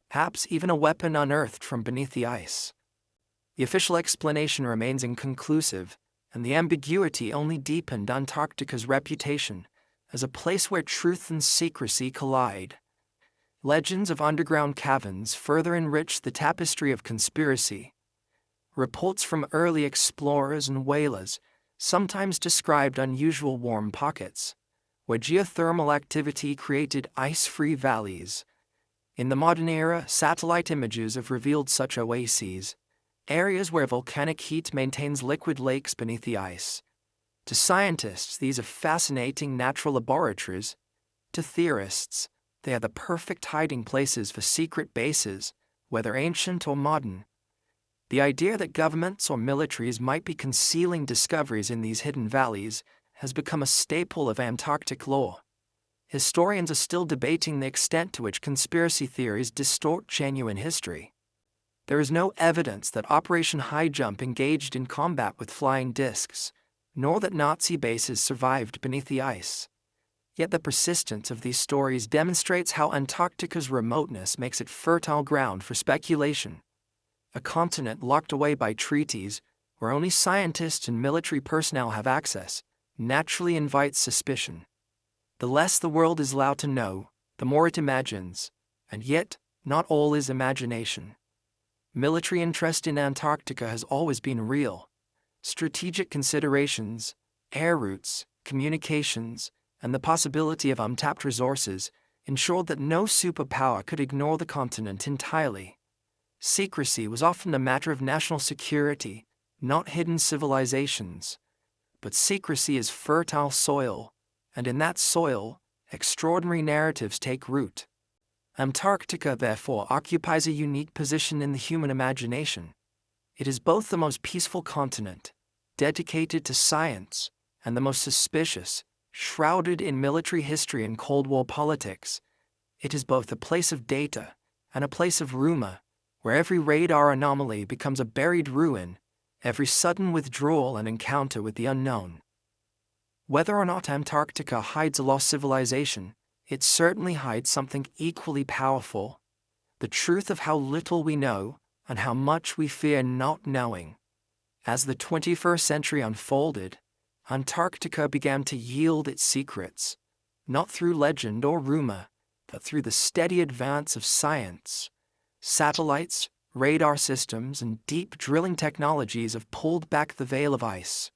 perhaps even a weapon unearthed from beneath the ice. The official explanation remains inconclusive, and the ambiguity only deepened Antarctica's reputation as a place where truth and secrecy collide. Legends of underground caverns further enriched the tapestry of conspiracy. Reports from early explorers and whalers sometimes described unusual warm pockets, where geothermal activity created ice-free valleys. In the modern era, satellite images have revealed such oases, areas where volcanic heat maintains liquid lakes beneath the ice. To scientists, these are fascinating natural laboratories. To theorists, they are the perfect hiding places for secret bases, whether ancient or modern. The idea that governments or militaries might be concealing discoveries in these hidden valleys has become a staple of Antarctic lore. Historians are still debating the extent to which conspiracy theories distort genuine history. There is no evidence that Operation High Jump engaged in combat with flying discs, nor that Nazi bases survived beneath the ice. Yet the persistence of these stories demonstrates how Antarctica's remoteness makes it fertile ground for speculation. A continent locked away by treaties, where only scientists and military personnel have access, naturally invites suspicion. The less the world is allowed to know, the more it imagines, and yet, not all is imagination. Military interest in Antarctica has always been real. Strategic considerations, air routes, communications, and the possibility of untapped resources ensured that no superpower could ignore the continent entirely. Secrecy was often a matter of national security, not hidden civilizations. But secrecy is fertile soil, and in that soil, extraordinary narratives take root. Antarctica, therefore, occupies a unique position in the human imagination. It is both the most peaceful continent, dedicated to science, and the most suspicious, shrouded in military history and Cold War politics. It is both a place of data and a place of rumor, where every radar anomaly becomes a buried ruin, every sudden withdrawal an encounter with the unknown. Whether or not Antarctica hides a lost civilization, it certainly hides something equally powerful: the truth of how little we know and how much we fear not knowing. As the 21st century unfolded, Antarctica began to yield its secrets, not through legend or rumor, but through the steady advance of science. Satellites, radar systems, and deep drilling technologies have pulled back the veil of ice,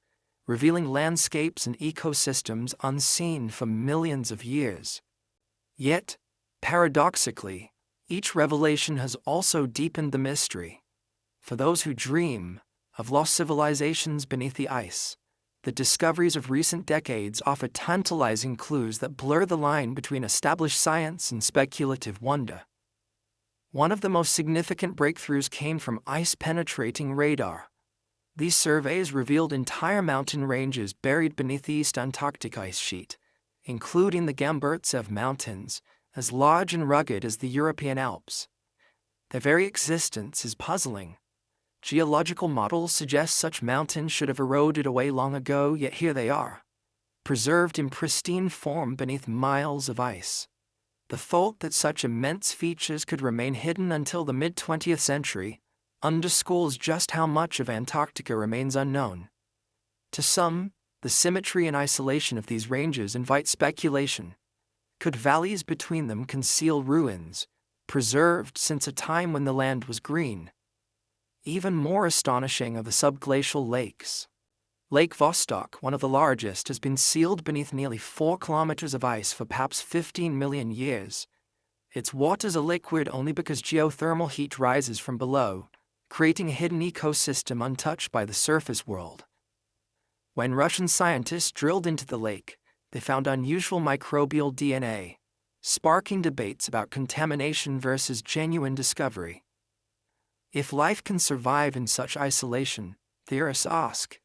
revealing landscapes and ecosystems unseen for millions of years. Yet, paradoxically, each revelation has also deepened the mystery. For those who dream of lost civilizations beneath the ice, the discoveries of recent decades offer tantalizing clues that blur the line between established science and speculative wonder. One of the most significant breakthroughs came from ice-penetrating radar. These surveys revealed entire mountain ranges buried beneath the East Antarctic ice sheet, including the Gamburtsev Mountains, as large and rugged as the European Alps. Their very existence is puzzling. Geological models suggest such mountains should have eroded away long ago, yet here they are, preserved in pristine form beneath miles of ice. The thought that such immense features could remain hidden until the mid-20th century underscores just how much of Antarctica remains unknown. To some, the symmetry and isolation of these ranges invite speculation. Could valleys between them conceal ruins, preserved since a time when the land was green? Even more astonishing are the subglacial lakes. Lake Vostok, one of the largest, has been sealed beneath nearly 4 kilometers of ice for perhaps 15 million years. Its waters are liquid only because geothermal heat rises from below, creating a hidden ecosystem untouched by the surface world. When Russian scientists drilled into the lake, they found unusual microbial DNA, sparking debates about contamination versus genuine discovery. If life can survive in such isolation, theorists ask,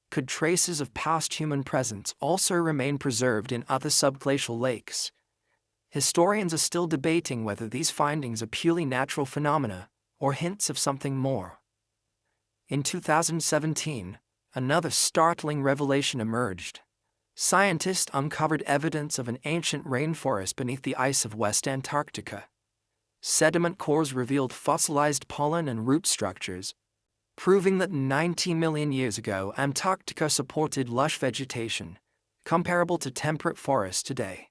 could traces of past human presence also remain preserved in other subglacial lakes? Historians are still debating whether these findings are purely natural phenomena or hints of something more. In 2017, another startling revelation emerged. Scientists uncovered evidence of an ancient rainforest beneath the ice of West Antarctica. Sediment cores revealed fossilized pollen and root structures, proving that 90 million years ago Antarctica supported lush vegetation, comparable to temperate forests today.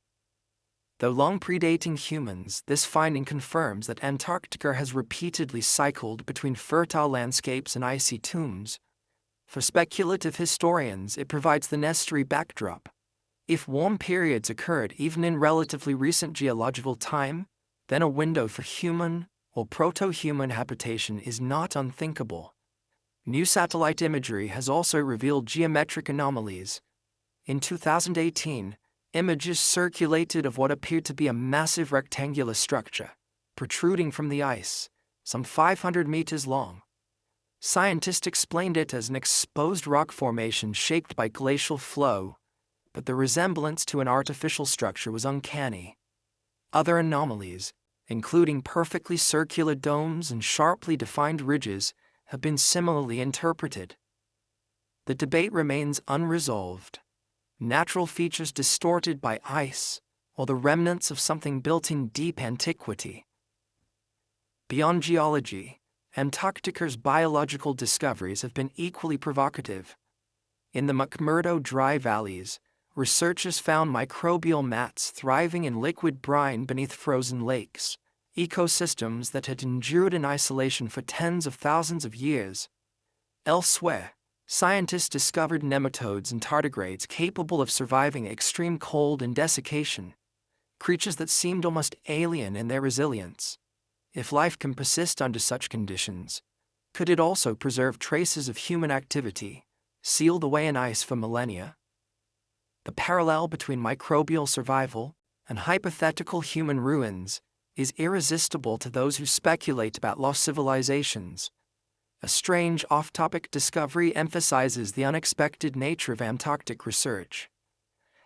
Though long predating humans, this finding confirms that Antarctica has repeatedly cycled between fertile landscapes and icy tombs. For speculative historians, it provides the necessary backdrop. If warm periods occurred even in relatively recent geological time, then a window for human or proto-human habitation is not unthinkable. New satellite imagery has also revealed geometric anomalies. In 2018, images circulated of what appeared to be a massive rectangular structure, protruding from the ice, some 500 meters long. Scientists explained it as an exposed rock formation shaped by glacial flow, but the resemblance to an artificial structure was uncanny. Other anomalies, including perfectly circular domes and sharply defined ridges, have been similarly interpreted. The debate remains unresolved. Natural features distorted by ice, or the remnants of something built in deep antiquity. Beyond geology, Antarctica's biological discoveries have been equally provocative. In the McMurdo dry valleys, researchers found microbial mats thriving in liquid brine beneath frozen lakes, ecosystems that had endured in isolation for tens of thousands of years. Elsewhere, scientists discovered nematodes and tardigrades capable of surviving extreme cold and desiccation, creatures that seemed almost alien in their resilience. If life can persist under such conditions, could it also preserve traces of human activity, sealed away in ice for millennia? The parallel between microbial survival and hypothetical human ruins is irresistible to those who speculate about lost civilizations. A strange off-topic discovery emphasizes the unexpected nature of Antarctic research.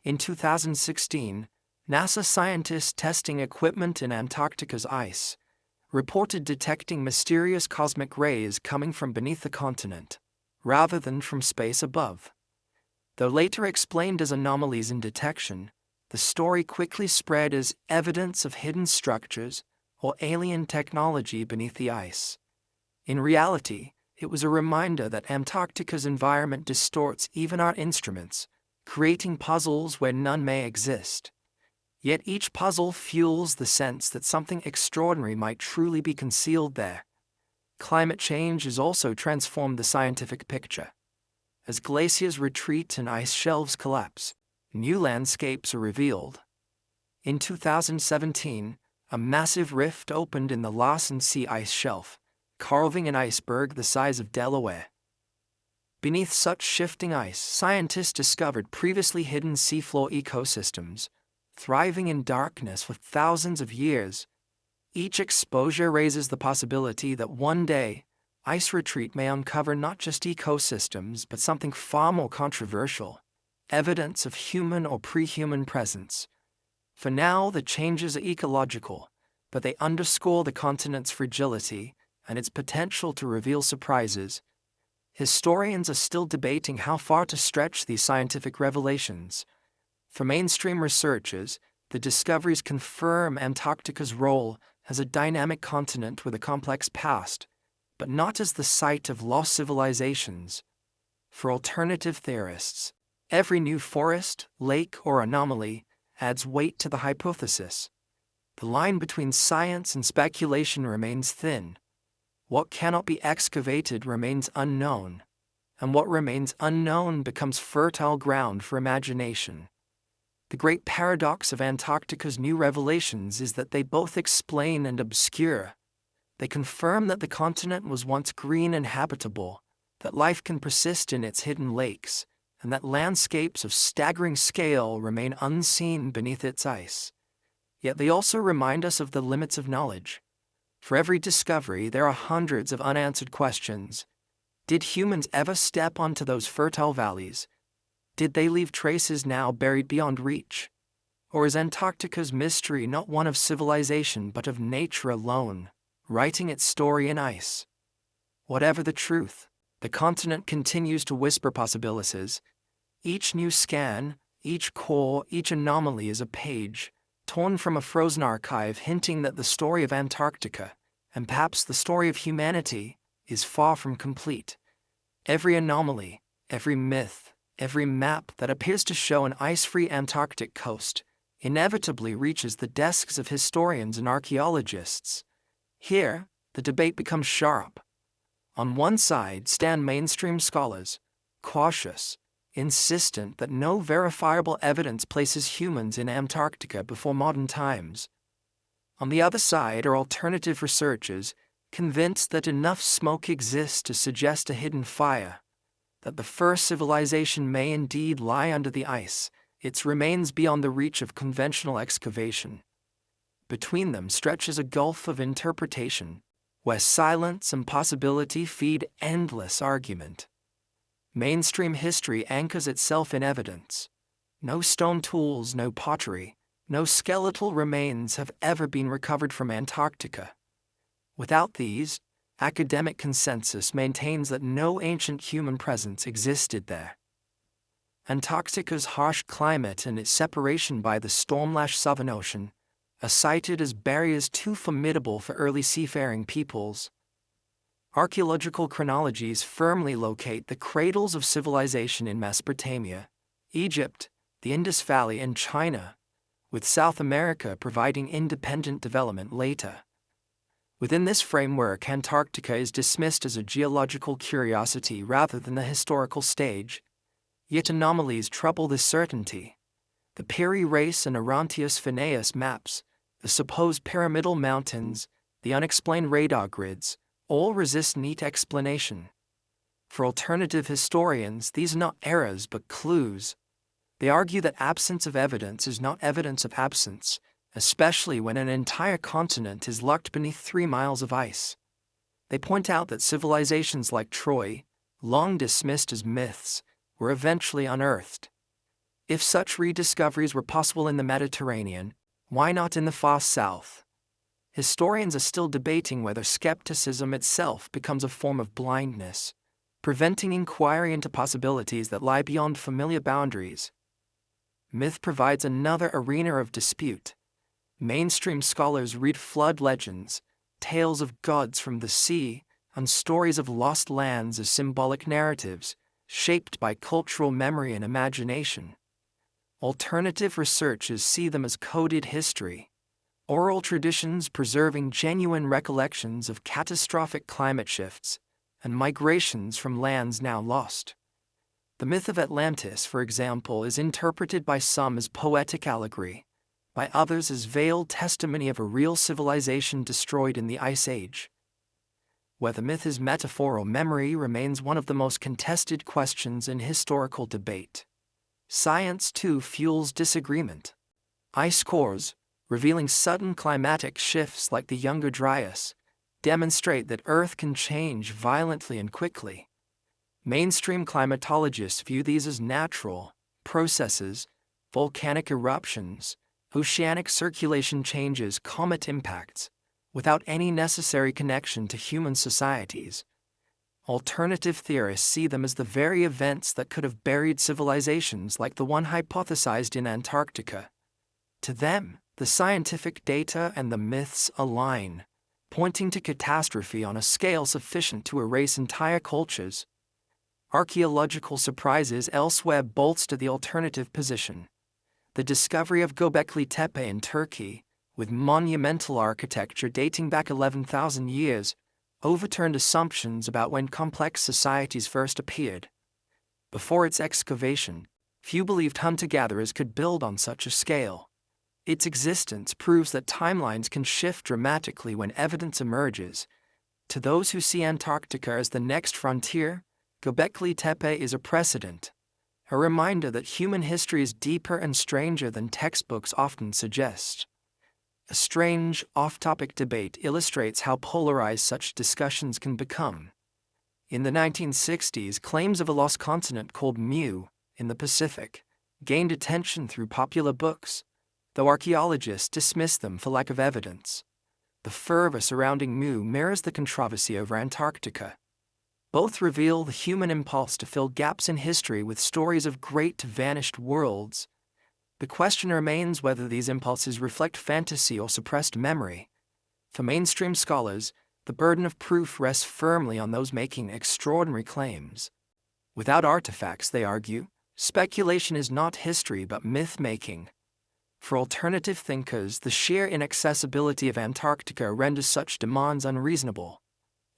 In 2016, NASA scientists testing equipment in Antarctica's ice reported detecting mysterious cosmic rays coming from beneath the continent, rather than from space above. Though later explained as anomalies in detection, the story quickly spread as evidence of hidden structures or alien technology beneath the ice. In reality, it was a reminder that Antarctica's environment distorts even our instruments, creating puzzles where none may exist. Yet each puzzle fuels the sense that something extraordinary might truly be concealed there. Climate change has also transformed the scientific picture. As glaciers retreat and ice shelves collapse, new landscapes are revealed. In 2017, a massive rift opened in the Larsen Sea ice shelf, carving an iceberg the size of Delaware. Beneath such shifting ice, scientists discovered previously hidden seafloor ecosystems, thriving in darkness for thousands of years. Each exposure raises the possibility that one day, ice retreat may uncover not just ecosystems but something far more controversial, evidence of human or pre-human presence. For now, the changes are ecological, but they underscore the continent's fragility and its potential to reveal surprises. Historians are still debating how far to stretch these scientific revelations. For mainstream researchers, the discoveries confirm Antarctica's role as a dynamic continent with a complex past, but not as the site of lost civilizations. For alternative theorists, every new forest, lake, or anomaly adds weight to the hypothesis. The line between science and speculation remains thin. What cannot be excavated remains unknown, and what remains unknown becomes fertile ground for imagination. The great paradox of Antarctica's new revelations is that they both explain and obscure. They confirm that the continent was once green and habitable, that life can persist in its hidden lakes, and that landscapes of staggering scale remain unseen beneath its ice. Yet they also remind us of the limits of knowledge. For every discovery, there are hundreds of unanswered questions. Did humans ever step onto those fertile valleys? Did they leave traces now buried beyond reach? Or is Antarctica's mystery not one of civilization but of nature alone, writing its story in ice? Whatever the truth, the continent continues to whisper possibilities. Each new scan, each core, each anomaly is a page, torn from a frozen archive hinting that the story of Antarctica, and perhaps the story of humanity, is far from complete. Every anomaly, every myth, every map that appears to show an ice-free Antarctic coast inevitably reaches the desks of historians and archaeologists. Here, the debate becomes sharp. On one side stand mainstream scholars, cautious, insistent that no verifiable evidence places humans in Antarctica before modern times. On the other side are alternative researchers, convinced that enough smoke exists to suggest a hidden fire, that the first civilization may indeed lie under the ice, its remains beyond the reach of conventional excavation. Between them stretches a gulf of interpretation, where silence and possibility feed endless argument. Mainstream history anchors itself in evidence. No stone tools, no pottery, no skeletal remains have ever been recovered from Antarctica. Without these, academic consensus maintains that no ancient human presence existed there. Antarctica's harsh climate and its separation by the storm-lashed Southern Ocean are cited as barriers too formidable for early seafaring peoples. Archaeological chronologies firmly locate the cradles of civilization in Mesopotamia, Egypt, the Indus Valley, and China, with South America providing independent development later. Within this framework, Antarctica is dismissed as a geological curiosity rather than the historical stage. Yet anomalies trouble this certainty. The Piri Reis and Orontius Phineus maps, the supposed pyramidal mountains, the unexplained radar grids, all resist neat explanation. For alternative historians, these are not errors but clues. They argue that absence of evidence is not evidence of absence, especially when an entire continent is locked beneath 3 miles of ice. They point out that civilizations like Troy, long dismissed as myths, were eventually unearthed. If such rediscoveries were possible in the Mediterranean, why not in the far south? Historians are still debating whether skepticism itself becomes a form of blindness, preventing inquiry into possibilities that lie beyond familiar boundaries. Myth provides another arena of dispute. Mainstream scholars read flood legends, tales of gods from the sea, and stories of lost lands as symbolic narratives, shaped by cultural memory and imagination. Alternative researchers see them as coded history, oral traditions preserving genuine recollections of catastrophic climate shifts and migrations from lands now lost. The myth of Atlantis, for example, is interpreted by some as poetic allegory, by others as veiled testimony of a real civilization destroyed in the Ice Age. Whether myth is metaphor or memory remains one of the most contested questions in historical debate. Science, too, fuels disagreement. Ice cores, revealing sudden climatic shifts like the Younger Dryas, demonstrate that Earth can change violently and quickly. Mainstream climatologists view these as natural processes, volcanic eruptions, oceanic circulation changes, comet impacts, without any necessary connection to human societies. Alternative theorists see them as the very events that could have buried civilizations like the one hypothesized in Antarctica. To them, the scientific data and the myths align, pointing to catastrophe on a scale sufficient to erase entire cultures. Archaeological surprises elsewhere bolster the alternative position. The discovery of Göbekli Tepe in Turkey, with monumental architecture dating back 11,000 years, overturned assumptions about when complex societies first appeared. Before its excavation, few believed hunter-gatherers could build on such a scale. Its existence proves that timelines can shift dramatically when evidence emerges. To those who see Antarctica as the next frontier, Göbekli Tepe is a precedent, a reminder that human history is deeper and stranger than textbooks often suggest. A strange, off-topic debate illustrates how polarized such discussions can become. In the 1960s, claims of a lost continent called Mu, in the Pacific, gained attention through popular books, though archaeologists dismissed them for lack of evidence. The fervor surrounding Mu mirrors the controversy over Antarctica. Both reveal the human impulse to fill gaps in history with stories of great vanished worlds. The question remains whether these impulses reflect fantasy or suppressed memory. For mainstream scholars, the burden of proof rests firmly on those making extraordinary claims. Without artifacts, they argue, speculation is not history but myth-making. For alternative thinkers, the sheer inaccessibility of Antarctica renders such demands unreasonable.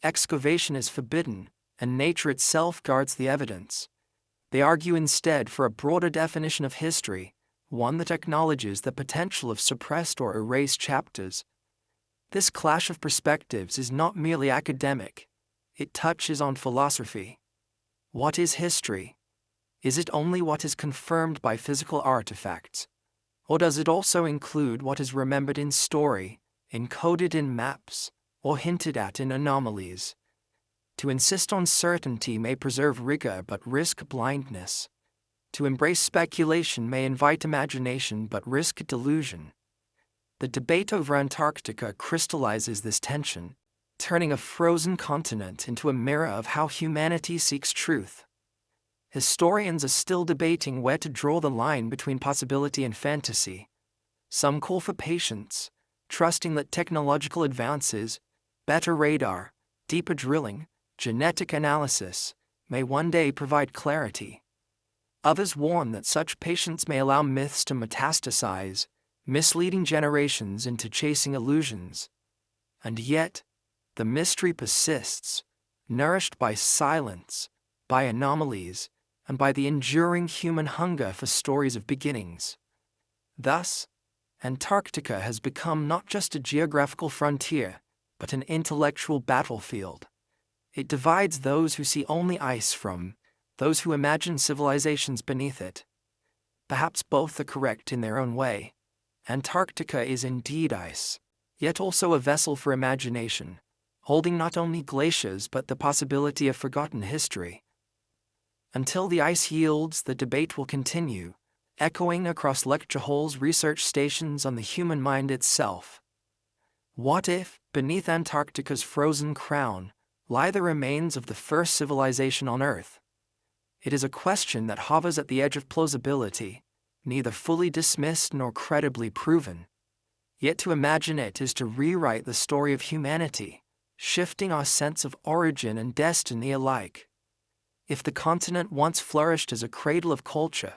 Excavation is forbidden, and nature itself guards the evidence. They argue instead for a broader definition of history, one that acknowledges the potential of suppressed or erased chapters. This clash of perspectives is not merely academic, it touches on philosophy. What is history? Is it only what is confirmed by physical artifacts? Or does it also include what is remembered in story, encoded in maps, or hinted at in anomalies? To insist on certainty may preserve rigor but risk blindness. To embrace speculation may invite imagination but risk delusion. The debate over Antarctica crystallizes this tension, turning a frozen continent into a mirror of how humanity seeks truth. Historians are still debating where to draw the line between possibility and fantasy. Some call for patience, trusting that technological advances, better radar, deeper drilling, genetic analysis, may one day provide clarity. Others warn that such patience may allow myths to metastasize, misleading generations into chasing illusions. And yet, the mystery persists, nourished by silence, by anomalies, and by the enduring human hunger for stories of beginnings. Thus, Antarctica has become not just a geographical frontier, but an intellectual battlefield. It divides those who see only ice from those who imagine civilizations beneath it. Perhaps both are correct in their own way. Antarctica is indeed ice, yet also a vessel for imagination, holding not only glaciers but the possibility of forgotten history. Until the ice yields, the debate will continue, echoing across lecture halls, research stations, on the human mind itself. What if, beneath Antarctica's frozen crown, lie the remains of the first civilization on Earth? It is a question that hovers at the edge of plausibility, neither fully dismissed nor credibly proven. Yet to imagine it is to rewrite the story of humanity, shifting our sense of origin and destiny alike. If the continent once flourished as a cradle of culture,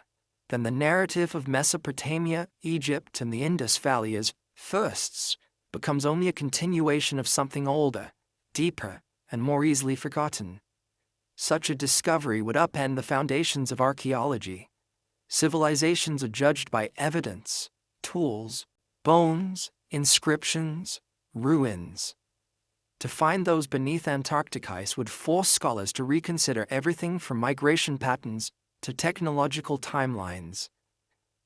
then the narrative of Mesopotamia, Egypt, and the Indus Valley as firsts becomes only a continuation of something older, deeper, and more easily forgotten. Such a discovery would upend the foundations of archaeology. Civilizations are judged by evidence, tools, bones, inscriptions, ruins. To find those beneath Antarctic ice would force scholars to reconsider everything from migration patterns to technological timelines.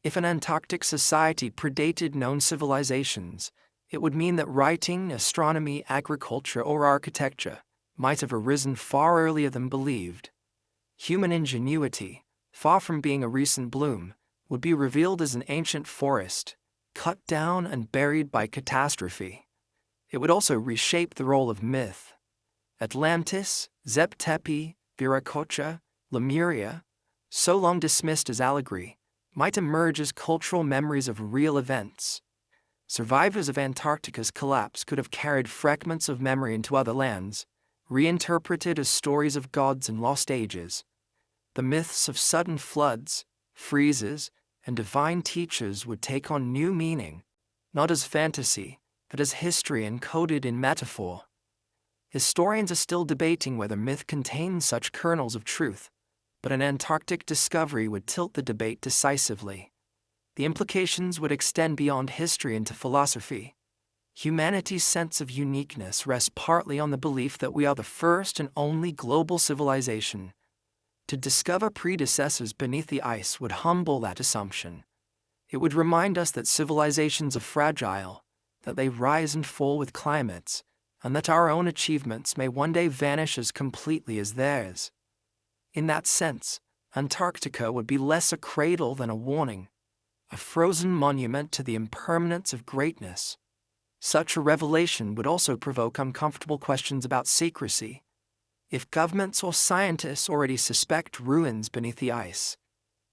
If an Antarctic society predated known civilizations, it would mean that writing, astronomy, agriculture, or architecture might have arisen far earlier than believed. Human ingenuity, far from being a recent bloom, would be revealed as an ancient forest, cut down and buried by catastrophe. It would also reshape the role of myth. Atlantis, Zep Tepi, Viracocha, Lemuria, so long dismissed as allegory, might emerge as cultural memories of real events. Survivors of Antarctica's collapse could have carried fragments of memory into other lands, reinterpreted as stories of gods and lost ages. The myths of sudden floods, freezes, and divine teachers would take on new meaning, not as fantasy, but as history encoded in metaphor. Historians are still debating whether myth contains such kernels of truth, but an Antarctic discovery would tilt the debate decisively. The implications would extend beyond history into philosophy. Humanity's sense of uniqueness rests partly on the belief that we are the first and only global civilization. To discover predecessors beneath the ice would humble that assumption. It would remind us that civilizations are fragile, that they rise and fall with climates, and that our own achievements may one day vanish as completely as theirs. In that sense, Antarctica would be less a cradle than a warning, a frozen monument to the impermanence of greatness. Such a revelation would also provoke uncomfortable questions about secrecy. If governments or scientists already suspect ruins beneath the ice,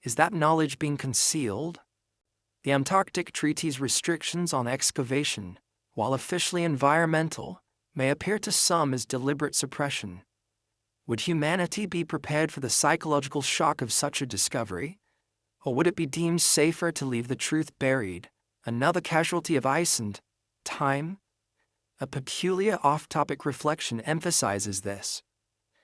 is that knowledge being concealed? The Antarctic Treaty's restrictions on excavation, while officially environmental, may appear to some as deliberate suppression. Would humanity be prepared for the psychological shock of such a discovery? Or would it be deemed safer to leave the truth buried, another casualty of ice and time? A peculiar off-topic reflection emphasizes this.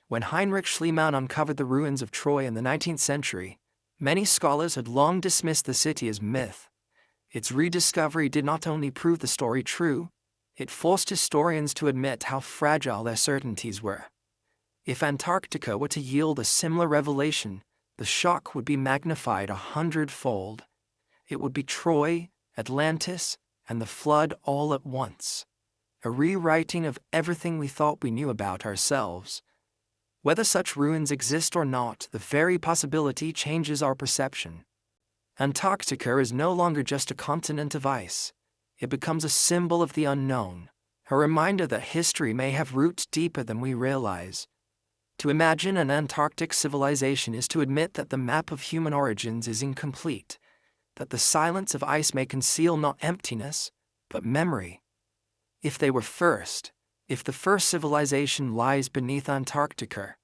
When Heinrich Schliemann uncovered the ruins of Troy in the 19th century, many scholars had long dismissed the city as myth. Its rediscovery did not only prove the story true, it forced historians to admit how fragile their certainties were. If Antarctica were to yield a similar revelation, the shock would be magnified 100-fold. It would be Troy, Atlantis, and the flood all at once. A rewriting of everything we thought we knew about ourselves. Whether such ruins exist or not, the very possibility changes our perception. Antarctica is no longer just a continent of ice. It becomes a symbol of the unknown, a reminder that history may have roots deeper than we realize. To imagine an Antarctic civilization is to admit that the map of human origins is incomplete, that the silence of ice may conceal not emptiness, but memory. If they were first, if the first civilization lies beneath Antarctica,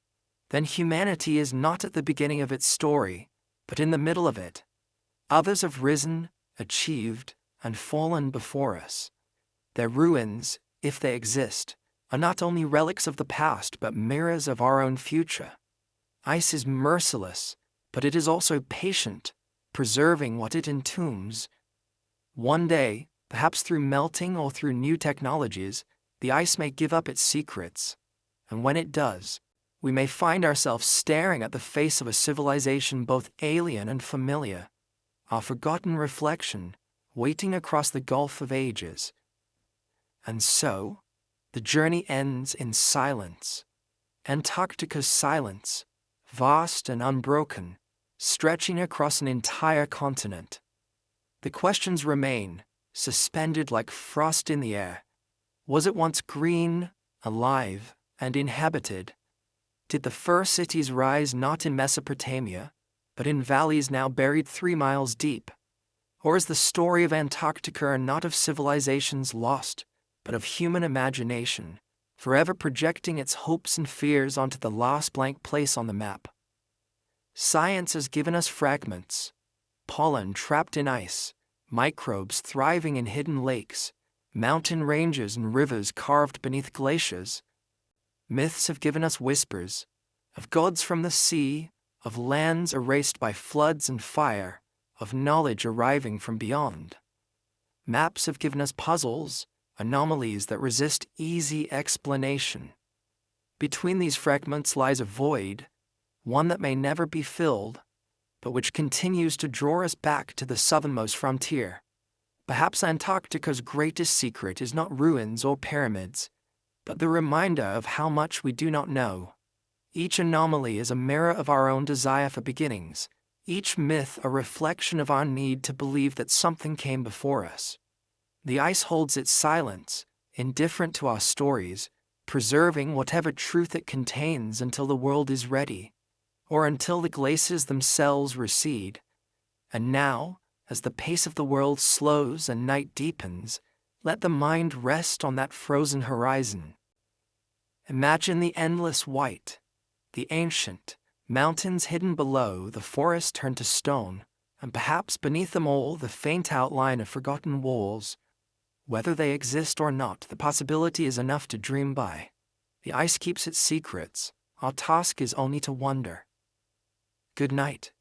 then humanity is not at the beginning of its story, but in the middle of it. Others have risen, achieved, and fallen before us. Their ruins, if they exist, are not only relics of the past but mirrors of our own future. Ice is merciless, but it is also patient, preserving what it entombs. One day, perhaps through melting or through new technologies, the ice may give up its secrets, and when it does, we may find ourselves staring at the face of a civilization both alien and familiar, our forgotten reflection, waiting across the gulf of ages. And so, The journey ends in silence. Antarctica's silence, vast and unbroken, stretching across an entire continent. The questions remain, suspended like frost in the air. Was it once green, alive, and inhabited? Did the fur cities rise not in Mesopotamia, but in valleys now buried 3 miles deep? Or is the story of Antarctica not of civilizations lost, but of human imagination, forever projecting its hopes and fears onto the last blank place on the map? Science has given us fragments: pollen trapped in ice, microbes thriving in hidden lakes, mountain ranges and rivers carved beneath glaciers. Myths have given us whispers of gods from the sea, of lands erased by floods and fire, of knowledge arriving from beyond. Maps have given us puzzles, anomalies that resist easy explanation. Between these fragments lies a void, one that may never be filled, but which continues to draw us back to the southernmost frontier. Perhaps Antarctica's greatest secret is not ruins or pyramids, but the reminder of how much we do not know. Each anomaly is a mirror of our own desire for beginnings, each myth a reflection of our need to believe that something came before us. The ice holds its silence, indifferent to our stories, preserving whatever truth it contains until the world is ready, or until the glaciers themselves recede. And now, as the pace of the world slows and night deepens, let the mind rest on that frozen horizon. Imagine the endless white, the ancient, mountains hidden below, the forest turned to stone, and perhaps beneath them all the faint outline of forgotten walls. Whether they exist or not, the possibility is enough to dream by. The ice keeps its secrets. Our task is only to wonder. Good night.